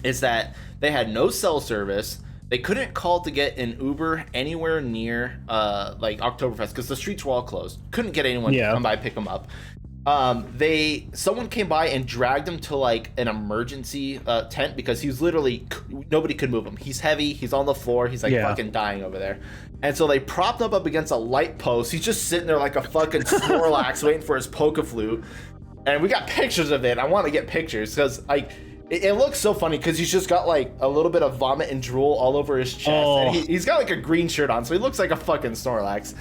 is that they had no cell service. They couldn't call to get an Uber anywhere near like Oktoberfest because the streets were all closed. Couldn't get anyone to come by pick them up. Someone came by and dragged him to like an emergency tent because he was literally, nobody could move him. He's heavy. He's on the floor. He's like fucking dying over there. And so they propped him up against a light post. He's just sitting there like a fucking Snorlax waiting for his polka flute. And we got pictures of it. I want to get pictures because like it looks so funny because he's just got like a little bit of vomit and drool all over his chest. And he's got like a green shirt on, so he looks like a fucking Snorlax.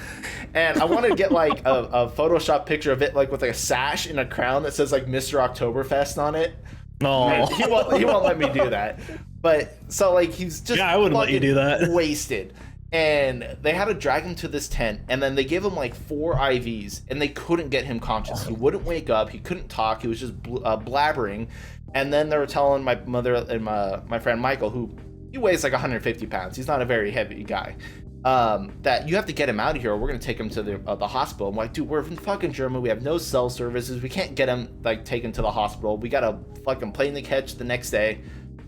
And I wanted to get like a Photoshop picture of it, like with like a sash and a crown that says like Mr. Oktoberfest on it. No, he won't let me do that. But so like he's just I wouldn't let you do that. Wasted. And they had to drag him to this tent, and then they gave him like 4 IVs, and they couldn't get him conscious. He wouldn't wake up. He couldn't talk. He was just blabbering. And then they were telling my mother and my friend Michael, who he weighs like 150 pounds. He's not a very heavy guy. That you have to get him out of here, or we're gonna take him to the hospital. I'm like, dude, we're from fucking Germany. We have no cell services. We can't get him like taken to the hospital. We got a fucking plane to catch the next day.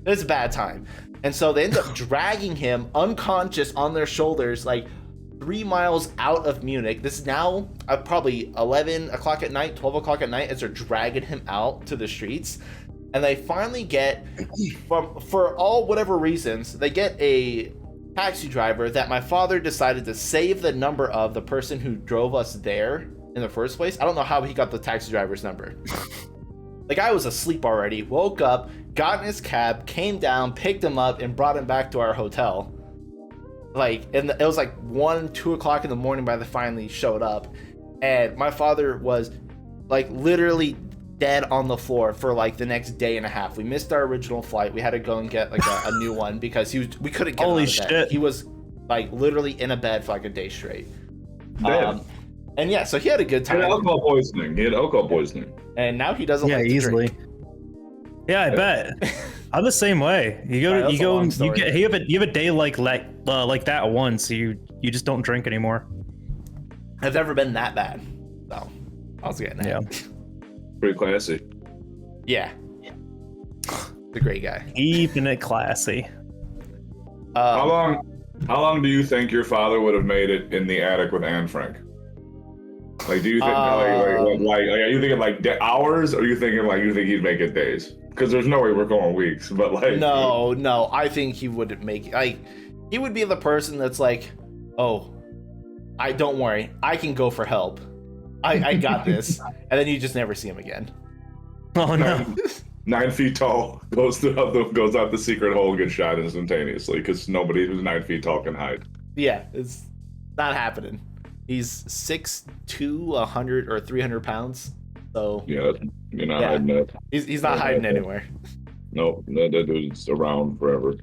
It's a bad time. And so they end up dragging him unconscious on their shoulders, like 3 miles out of Munich. This is now probably 11 o'clock at night, 12 o'clock at night, as they're dragging him out to the streets. And they finally get, for all whatever reasons, they get a taxi driver that my father decided to save the number of the person who drove us there in the first place. I don't know how he got the taxi driver's number. The guy was asleep already, woke up, got in his cab, came down, picked him up, and brought him back to our hotel. Like, and it was like 1, 2 o'clock in the morning by the finally showed up. And my father was like literally dead on the floor for like the next day and a half. We missed our original flight. We had to go and get like a new one because we couldn't get Holy out of shit. bed. He was like literally in a bed for like a day straight. And yeah, so he had a good time. He had alcohol poisoning. And now he doesn't like to easily. drink. Yeah, I bet. I'm the same way. You have a day like that once. You just don't drink anymore. I've never been that bad. So I was getting that. Pretty classy. Yeah. The great guy. Keeping it classy. How long do you think your father would have made it in the attic with Anne Frank? Like, do you think like are you thinking like hours, or you think he'd make it days? Because there's no way we're going weeks. But like, no, I think he wouldn't make it. Like, he would be the person that's like, oh, don't worry, I can go for help. I got this, and then you just never see him again. Oh no. 9 feet tall goes out the secret hole and gets shot instantaneously because nobody who's 9 feet tall can hide. Yeah, it's not happening. He's 6'2", 100 or 300 pounds. So yeah, you're not hiding that. He's not hiding anywhere. Nope, that dude's around forever.